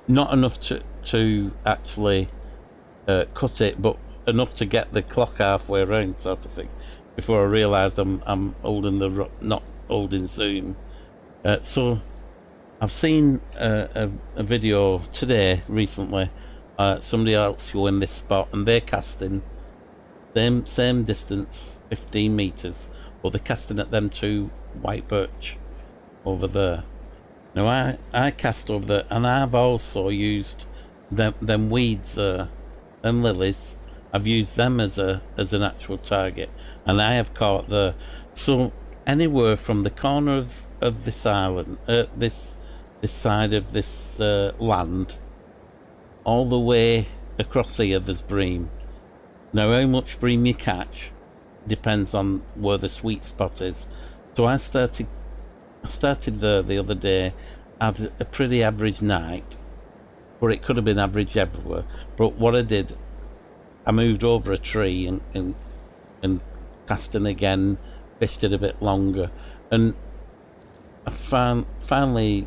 Not enough to actually cut it, but enough to get the clock halfway around, sort of thing, before I realised I'm holding not holding Zoom. So I've seen a video today recently. Somebody else who in this spot, and they're casting same distance, 15 meters, but they're casting at them two white birch over there. Now I cast over there, and I've also used them weeds, them lilies. I've used them as an actual target, and I have caught there. So anywhere from the corner of this island, this side of this land, all the way across here, there's bream. Now, how much bream you catch depends on where the sweet spot is. So I started there the other day, had a pretty average night, but it could have been average everywhere. But what I did, I moved over a tree and casting again, fished it a bit longer, and I finally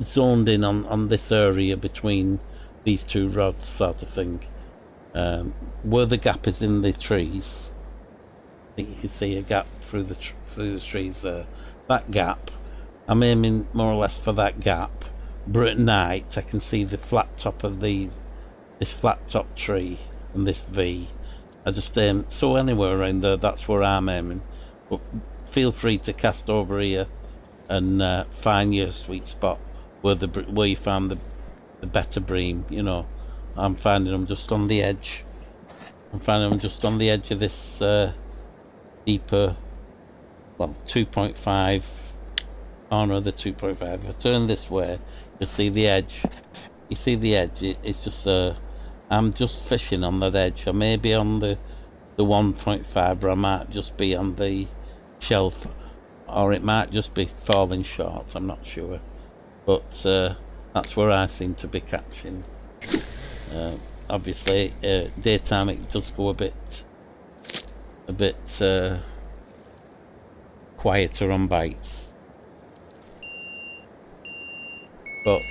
zoned in on this area between these two rods, sort of thing. Where the gap is in the trees, I think you can see a gap through the trees there. That gap, I'm aiming more or less for that gap, but at night I can see the flat top of this flat top tree and this V. I just aim, so anywhere around there, that's where I'm aiming. But feel free to cast over here and find your sweet spot where you found the better bream. You know, I'm finding them just on the edge. I'm finding them just on the edge of this deeper, well, 2.5 corner of the 2.5. If I turn this way, you'll see the edge. You see the edge? It's just I'm just fishing on that edge. I may be on the 1.5, or I might just be on the shelf, or it might just be falling short. I'm not sure, but that's where I seem to be catching. Obviously, daytime it does go a bit quieter on bites, but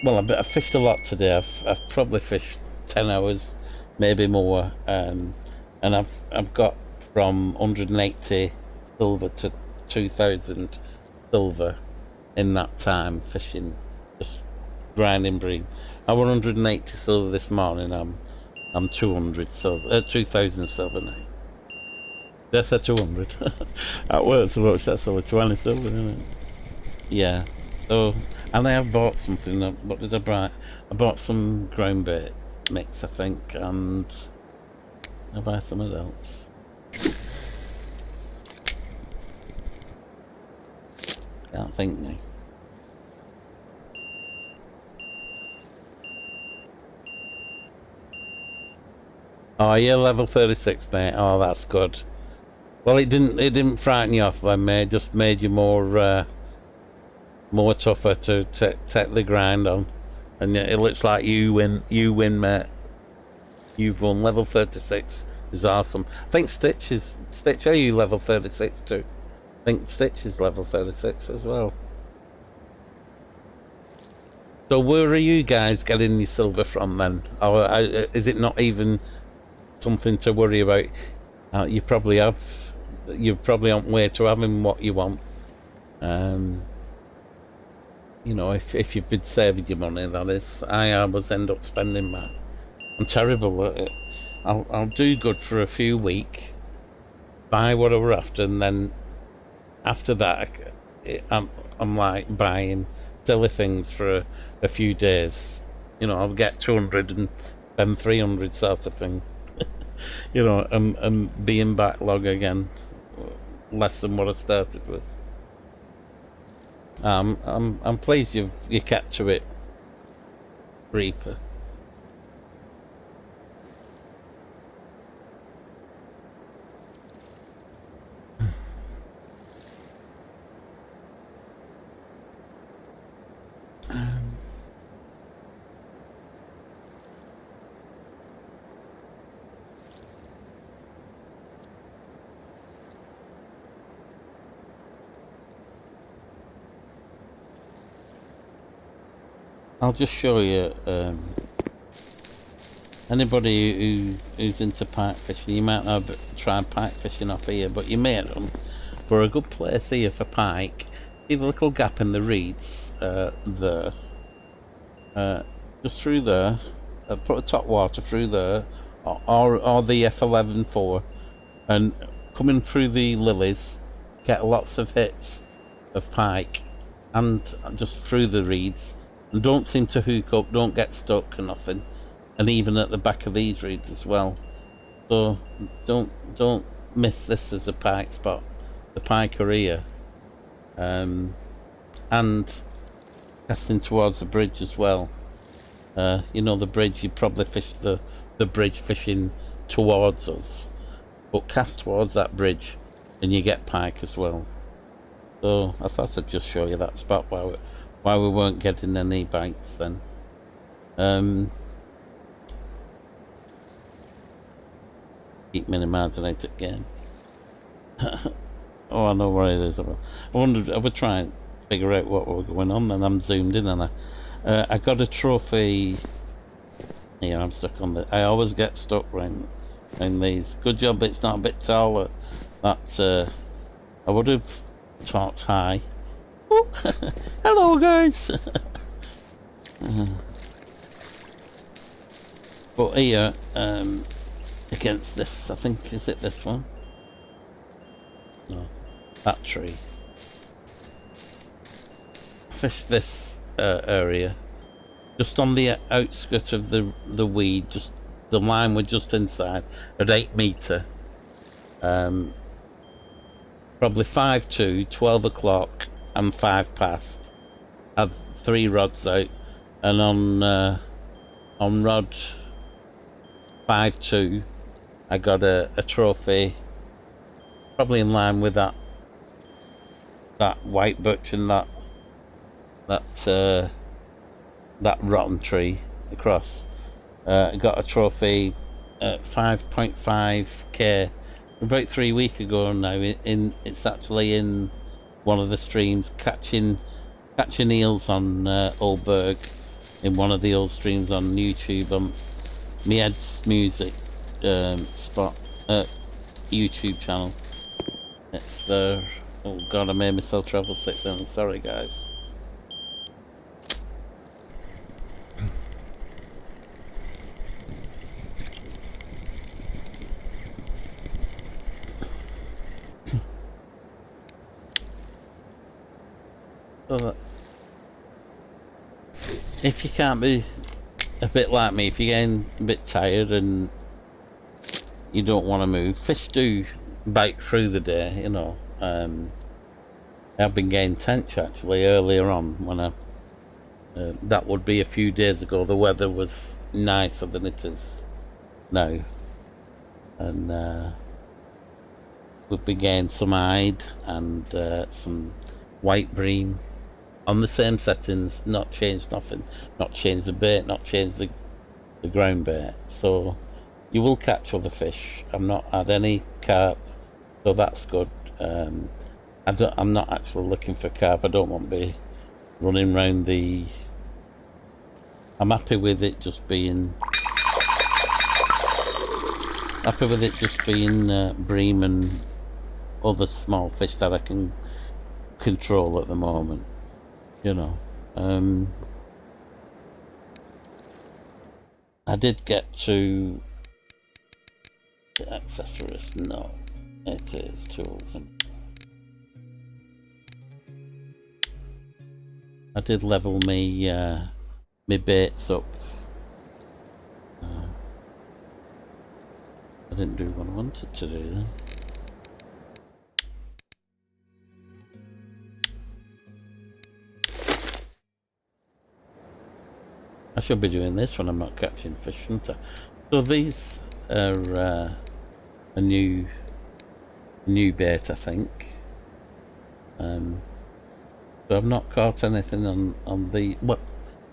well, I fished a lot today. I've probably fished 10 hours, maybe more, and I've got from 180 silver to 2,000 silver in that time fishing, just grinding bream. I was 180 silver this morning. I'm 200 silver, 2,000 silver now. That's a 200. That works so much. That's over 20 silver, isn't it? Yeah. So, and I have bought something. What did I buy? I bought some ground bait mix, I think, and I buy something else. Can't think now. Oh, you're level 36, mate. Oh, that's good. Well, it didn't frighten you off then, mate. It just made you more tougher to take the grind on. And it looks like you win, mate. You've won. Level 36 is awesome. I think Stitch, are you level 36 too? I think Stitch is level 36 as well. So where are you guys getting your silver from then? Or is it not even something to worry about? You're probably on way to having what you want. You know, if you've been saving your money, that is. I always end up spending mine. I'm terrible at it. I'll do good for a few weeks, buy what I were after, and then after that, I'm like buying silly things for a few days. You know, I'll get 200 and spend 300 sort of thing. You know, and be in backlog again, less than what I started with. I'm pleased you kept to it, Reaper. I'll just show you. Anybody who's into pike fishing, you might not have tried pike fishing off here, but you may run for a good place here for pike. See the little gap in the reeds there, just through there. Put a top water through there, or the F11-4, and coming through the lilies, get lots of hits of pike, and just through the reeds, and don't seem to hook up, don't get stuck or nothing. And even at the back of these reeds as well. So don't miss this as a pike spot. The pike are here, and casting towards the bridge as well. You know, the bridge, you probably fish the bridge fishing towards us, but cast towards that bridge and you get pike as well. So I thought I'd just show you that spot why we weren't getting any bites then. Keep minimising it again. Oh, I know where it is. I wondered, I would try and figure out what was going on, then I'm zoomed in and I got a trophy. Here, I'm stuck on the. I always get stuck in these. Good job it's not a bit taller. That I would have talked high. Oh, hello guys. But here, against this, I think, is it this one? No, that tree. Fish this area, just on the outskirts of the weed. Just the line we're just inside at 8 metre. Probably 5 to 12 o'clock and 5 past. Had 3 rods out, and on rod 5-2. I got a trophy, probably in line with that white birch and that rotten tree across. I got a trophy at 5.5k about 3 weeks ago now. It's actually in one of the streams, catching eels on Old Burg, in one of the old streams on YouTube on my Ed's Music spot YouTube channel. It's there. Oh god, I made myself travel sick then. Sorry guys. So, if you can't be a bit like me, if you're getting a bit tired and you don't want to move, fish do bite through the day, you know. I've been getting tench actually earlier on when I that would be a few days ago. The weather was nicer than it is now, and we've been getting some hide and some white bream on the same settings, not changed nothing, not changed the bait, not changed the ground bait. So you will catch other fish. I've not had any carp, so that's good. I'm not actually looking for carp. I don't want to be running around the. I'm happy with it just being. Bream and other small fish that I can control at the moment. You know, I did get to the accessories. No, it is tools. I did level me baits up. I didn't do what I wanted to do then. I should be doing this when I'm not catching fish, shouldn't I? So these are a new bait, I think. So I've not caught anything on the... Well,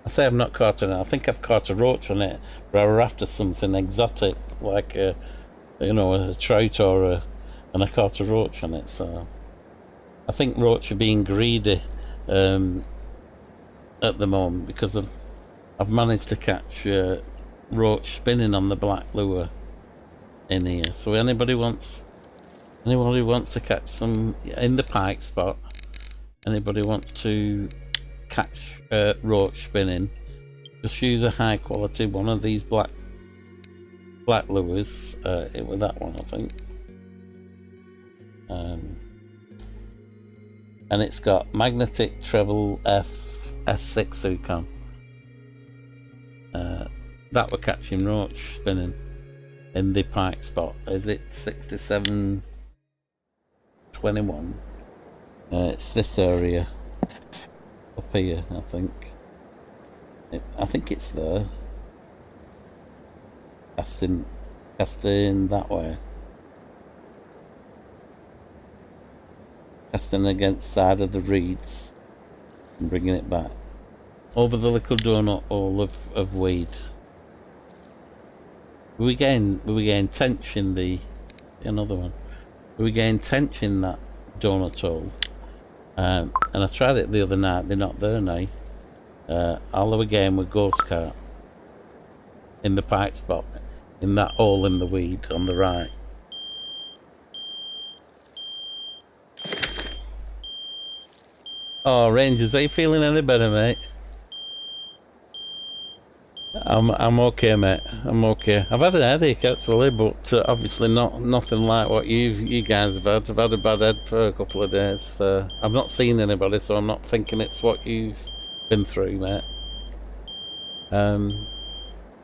I say I've not caught anything. I think I've caught a roach on it, but I were after something exotic, like a trout and I caught a roach on it. So I think roach are being greedy at the moment, because I've managed to catch roach spinning on the black lure in here. So anybody wants to catch some in the pike spot, anybody wants to catch roach spinning, just use a high quality one of these black lures. It was that one, I think. And it's got magnetic treble S6 hook. That we're catching roach spinning in the pike spot. Is it 6721? It's this area up here, I think. I think it's there. Casting that way. Casting against side of the reeds and bringing it back over the little donut hole of weed. We gain tension another one. We gain tension that donut hole. And I tried it the other night. They're not there now. All of a game with ghost cart in the pike spot, in that hole in the weed on the right. Oh, Rangers, are you feeling any better, mate? I'm okay, mate. I'm okay. I've had a headache actually, but obviously nothing like what you guys have had. I've had a bad head for a couple of days. I've not seen anybody, so I'm not thinking it's what you've been through, mate.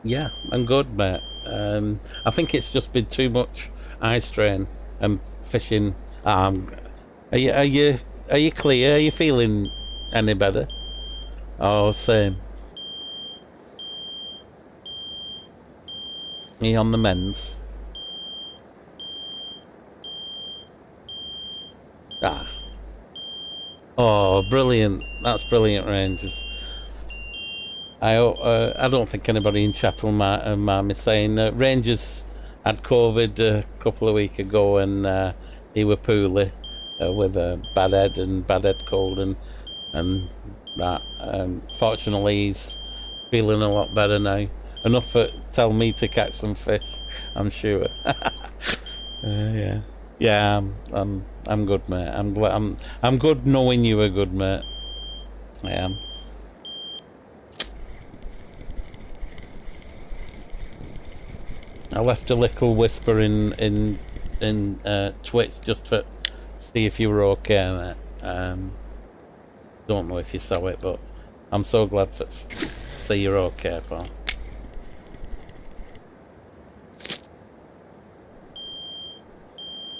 Yeah, I'm good, mate. I think it's just been too much eye strain and fishing. Are you clear? Are you feeling any better? Oh, same. Are you on the mends? Ah. Oh, brilliant. That's brilliant, Rangers. I don't think anybody in chat will mind me saying Rangers had COVID a couple of weeks ago, and he were poorly with a bad head cold and that. Fortunately, he's feeling a lot better now. Enough to tell me to catch some fish, I'm sure. Yeah, I'm good, mate. I'm good knowing you are good, mate. I am. I left a little whisper in Twitch just to see if you were okay, mate. Don't know if you saw it, but I'm so glad to see you're okay, pal.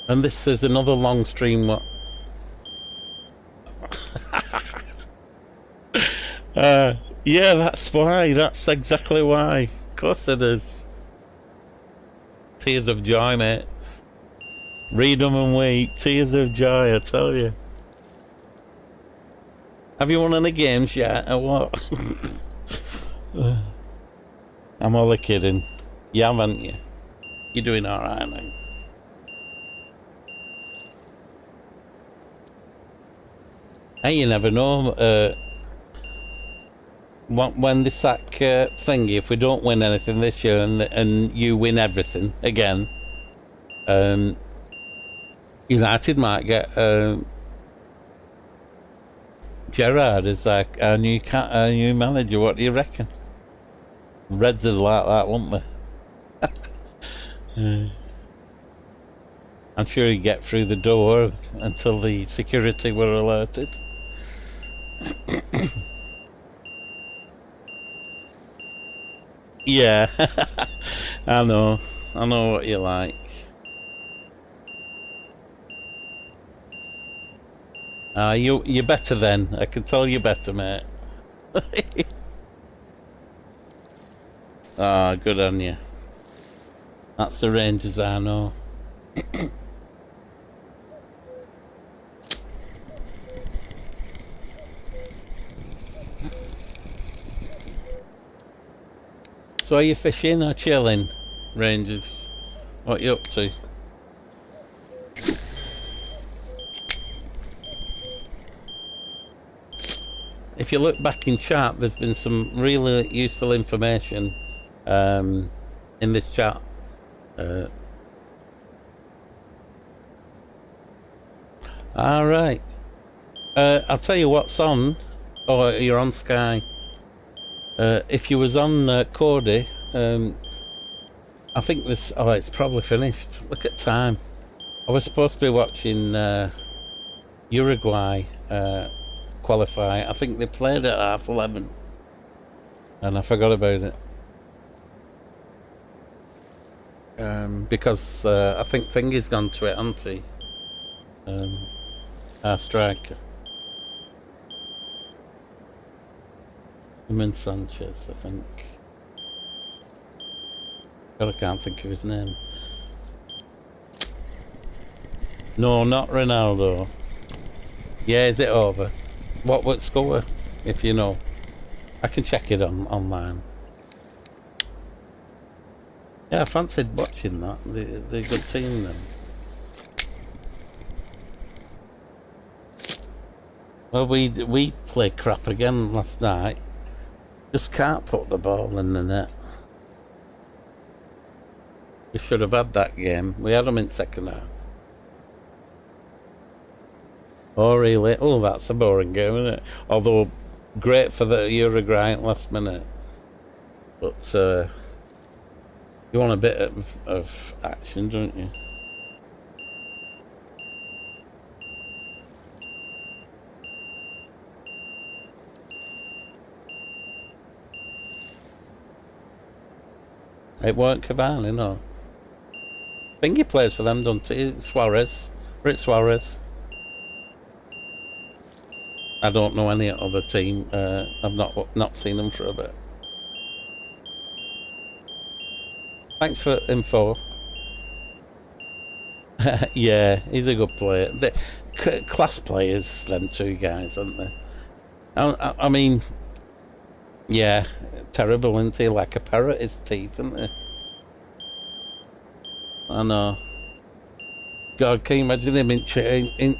And this is another long stream. What? Yeah, that's why. That's exactly why. Of course it is. Tears of joy, mate. Read them and wait. Tears of joy, I tell you. Have you won any games yet, or what? I'm only kidding. You haven't you? You're doing alright now. Hey, you never know. When the sack thingy, if we don't win anything this year and you win everything again, United might get Gerard is like our new manager. What do you reckon? Reds are like that, won't they? I'm sure he'd get through the door until the security were alerted. Yeah, I know what you like. You're better then. I can tell you're better, mate. Good on you. That's the Rangers I know. So are you fishing or chilling, Rangers? What you up to? If you look back in chat, there's been some really useful information in this chat. All right. I'll tell you what's on. Oh, you're on Sky. If you was on Cordy, I think this. Oh, it's probably finished. Look at time. I was supposed to be watching Uruguay qualify. I think they played at 11:30, and I forgot about it because I think Fingy's gone to it, hasn't he? Our striker. Jimenez Sanchez, I think. God, I can't think of his name. No, not Ronaldo. Yeah, is it over? What score? If you know, I can check it online. Yeah, I fancied watching that. They're a good team then. Well, we played crap again last night. Just can't put the ball in the net. We should have had that game. We had them in second half. Oh, really? Oh, that's a boring game, isn't it? Although, great for the Uruguay at last minute. But, you want a bit of action, don't you? It weren't Cavani, no. I think he plays for them, doesn't he? Suarez. Rit Suarez. I don't know any other team. I've not seen them for a bit. Thanks for info. Yeah, he's a good player. They're class players, them two guys, aren't they? I mean, yeah, terrible, isn't he? Like a parrot, his teeth, isn't he? I know. God, can you imagine him in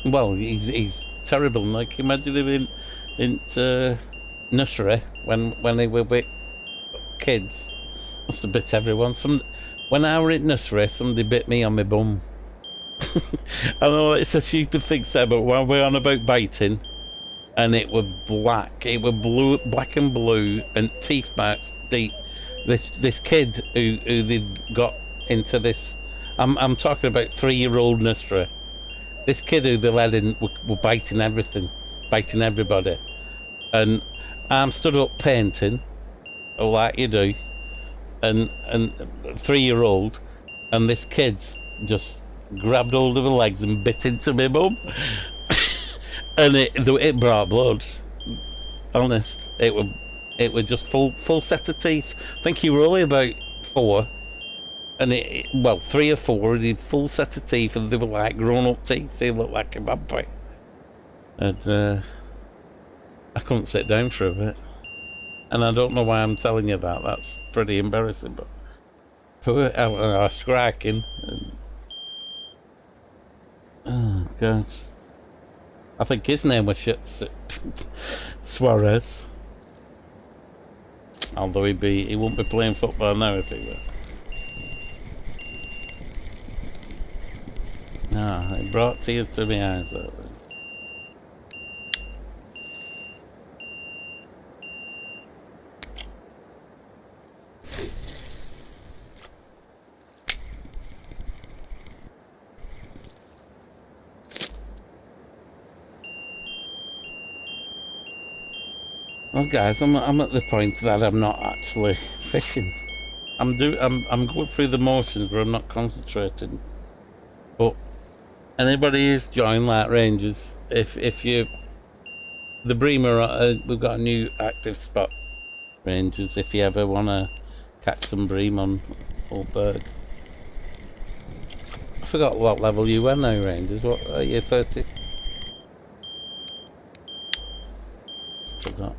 well, he's terrible. Like, imagine him in nursery when they were with kids. Must have bit everyone. When I were in nursery, somebody bit me on my bum. I know it's a stupid thing to say, but when we're on about biting, and it was black, it was blue, black and blue, and teeth marks deep. This kid who they got into this, I'm talking about 3-year-old nursery. This kid who they let in were biting everything, biting everybody, and I'm stood up painting, like you do, and 3-year-old, and this kid's just grabbed hold of my legs and bit into my bum, and it brought blood. Honest, it was just full set of teeth. I think he were only about 4. And well, 3 or 4, and he had full set of teeth, and they were like grown-up teeth. They looked like a vampire. And I couldn't sit down for a bit. And I don't know why I'm telling you that. That's pretty embarrassing, but I was striking. Oh gosh, I think his name was Suarez. Although he wouldn't be playing football now if he were. No, it brought tears to my eyes. That way. Well, guys, I'm at the point that I'm not actually fishing. I'm going through the motions, but I'm not concentrating. But anybody who's joined like Rangers, if you the Breamer, we've got a new active spot, Rangers. If you ever want to catch some bream on Old Burg. I forgot what level you were now, Rangers. What are you, 30? Forgot.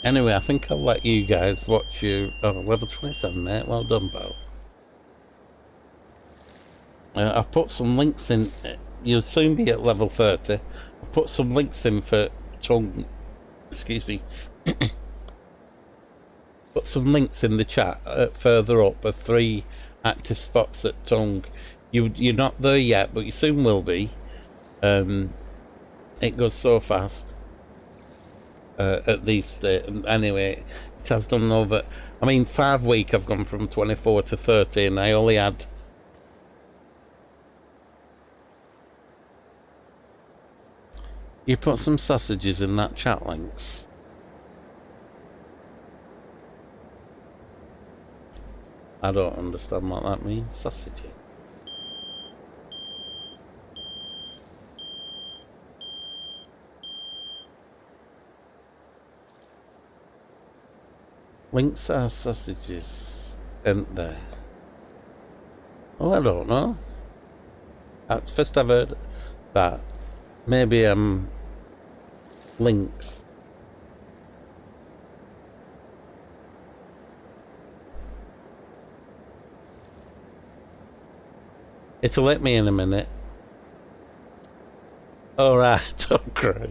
Anyway, I think I'll let you guys watch your level 27, mate. Well done, pal. I've put some links in. You'll soon be at level 30. I've put some links in for tongue. Excuse me. Put some links in the chat further up of 3 active spots at Tongue. You're not there yet, but you soon will be. It goes so fast. At least, anyway, it has done over. I mean, 5 weeks I've gone from 24 to 30, and I only had. You put some sausages in that chat links. I don't understand what that means. Sausage. Links are sausages, aren't they? Oh, I don't know. At first I've heard that. Maybe links. It'll let me in a minute. Alright, oh great.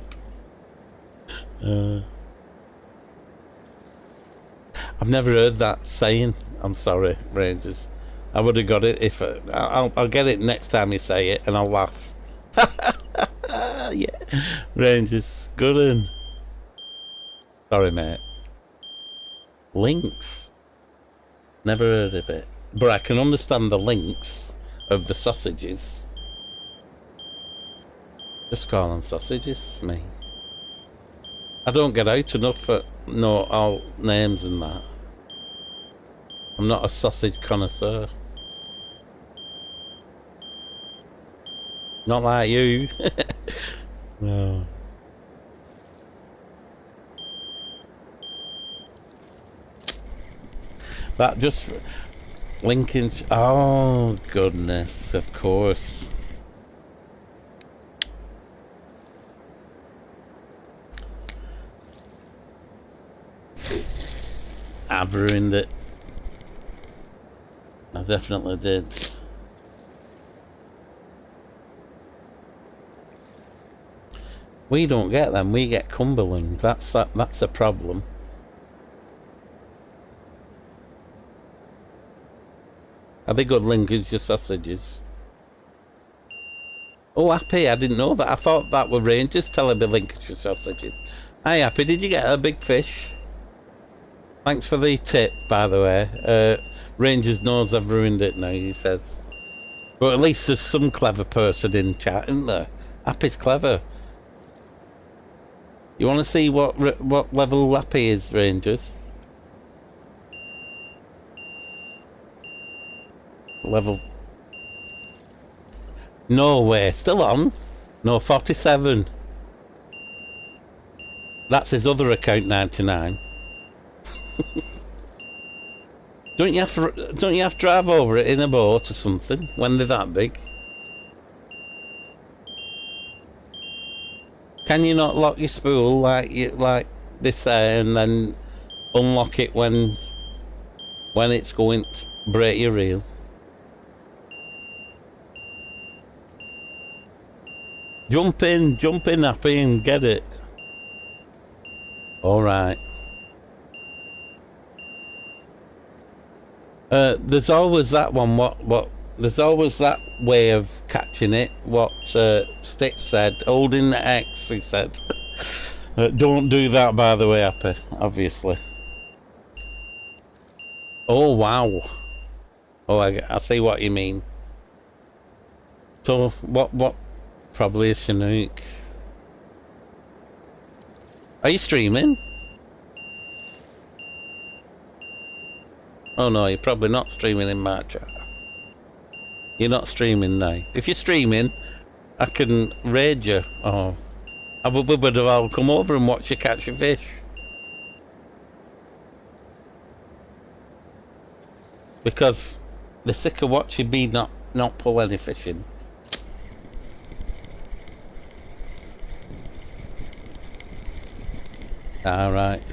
I've never heard that saying. I'm sorry, Rangers. I would have got it if I'll get it next time you say it, and I'll laugh. Yeah, Rangers, good one. Sorry, mate. Links. Never heard of it, but I can understand the links of the sausages. Just call them sausages, me. I don't get out enough for know all names and that. I'm not a sausage connoisseur. Not like you. No. That just linking. Oh goodness, of course. I've ruined it. I definitely did. We don't get them, we get Cumberland. That's a problem. Are they good Lincolnshire sausages? Oh, Happy, I didn't know that. I thought that were Rangers telling me Lincolnshire sausages. Hi, Happy, did you get a big fish? Thanks for the tip, by the way. Rangers knows I've ruined it now, he says. But at least there's some clever person in chat, isn't there? Happy's clever. You want to see what level Happy is, Rangers? Level... No way, still on? No, 47. That's his other account, 99. Don't you have to drive over it in a boat or something when they're that big? Can you not lock your spool like this there and then unlock it when it's going to break your reel? Jump in, Happy, and get it. All right. There's always that one. There's always that way of catching it. What Stitch said, holding the X. He said, "Don't do that." By the way, Happy. Obviously. Oh wow. Oh, I see what you mean. So what? Probably a Chinook. Are you streaming? Oh no, you're probably not streaming in my chat. You're not streaming now. If you're streaming, I can raid you. Oh, I would have all come over and watch you catch a fish. Because they're sick of watching me not pull any fishing. Alright.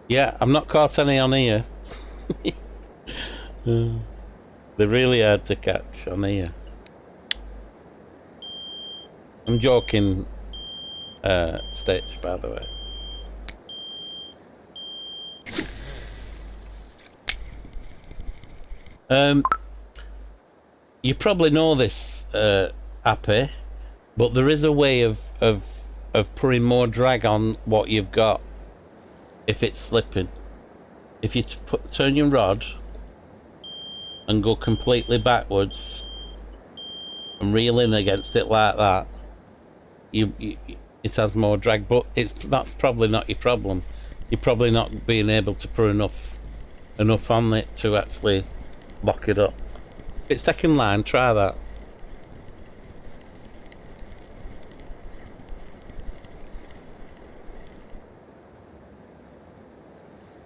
Yeah, I'm not caught any on here. They're really hard to catch on here. I'm joking, Stitch, by the way. You probably know this, Appy, but there is a way of putting more drag on what you've got if it's slipping. If you turn your rod and go completely backwards and reel in against it like that, it has more drag, but that's probably not your problem. You're probably not being able to put enough on it to actually lock it up. If it's taking line, try that.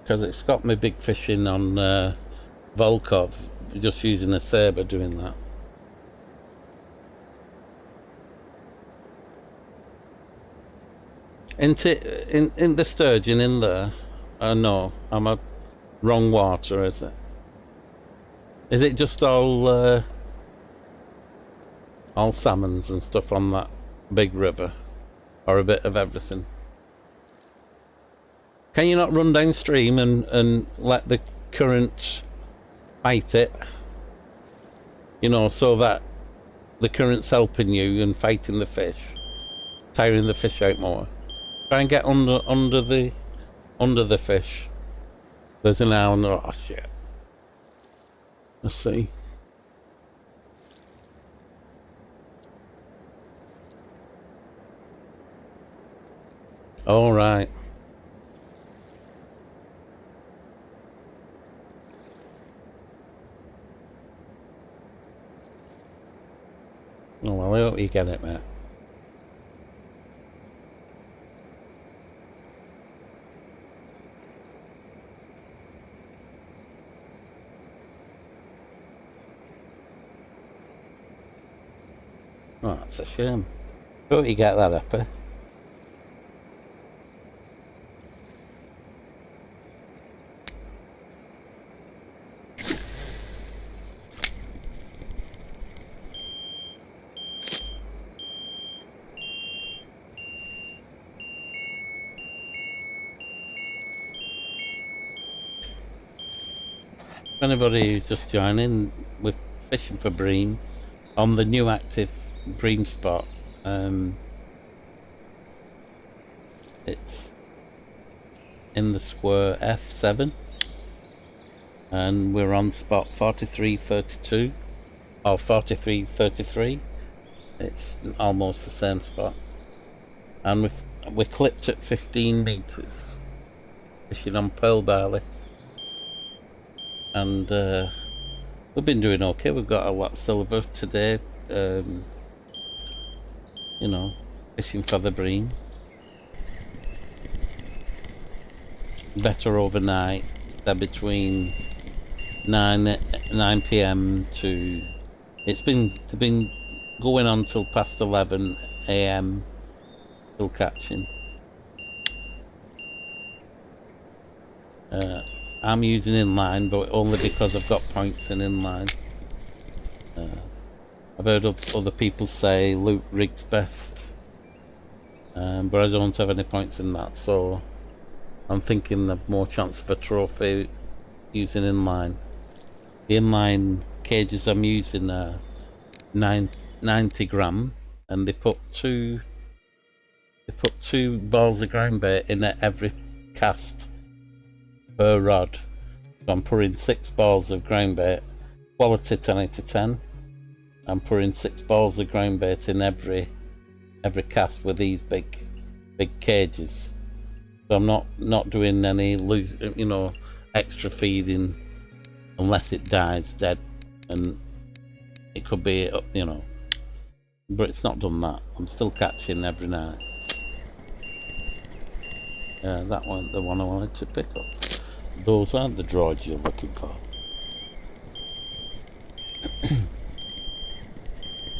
Because it's got me big fishing on Volkov, just using a sabre doing that. In the sturgeon in there? No, I'm a wrong water, is it? Is it just all salmons and stuff on that big river? Or a bit of everything? Can you not run downstream and let the current fight it? You know, so that the current's helping you and fighting the fish, tiring the fish out more. Try and get under the fish. There's an owl. Oh shit. Let's see. All right. Oh well, I hope you get it, mate. Oh, that's a shame. Hope you get that up, eh? If anybody who's just joining, we're fishing for bream on the new active bream spot. It's in the square F7 and we're on spot 4332 or 4333. It's almost the same spot, and we're clipped at 15 meters fishing on pearl barley, and we've been doing okay. We've got a lot of silver today, you know, fishing for the bream. Better overnight. They're between 9 p.m. to they've been going on till past 11 a.m. still catching. I'm using inline, but only because I've got points in inline. I've heard other people say loop rig's best, but I don't have any points in that, so I'm thinking I've more chance of a trophy using inline. The inline cages I'm using are 90 gram, and they put two balls of ground bait in at every cast per rod, I'm putting 6 balls of ground bait, quality 10 out of 10. I'm putting 6 balls of ground bait in every cast with these big cages. So I'm not doing any extra feeding unless it dies dead, and it could be but it's not done that. I'm still catching every night. That wasn't the one I wanted to pick up. Those aren't the droids you're looking for.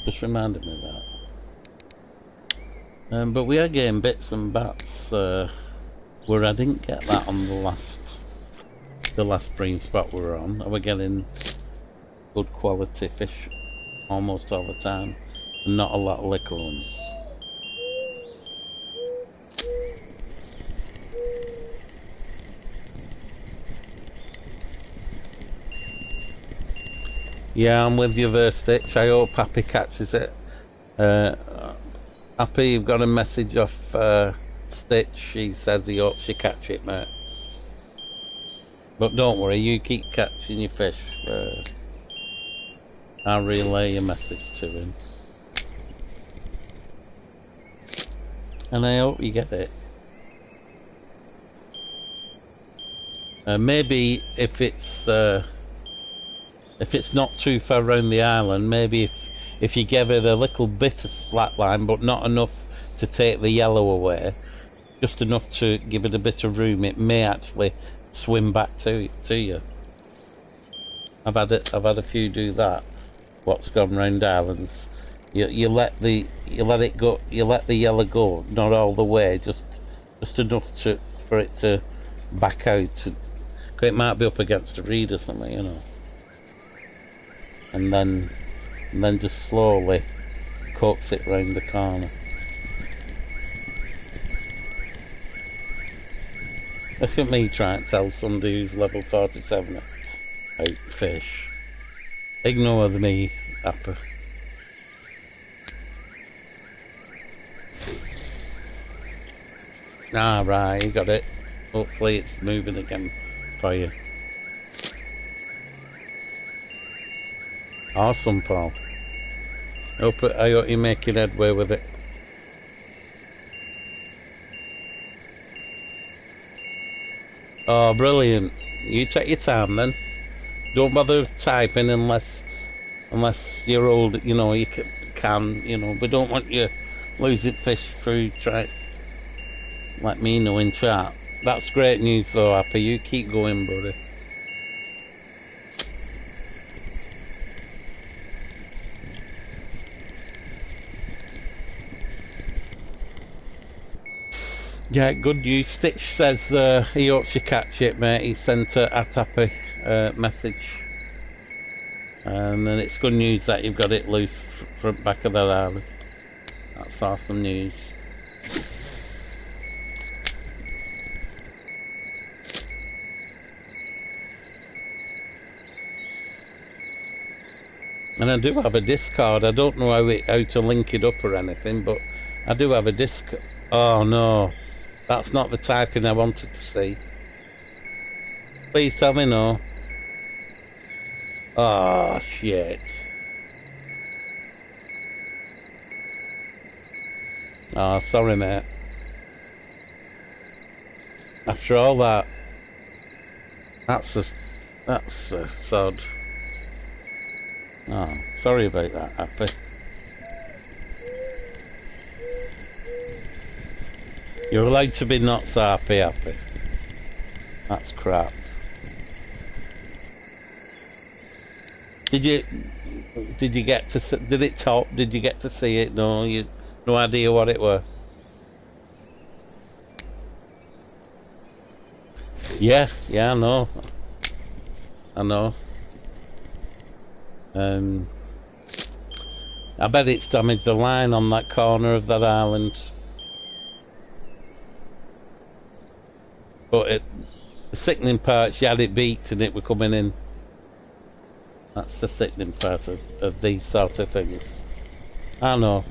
Just reminded me of that. But we are getting bits and bats where I didn't get that on the last bream spot we were on. I was getting good quality fish almost all the time, and not a lot of little ones. Yeah, I'm with you there, Stitch. I hope Happy catches it. Happy, you've got a message off Stitch. He says he hopes you catch it, mate. But don't worry, you keep catching your fish. I'll relay your message to him. And I hope you get it. Maybe if it's not too far around the island, maybe if you give it a little bit of slackline, but not enough to take the yellow away, just enough to give it a bit of room, it may actually swim back to you. I've had a few do that. What's gone round islands? You let the yellow go, not all the way, just enough for it to back out. It might be up against a reed or something, and then just slowly coax it round the corner. Look at me trying to tell somebody who's level 47 out fish. Ignore me, Apple. Ah, right, you got it. Hopefully it's moving again for you. Awesome, Paul. I hope you're making headway with it. Oh, brilliant. You take your time then. Don't bother typing unless you're old, you can, we don't want you losing fish through let me know in chat. That's great news though, Happy. You keep going, buddy. Yeah, good news. Stitch says he hopes you catch it, mate. He sent a Happy message. And then it's good news that you've got it loose front back of that island. That's awesome news. And I do have a Discord. I don't know how to link it up or anything, but I do have a Discord. Oh no, that's not the typing I wanted to see. Please tell me no. Oh shit. Oh, sorry, mate. After all that, that's a sod. Oh, sorry about that, Happy. You're allowed to be not so happy. That's crap. Did you get to? Did it top? Did you get to see it? No, no idea what it were. Yeah, I know. I bet it's damaged the line on that corner of that island. But the sickening part, you had it beat and it were coming in. That's the sickening part of these sort of things. I know.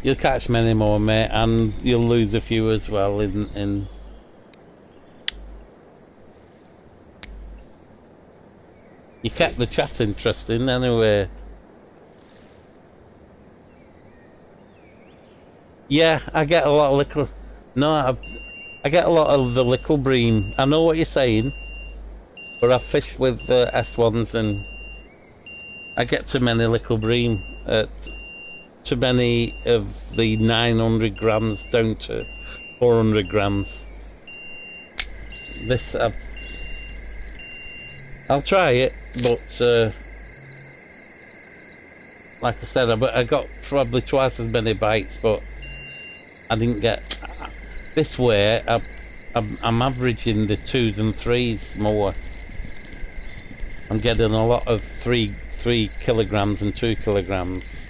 You'll catch many more, mate, and you'll lose a few as well in You kept the chat interesting anyway. Yeah, I get a lot of little. No, I get a lot of the little bream. I know what you're saying, but I fish with the S1s and I get too many little bream. Too many of the 900 grams down to 400 grams. This, I'll try it, but like I said, I got probably twice as many bites, but I didn't get. This way, I'm averaging the 2s and 3s more. I'm getting a lot of 3 kilograms and 2 kilograms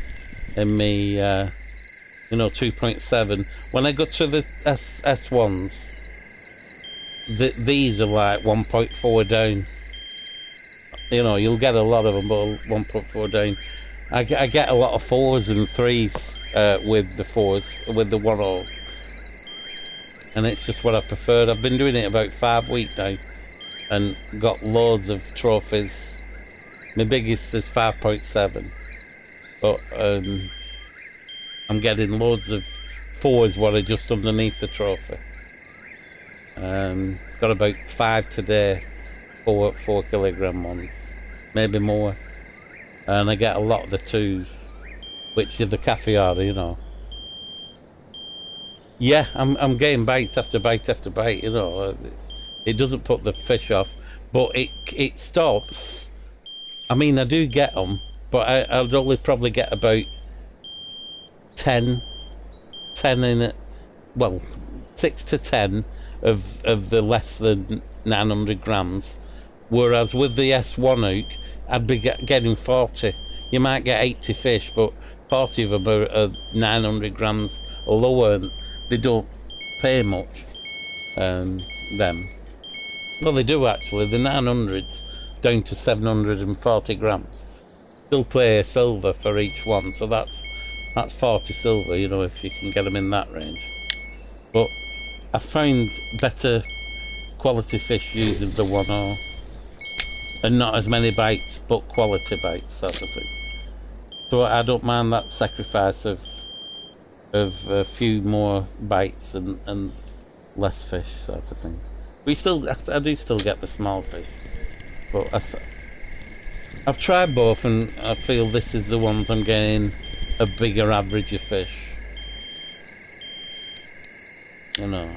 in me, 2.7. When I go to the S1s, these are like 1.4 down. You know, you'll get a lot of them, but 1.4 down. I get a lot of 4s and 3s with the 4s, with the 1/0. And it's just what I preferred. I've been doing it about 5 weeks now and got loads of trophies. My biggest is 5.7, but I'm getting loads of 4s what are just underneath the trophy. Got about 5 today, 4 kilogram ones, maybe more. And I get a lot of the 2s, which are the cafe order, you know. Yeah, I'm getting bites after bite after bite, you know. It doesn't put the fish off, but it stops. I mean, I do get them, but I'd only probably get about 10 in it. Well, 6 to 10 of the less than 900 grams. Whereas with the S1 hook, I'd be getting 40. You might get 80 fish, but 40 of them are 900 grams or lower. And they don't pay much, them. Well, they do actually. The 900s down to 740 grams. Still pay silver for each one, so that's 40 silver, you know, if you can get them in that range. But I found better quality fish using the 1/0. And not as many bites, but quality bites, sort of thing. So I don't mind that sacrifice of a few more bites and less fish, sort of thing. I do still get the small fish, but I've tried both, and I feel this is the ones I'm getting a bigger average of fish. You know.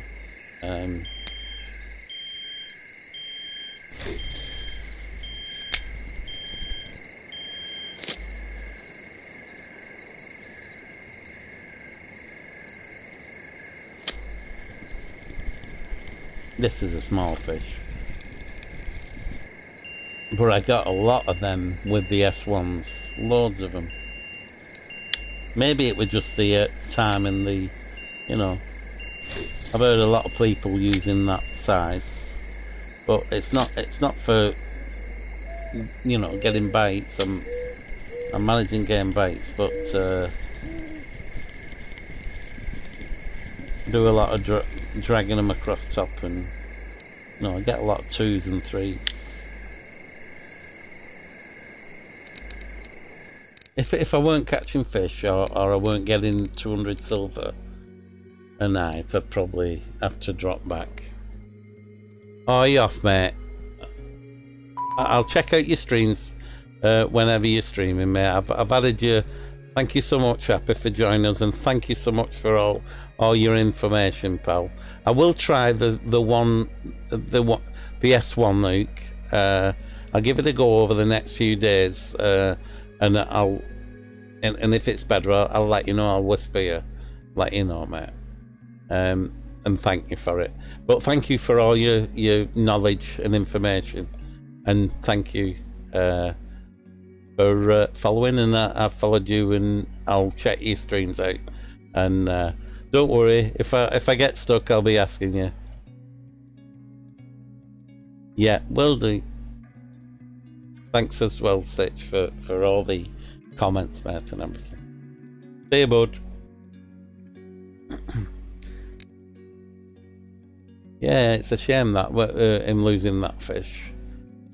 This is a small fish, but I got a lot of them with the S1s, loads of them. Maybe it was just the time and the, you know, I've heard a lot of people using that size, but it's not for, you know, getting bites. I'm managing getting bites, but do a lot of dragging them across top, and you know, I get a lot of 2s and 3s. If I weren't catching fish, or I weren't getting 200 silver a night, I'd probably have to drop back. Oh, you off, mate? I'll check out your streams whenever you're streaming, mate. I've added you. Thank you so much, Happy, for joining us, and thank you so much for all your information, pal. I will try the S1 hook. I'll give it a go over the next few days, and and if it's better, I'll let you know. I'll whisper you, let you know, mate. And thank you for it. But thank you for all your knowledge and information, and thank you for following. And I've followed you, and I'll check your streams out. And don't worry, if I get stuck, I'll be asking you. Yeah, will do. Thanks as well, Stitch, for all the comments, mate, and everything. See you, bud. Yeah, it's a shame that him losing that fish.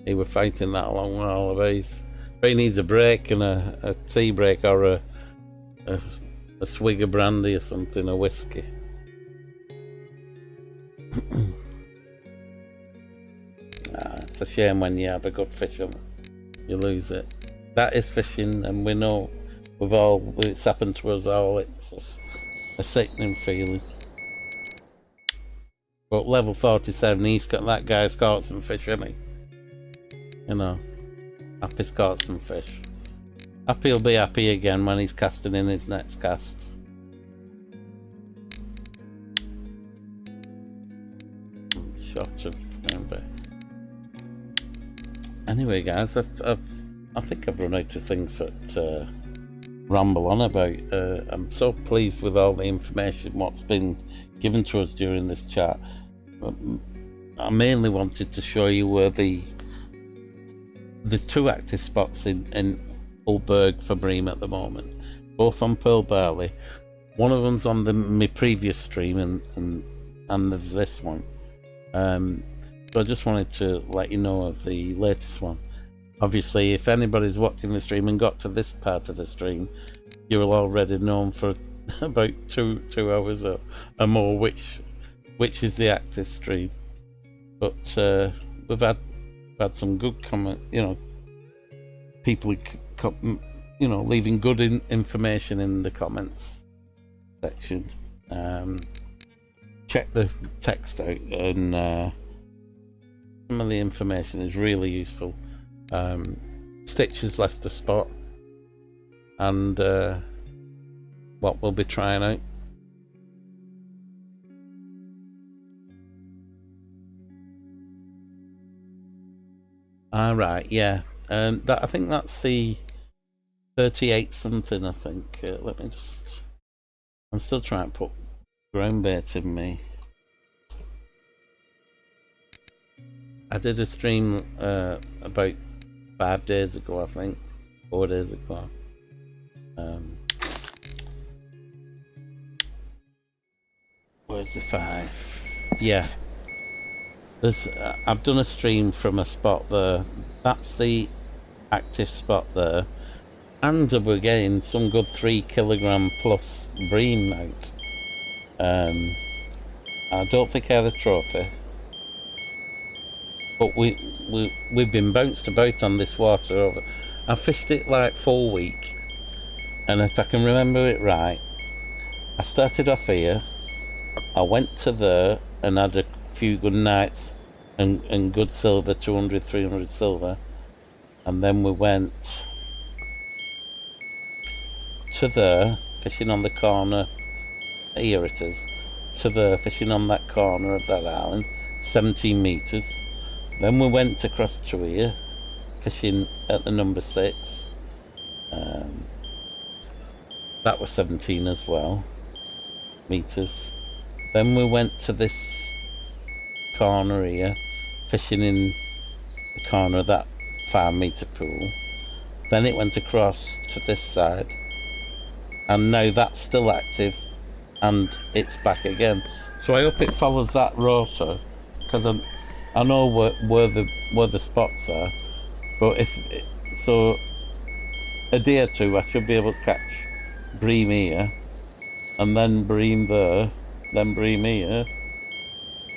he was fighting that a long while away. But he needs a break and a tea break or a swig of brandy or something, a whiskey. It's a shame when you have a good fish and you lose it. That is fishing, and we know it's happened to us all. It's a sickening feeling. But level 47, that guy's caught some fish, hasn't he? You know, Happy's caught some fish. Happy will be happy again when he's casting in his next cast. Short of remember. Anyway, guys, I think I've run out of things to ramble on about. I'm so pleased with all the information what's been given to us during this chat. I mainly wanted to show you where there's two active spots in Old Burg for bream at the moment, both on pearl barley. One of them's on my previous stream, and there's this one. So I just wanted to let you know of the latest one. Obviously, if anybody's watching the stream and got to this part of the stream, you will already know for about two hours or more which is the active stream. But we've had some good comment, people leaving good information in the comments section. Check the text out, and some of the information is really useful. Stitch has left the spot, and what we'll be trying out. Right, yeah, and I think that's the 38 something. I think. Let me just. I'm still trying to put ground bait in me. I did a stream about 5 days ago, I think, 4 days ago. Where's the 5? Yeah. I've done a stream from a spot there. That's the active spot there. And we're getting some good 3 kilogram plus bream out. I don't think I had a trophy. But we've been bounced about on this water over. I fished it like full week, and if I can remember it right, I started off here. I went to there and had a few good nights and good silver, 200, 300 silver, and then we went to there fishing on the corner. Here it is. To there fishing on that corner of that island, 17 meters. Then we went across to here, fishing at the number 6. That was 17 as well, meters. Then we went to this corner here, fishing in the corner of that 5 meter pool. Then it went across to this side, and now that's still active, and it's back again. So I hope it follows that rotor, because I know where the spots are, but so a day or two I should be able to catch bream here, and then bream there, then bream here.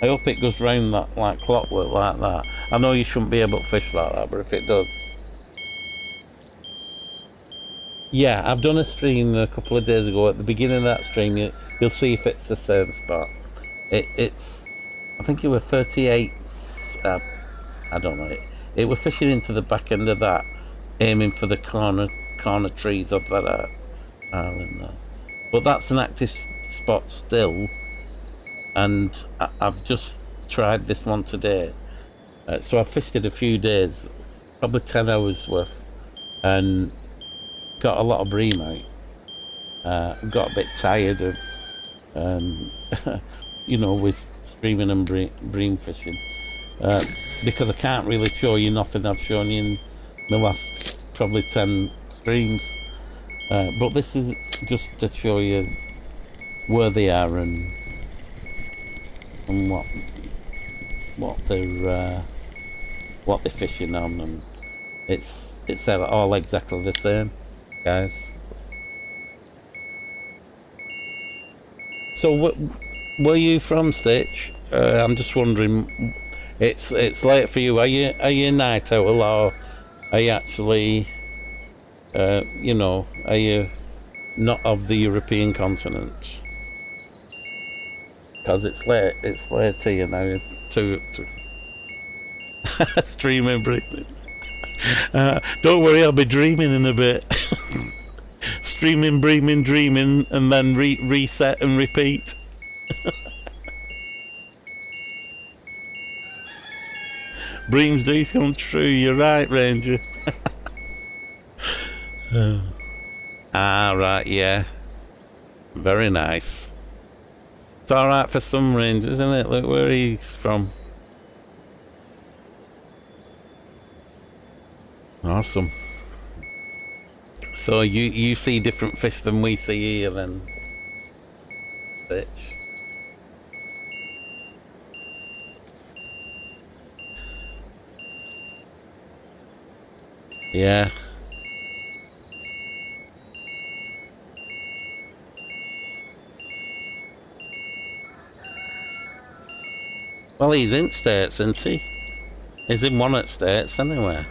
I hope it goes round that like clockwork like that. I know you shouldn't be able to fish like that, but if it does. Yeah, I've done a stream a couple of days ago. At the beginning of that stream, you'll see if it's the same spot. It's I think it was 38. I don't know. It was fishing into the back end of that, aiming for the corner trees of that island there. But that's an active spot still, and I've just tried this one today. So I fished it a few days, probably 10 hours worth, and got a lot of bream out. Got a bit tired of, with streaming and bream fishing. Because I can't really show you nothing I've shown you in the last probably 10 streams. But this is just to show you where they are and what they're what they're fishing on, and it's all exactly the same, guys. So where you from, Stitch? I'm just wondering. It's late for you. Are you a night owl, or are you actually, you know, are you not of the European continent? Because it's late. It's late here now. To streaming, breathing. Don't worry, I'll be dreaming in a bit. Streaming, breaming, dreaming, and then reset and repeat. Dreams do come true. You're right, Ranger. Right, yeah. Very nice. It's alright for some Rangers, isn't it? Look where he's from. Awesome. So you see different fish than we see here then, bitch. Yeah. Well, he's in States, isn't he? He's in one at States anyway.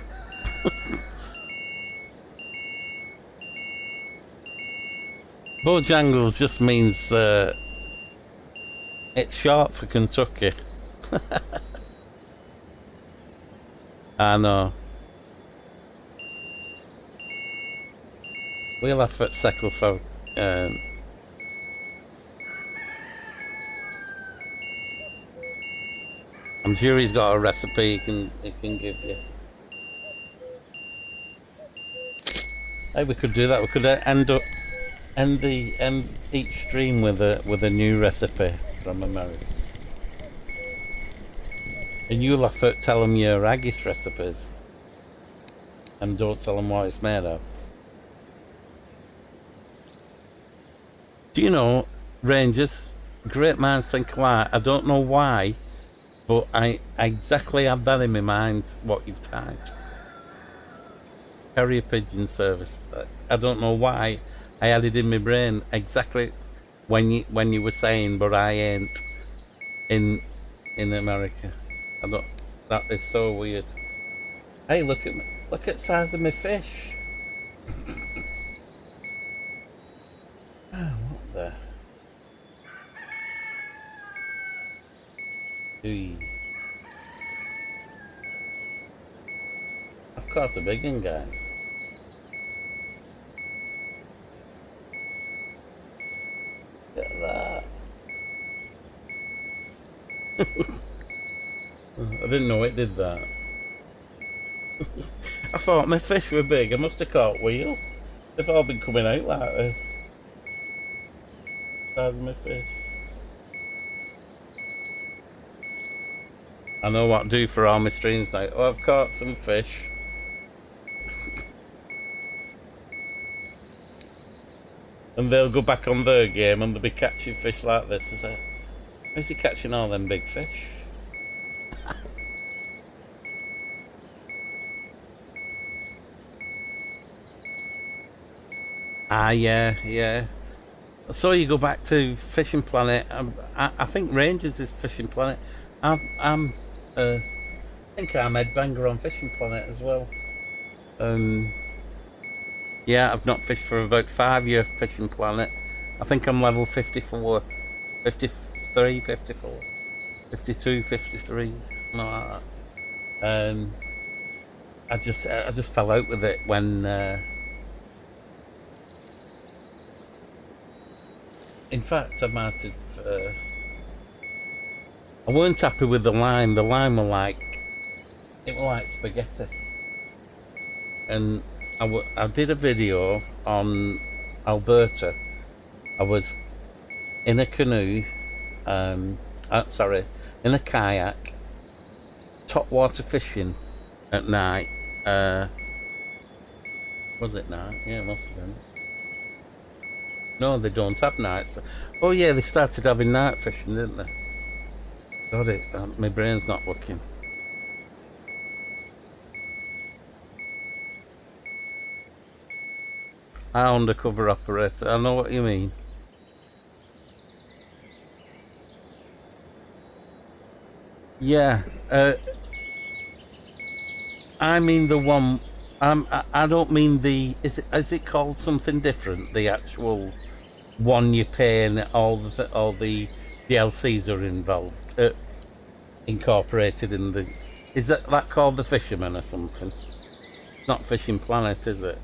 Bojangles just means it's short for Kentucky. I know. We'll have to settle for I'm sure he's got a recipe he can give you. Hey, we could do that. We could end each stream with a new recipe from America. And you'll have to tell them your haggis recipes, and don't tell them what it's made of. Do you know, Rangers? Great minds think alike. I don't know why, but I exactly had that in my mind, what you've typed. Carrier pigeon service. I don't know why I had it in my brain exactly when you were saying, but I ain't in America. I don't. That is so weird. Hey, look at the size of my fish. What the? I've caught a big one, guys. Look at that. I didn't know it did that. I thought my fish were big. I must have caught wheel. They've all been coming out like this. Size of my fish. I know what to do for all my streams now. Oh, I've caught some fish. And they'll go back on their game and they'll be catching fish like this. Where's he catching all them big fish? Yeah. So you go back to Fishing Planet. I think Rangers is Fishing Planet. I think I'm headbanger on Fishing Planet as well. Yeah, I've not fished for about 5 years Fishing Planet. I think I'm level 54, 53, 54, 52, 53, something like that. I just fell out with it when in fact I might have I weren't happy with the line. The line were like spaghetti. And I did a video on Alberta. I was in a canoe, in a kayak, top water fishing at night. Was it night? Yeah, it must have been. No, they don't have nights. Oh yeah, they started having night fishing, didn't they? Got it. My brain's not working. undercover operator. I know what you mean. Yeah. I mean the one. I don't mean the. Is it called something different? The actual one you pay and all the DLCs are involved, incorporated in the. Is that called the Fisherman or something? Not Fishing Planet, is it?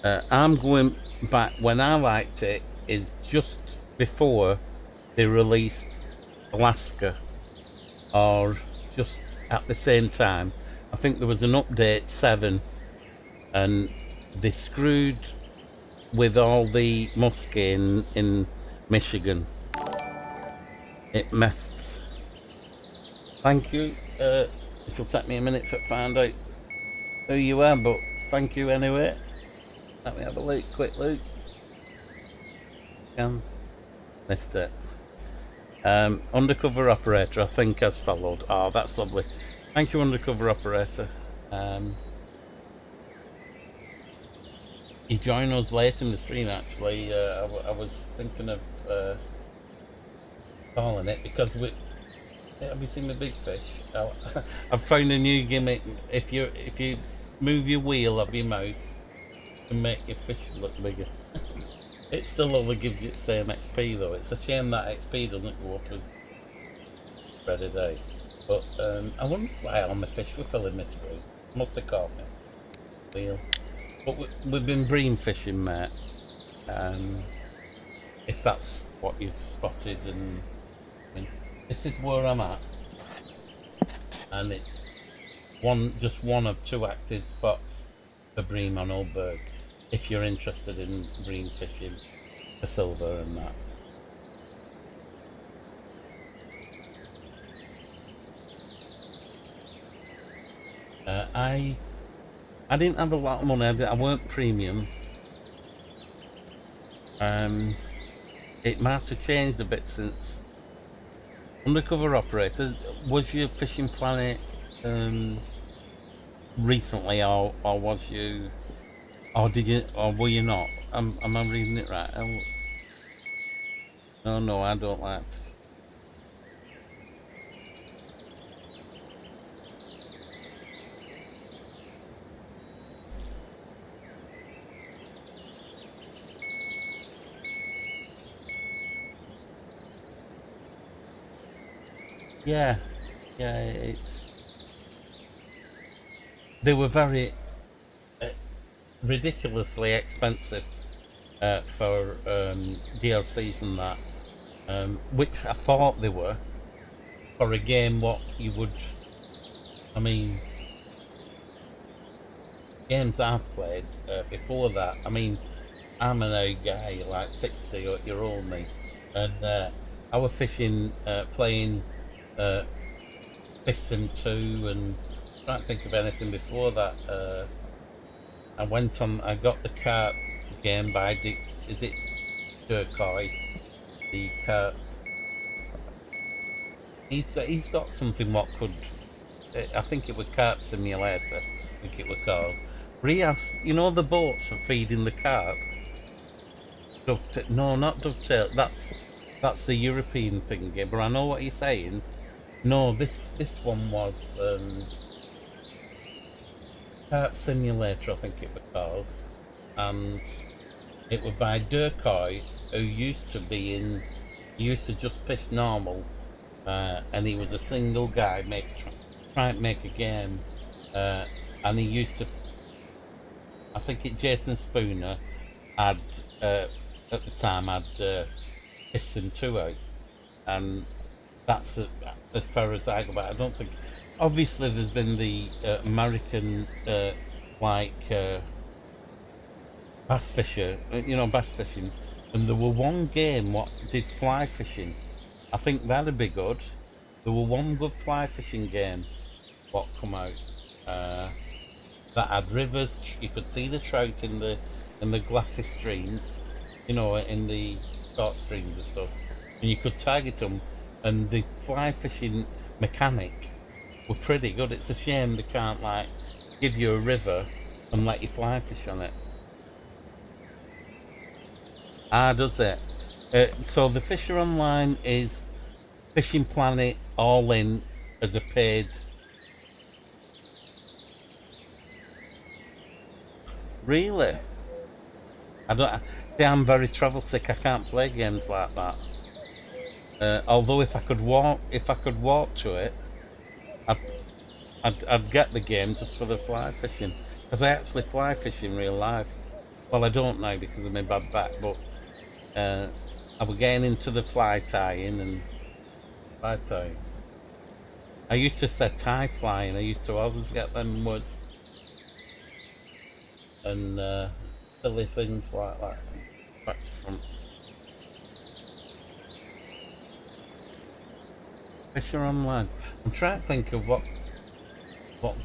I'm going back when I liked it is just before they released Alaska, or just at the same time. I think there was an update 7, and they screwed with all the muskie in Michigan. It messed. Thank you. It'll take me a minute to find out who you are, but thank you anyway. Let me have a look, quick look. Missed it. Undercover operator, I think, has followed. Oh, that's lovely. Thank you, undercover operator. He joined us late in the stream, actually. I was thinking of calling it because have you seen the big fish? I've found a new gimmick. If you move your wheel of your mouse, you can make your fish look bigger. It still only gives you the same XP though. It's a shame that XP doesn't go up as spread a day. But I wonder why all my fish were filling this way. Must have caught me. Wheel. But we've been bream fishing, mate. If that's what you've spotted, and I mean, this is where I'm at, and it's just one of 2 active spots for bream on Old Burg. If you're interested in bream fishing for silver and that. I didn't have a lot of money. I weren't premium. It might have changed a bit since undercover operator. Was your Fishing Planet recently, or was you, or did you, or were you not? Am I reading it right? No, I don't like. Yeah, they were very ridiculously expensive for DLCs and that, which I thought they were for a game. What you would, I mean, games I've played before that. I mean, I'm an old guy, like 60-year-old me, and I was fishing, playing Fish Sim 2, and I can't think of anything before that. I got the carp game by is it Durkoi? The carp. He's got something what could. I think it was Carp Simulator. I think it was called. Rias, you know the boats for feeding the carp. No, not dovetail. That's the European thingy. But I know what you're saying. No, this one was Carp Simulator, I think it was called, and it was by Durkoi, who used to just fish normal, and he was a single guy trying to make a game, and he used to. I think Jason Spooner had at the time had Fish Sim 2 out, and that's as far as I go back. I don't think. Obviously, there's been the American bass fisher, bass fishing, and there were one game what did fly fishing. I think that'd be good. There were one good fly fishing game what come out that had rivers. You could see the trout in the glassy streams, in the short streams and stuff, and you could target them. And the fly fishing mechanic were pretty good. It's a shame they can't give you a river and let you fly fish on it. Ah, does it? So the Fisher Online is Fishing Planet all in as a paid. Really? I don't see. I'm very travel sick. I can't play games like that. Although if I could walk to it, I'd, I'd get the game just for the fly fishing, because I actually fly fish in real life. Well, I don't now because of my bad back, but I was getting into the fly tying and fly tying. I used to say tie flying. I used to always get them words and silly things like that. Back to front. Fisher Online. I'm trying to think of what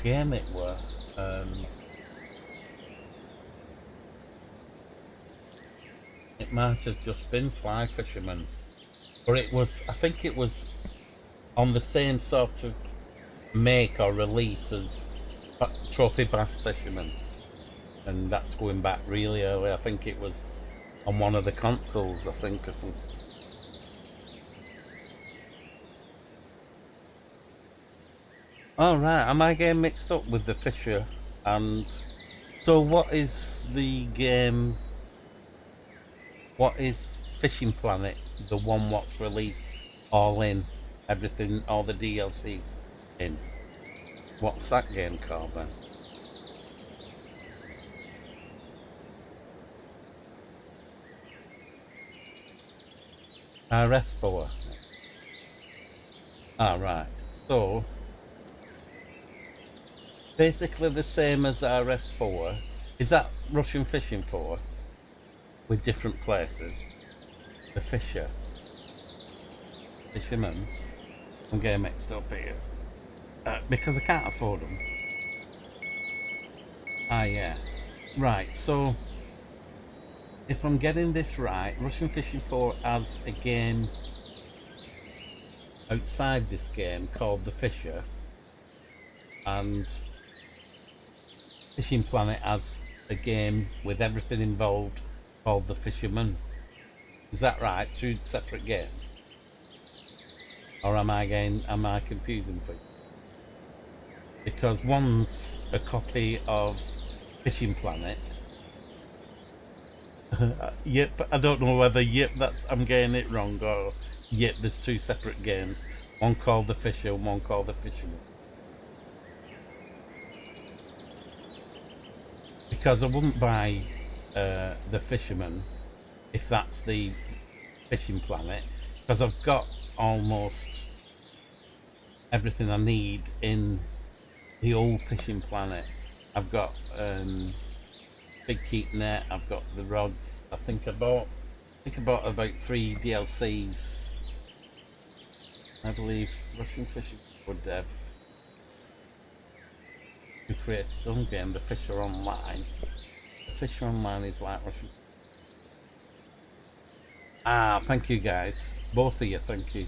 game it were. It might have just been Fly Fisherman, or it was. I think it was on the same sort of make or release as Trophy Bass Fisherman, and that's going back really early. I think it was on one of the consoles, I think, or something. Oh right, am I getting mixed up with the Fisher? And so, what is the game? What is Fishing Planet? The one what's released all in, everything, all the DLCs in. What's that game called then? RS4. Ah right. So basically the same as RS4. Is that Russian Fishing 4? With different places? The Fisher. Fisherman. I'm getting mixed up here. Because I can't afford them. Ah yeah. Right, so if I'm getting this right, Russian Fishing 4 has a game outside this game called The Fisher, and Fishing Planet has a game with everything involved called The Fisherman. Is that right? Two separate games? Or am I confusing things? Because one's a copy of Fishing Planet. Yep, I don't know whether I'm getting it wrong, or there's two separate games. One called The Fisher and one called The Fisherman. Because I wouldn't buy The Fisherman if that's the Fishing Planet, because I've got almost everything I need in the old Fishing Planet. I've got big keep net, I've got the rods. I think I bought about 3 DLCs. I believe Russian Fishing would have who created his own game, the Fisher Online. The Fisher Online is like Russian. Ah, thank you guys. Both of you, thank you.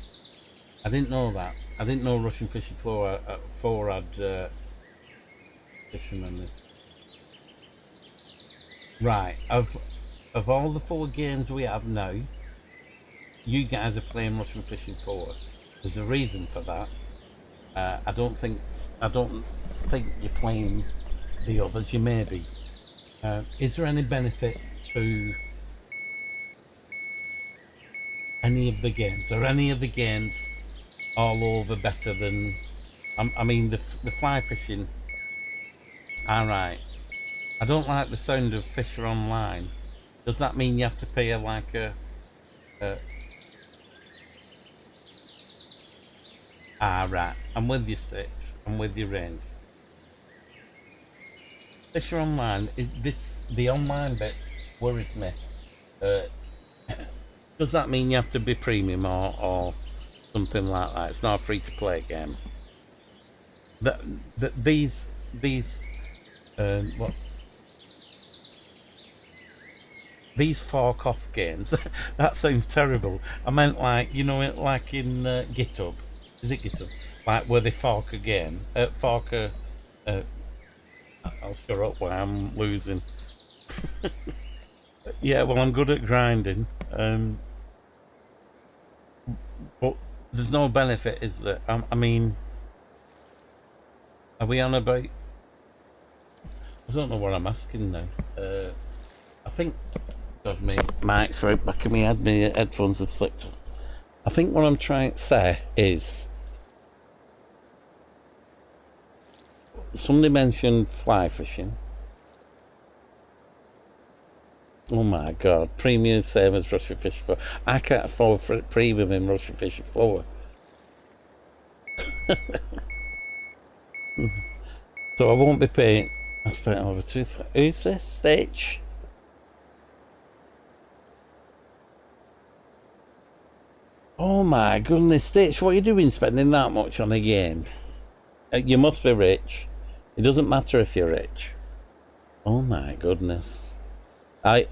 I didn't know that. I didn't know Russian Fishing 4 had Fisherman. Right, of all the 4 games we have now, you guys are playing Russian Fishing 4. There's a reason for that. I don't think you're playing the others. You may be. Is there any benefit to any of the games? Are any of the games all over better than? I mean, the fly fishing. All right. I don't like the sound of Fisher Online. Does that mean you have to pay like a Ah right, I'm with you, Stitch. I'm with you, Range. Fisher Online, the online bit worries me. Uh, does that mean you have to be premium or something like that? It's not a free to play game. These what? These fork off games. That sounds terrible. I meant like, like in GitHub. Is it GitHub? Like where they fork a game, fork a I'll shut up while I'm losing. Yeah, well, I'm good at grinding, but there's no benefit, is there? I mean, are we on about? I don't know what I'm asking now. I think, God, me mic's right back of me head. My headphones have slipped off. I think what I'm trying to say is, somebody mentioned fly fishing. Oh my God, premium same as Russian Fish 4. I can't afford for premium in Russian Fish 4. So I won't be paying. I spent over 2,000. Who's this? Stitch? Oh my goodness, Stitch, what are you doing spending that much on a game? You must be rich. It doesn't matter if you're rich. Oh my goodness. I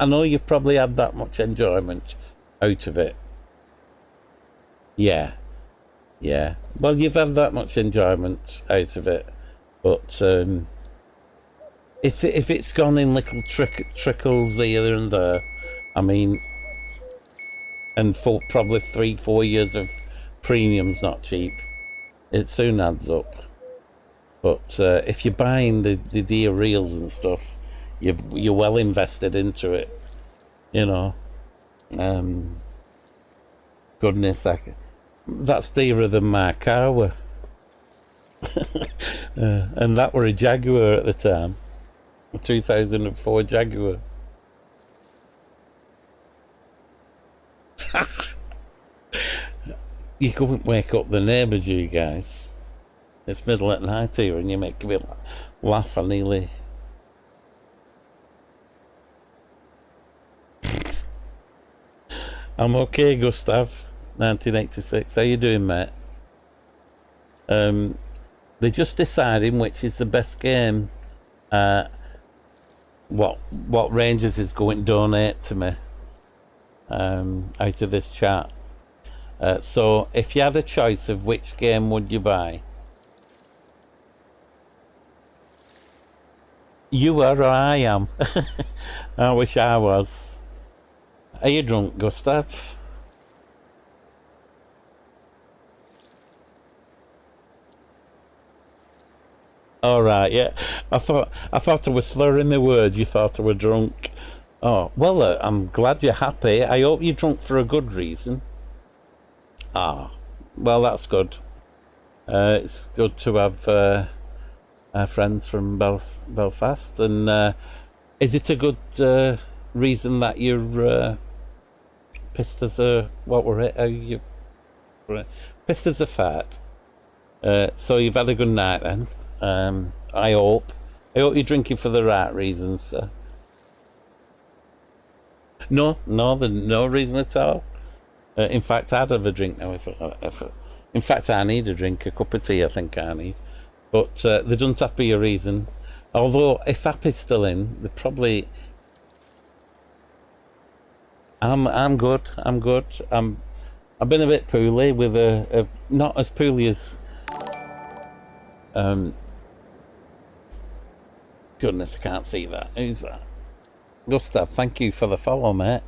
know you've probably had that much enjoyment out of it. Yeah, yeah. Well, you've had that much enjoyment out of it, but if it's gone in little trickles here and there, I mean, and for probably 3-4 years of premium's not cheap. It soon adds up. But if you're buying the deer reels and stuff, you're well invested into it, you know. Goodness, that's dearer than my car were. And that were a Jaguar at the time, a 2004 Jaguar. You couldn't wake up the neighbours, you guys. It's middle at night here and you make me laugh. I nearly... I'm okay, Gustav. 1986. How you doing, mate? They're just deciding which is the best game. What Rangers is going to donate to me out of this chat. So if you had a choice of which game would you buy? You are or I am. I wish I was. Are you drunk, Gustav? All right, yeah. I thought I was slurring the words. You thought I were drunk. Oh well, I'm glad you're happy. I hope you're drunk for a good reason. Ah, well, that's good. It's good to have friends from Belfast. And is it a good reason that you're pissed as a... What were it? You pissed as a fat. So you've had a good night then. I hope. I hope you're drinking for the right reasons. No, there's no reason at all. In fact, I'd have a drink now in fact, I need a drink, a cup of tea, I think I need. But there doesn't have to be a reason. Although, if Appy's still in, they probably... I'm good. I've been a bit poorly with a not as poorly as... Goodness, I can't see that. Who's that? Gustav, thank you for the follow, mate.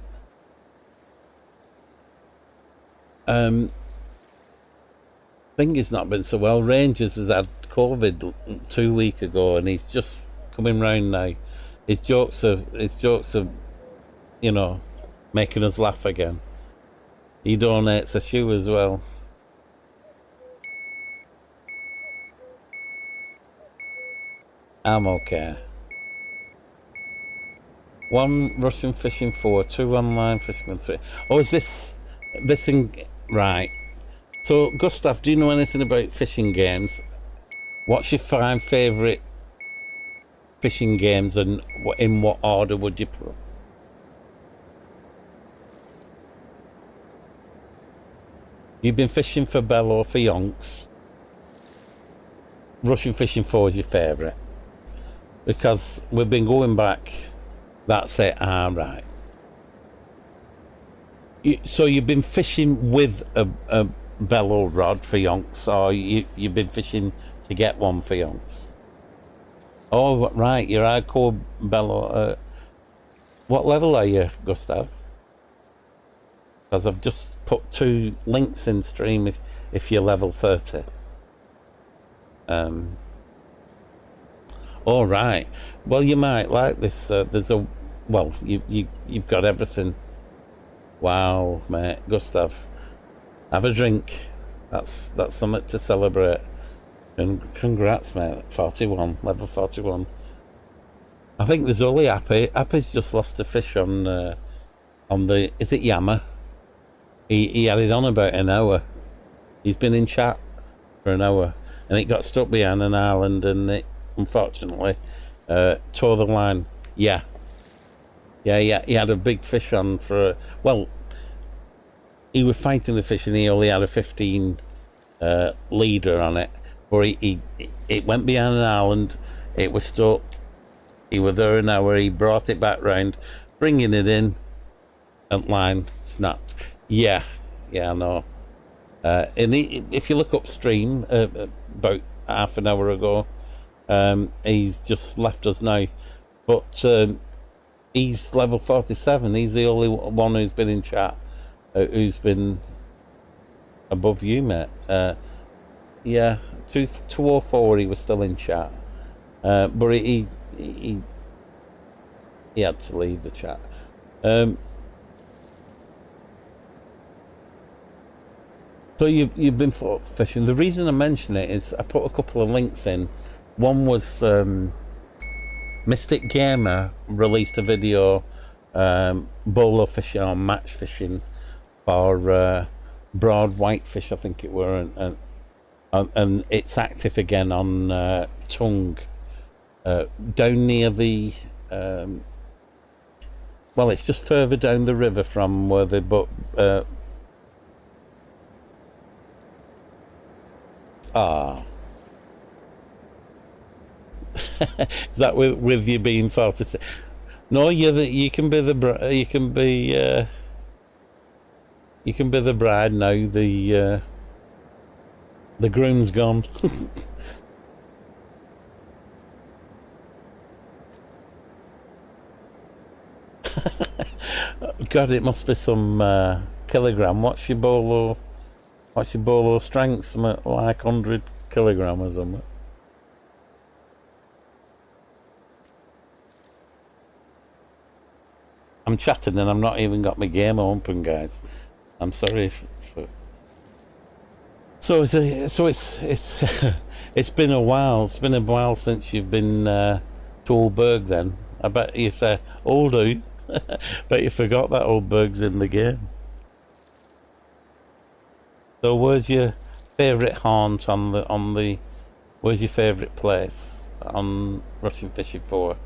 Thing has not been so well. Rangers has had COVID 2 weeks ago, and he's just coming round now. His jokes are, you know, making us laugh again. He donates a shoe as well. I'm okay. 1 Russian fishing 4, 2 online fishing 3. Oh, is this thing right? So, Gustav, do you know anything about fishing games? What's your 5 favourite fishing games, and in what order would you put? You've been fishing for Bell or for Yonks. Russian fishing 4 is your favourite. Because we've been going back, that's it, right. So you've been fishing with a bellow rod for Yonks, or you've been fishing to get one for Yonks? Oh, right, you're hardcore bellow. What level are you, Gustav? Because I've just put 2 links in stream if you're level 30. All right. Well, you might like this. There's a... Well, you've got everything. Wow, mate. Gustav, have a drink. That's something to celebrate. And congrats, mate. 41, level 41. I think there's only Happy. Happy's just lost a fish on the... Is it Yammer? He had it on about an hour. He's been in chat for an hour, and it got stuck behind an island, and it unfortunately tore the line. Yeah, he had a big fish on for well, he was fighting the fish, and he only had a 15 leader on it, but it went behind an island. It was stuck. He was there an hour. He brought it back round, bringing it in, and line snapped. Yeah, I know. And if you look upstream, about half an hour ago, he's just left us now. But he's level 47. He's the only one who's been in chat, who's been above you, mate. Yeah, 204. He was still in chat, but he had to leave the chat. So you've been fishing. The reason I mention it is I put a couple of links in. One was Mystic Gamer released a video bolo fishing or match fishing for broad whitefish, I think it were, and it's active again on Tongue, down near the well, it's just further down the river from where the Is that with you being 40? No, you can be the bride now. The groom's gone. God, it must be some kilogram. What's your bolo strength? Something like 100 kilogram or something. I'm chatting and I'm not even got my game open, guys. I'm sorry for... So it's it's been a while. It's been a while since you've been to Old Burg. Then I bet you say, "Old who?" Bet you forgot that Old Burg's in the game. So where's your favourite haunt on the? Where's your favourite place on Russian Fishing for?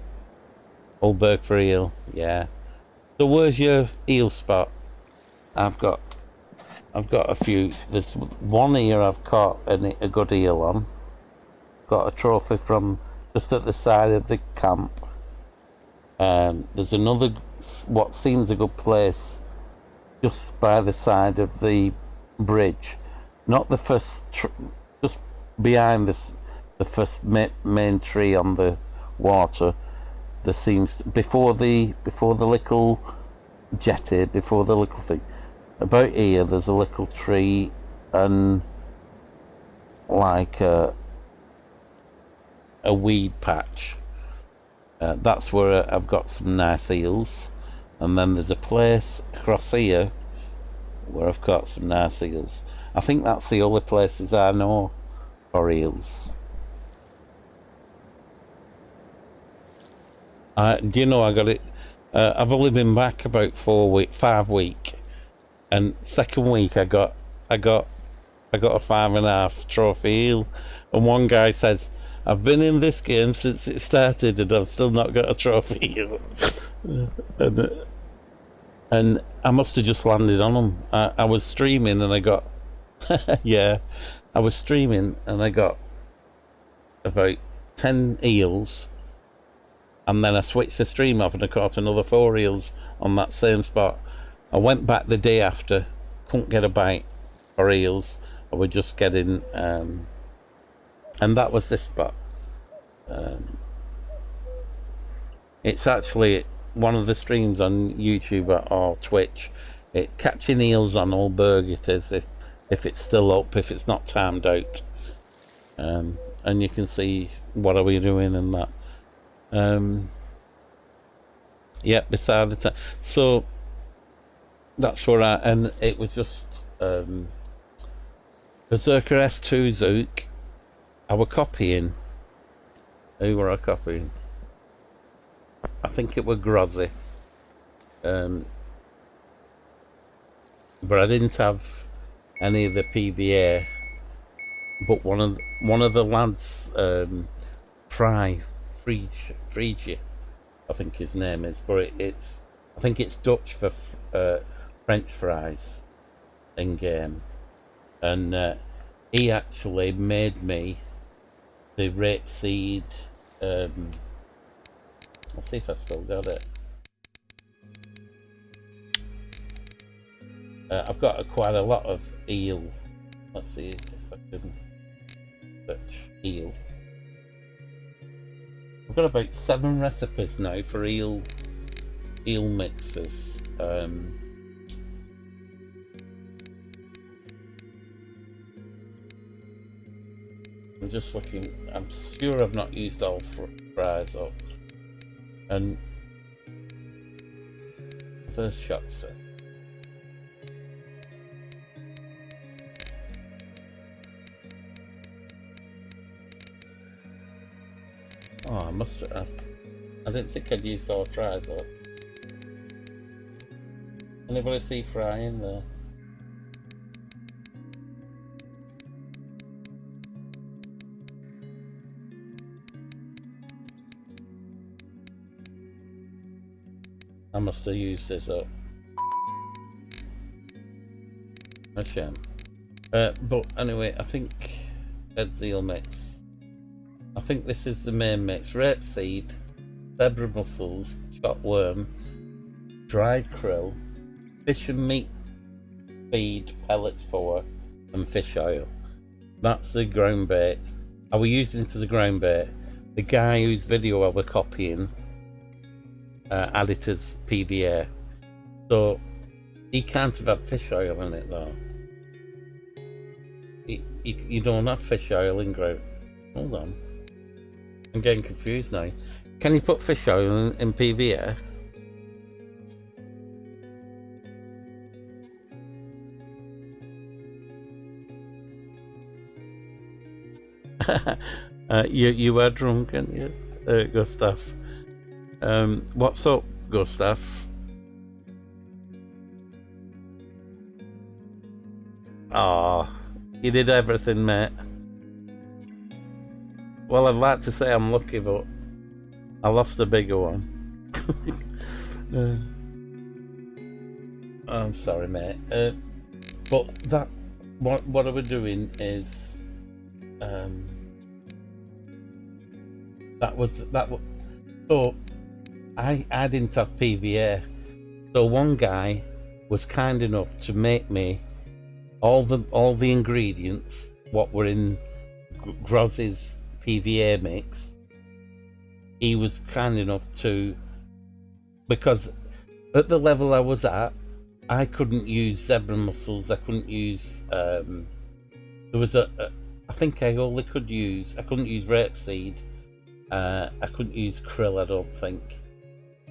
Old Burg for eel, yeah. So where's your eel spot? I've got a few. There's one here I've caught a good eel on. Got a trophy from just at the side of the camp. There's another, what seems a good place, just by the side of the bridge. Not the first, just behind the first main tree on the water. There seems before the little jetty, before the little thing. About here, there's a little tree and like a weed patch. That's where I've got some nice eels, and then there's a place across here where I've got some nice eels. I think that's the only places I know for eels. Do you know I got it? I've only been back about 5 weeks, and second week I got a 5.5 trophy eel, and one guy says, "I've been in this game since it started, and I've still not got a trophy eel." and I must have just landed on them. I was streaming and I got yeah, I was streaming and I got about 10 eels. And then I switched the stream off and I caught another 4 eels on that same spot. I went back the day after, couldn't get a bite for eels. I was just getting, and that was this spot. It's actually one of the streams on YouTube or Twitch. It catching eels on Old Burg. It is if it's still up, if it's not timed out, and you can see what are we doing and that. Yeah, beside the so that's where and it was just Berserker S2 Zook. I were copying. Who were I copying? I think it were Grozzy. But I didn't have any of the PVA. But one of the lads, Friege, I think his name is, but it's I think it's Dutch for French fries in game, and he actually made me the rapeseed. Let's see if I still got it. I've got quite a lot of eel. Let's see if I can search eel. I've got about 7 recipes now for eel mixes. I'm just looking. I'm sure I've not used all fries up. And first shot set. Oh, I must have. I didn't think I'd used all fries up. Anybody see fry in there? I must have used this up. A shame. But anyway, I think Ed's eel mix. I think this is the main mix. Rapeseed, zebra mussels, chopped worm, dried krill, fish and meat feed, pellets for, and fish oil. That's the ground bait. I was using it as a ground bait. The guy whose video I was copying added as PVA. So he can't have had fish oil in it though. You don't have fish oil in ground. Hold on. I'm getting confused now. Can you put fish oil in PVA? You were drunk, and you, Gustav. What's up, Gustav? Ah, you did everything, mate. Well, I'd like to say I'm lucky, but I lost a bigger one. I'm sorry, mate. But that what I was doing is that was so I didn't have PVA. So one guy was kind enough to make me all the ingredients what were in Grozzy's PVA mix. He was kind enough to, because at the level I was at, I couldn't use zebra mussels. I couldn't use. There was I think I couldn't use rapeseed. I couldn't use krill. I don't think.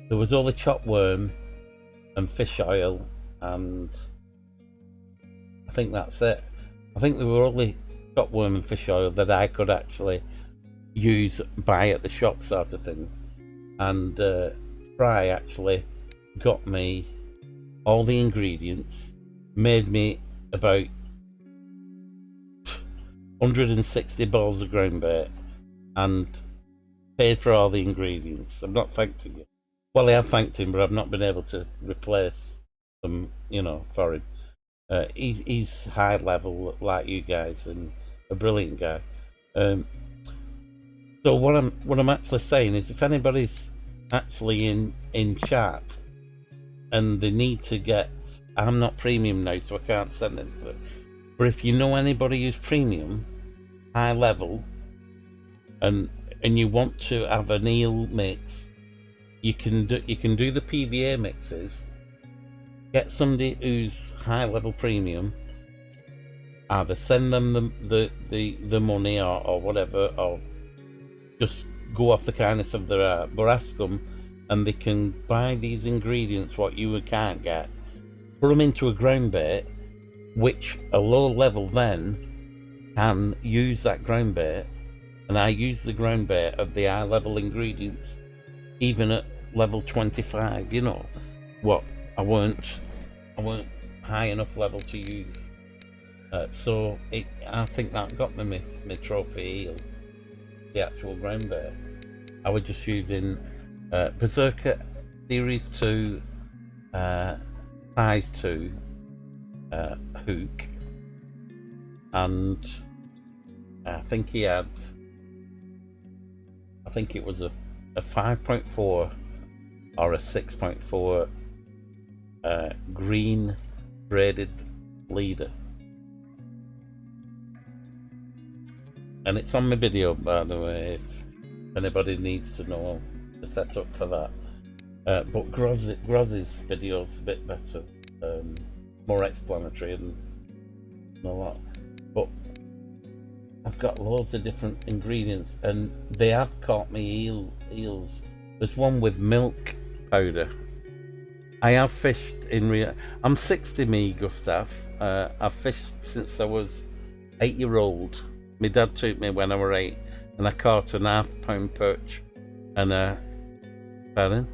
There was only chopped worm and fish oil, and I think that's it. I think there were only chopped worm and fish oil that I could actually buy at the shop, sort of thing. And Fry actually got me all the ingredients, made me about 160 balls of ground bait, and paid for all the ingredients. I've not thanked him yet. Well, I have thanked him, but I've not been able to replace them, for him. He's high level like you guys, and a brilliant guy. So what I'm actually saying is, if anybody's actually in chat and they need to get, I'm not premium now, so I can't send it through. But if you know anybody who's premium, high level, and you want to have an eel mix, you can do the PVA mixes. Get somebody who's high level premium. Either send them the money or whatever, or just go off the kindness of their heart. But ask them, and they can buy these ingredients what you can't get. Put them into a ground bait, which a low level then can use that ground bait. And I use the ground bait of the high level ingredients, even at level 25. You know what? I weren't high enough level to use. So I think that got me my trophy eel, the actual ground bait. I was just using Berserker Series 2 size 2 hook, and I think he had, I think it was a 5.4 or a 6.4 green braided leader. And it's on my video, by the way, if anybody needs to know the setup for that. But Groz's video's a bit better, more explanatory and all that. But I've got loads of different ingredients, and they have caught me eels. There's one with milk powder. I have fished in I'm 60 me, Gustav. I've fished since I was 8-year-old. My dad took me when I was 8, and I caught an half-pound perch and a pardon.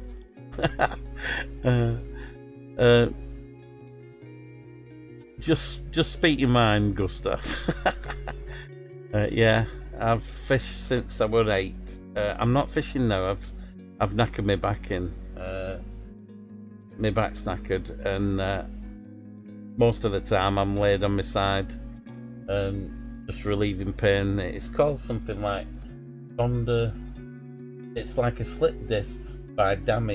Just speak your mind, Gustav. Yeah, I've fished since I was 8. I'm not fishing now. I've knackered my back in. My back's knackered, and most of the time I'm laid on my side, just relieving pain. It's called something like Thunder. It's like a slip disc by Dammy.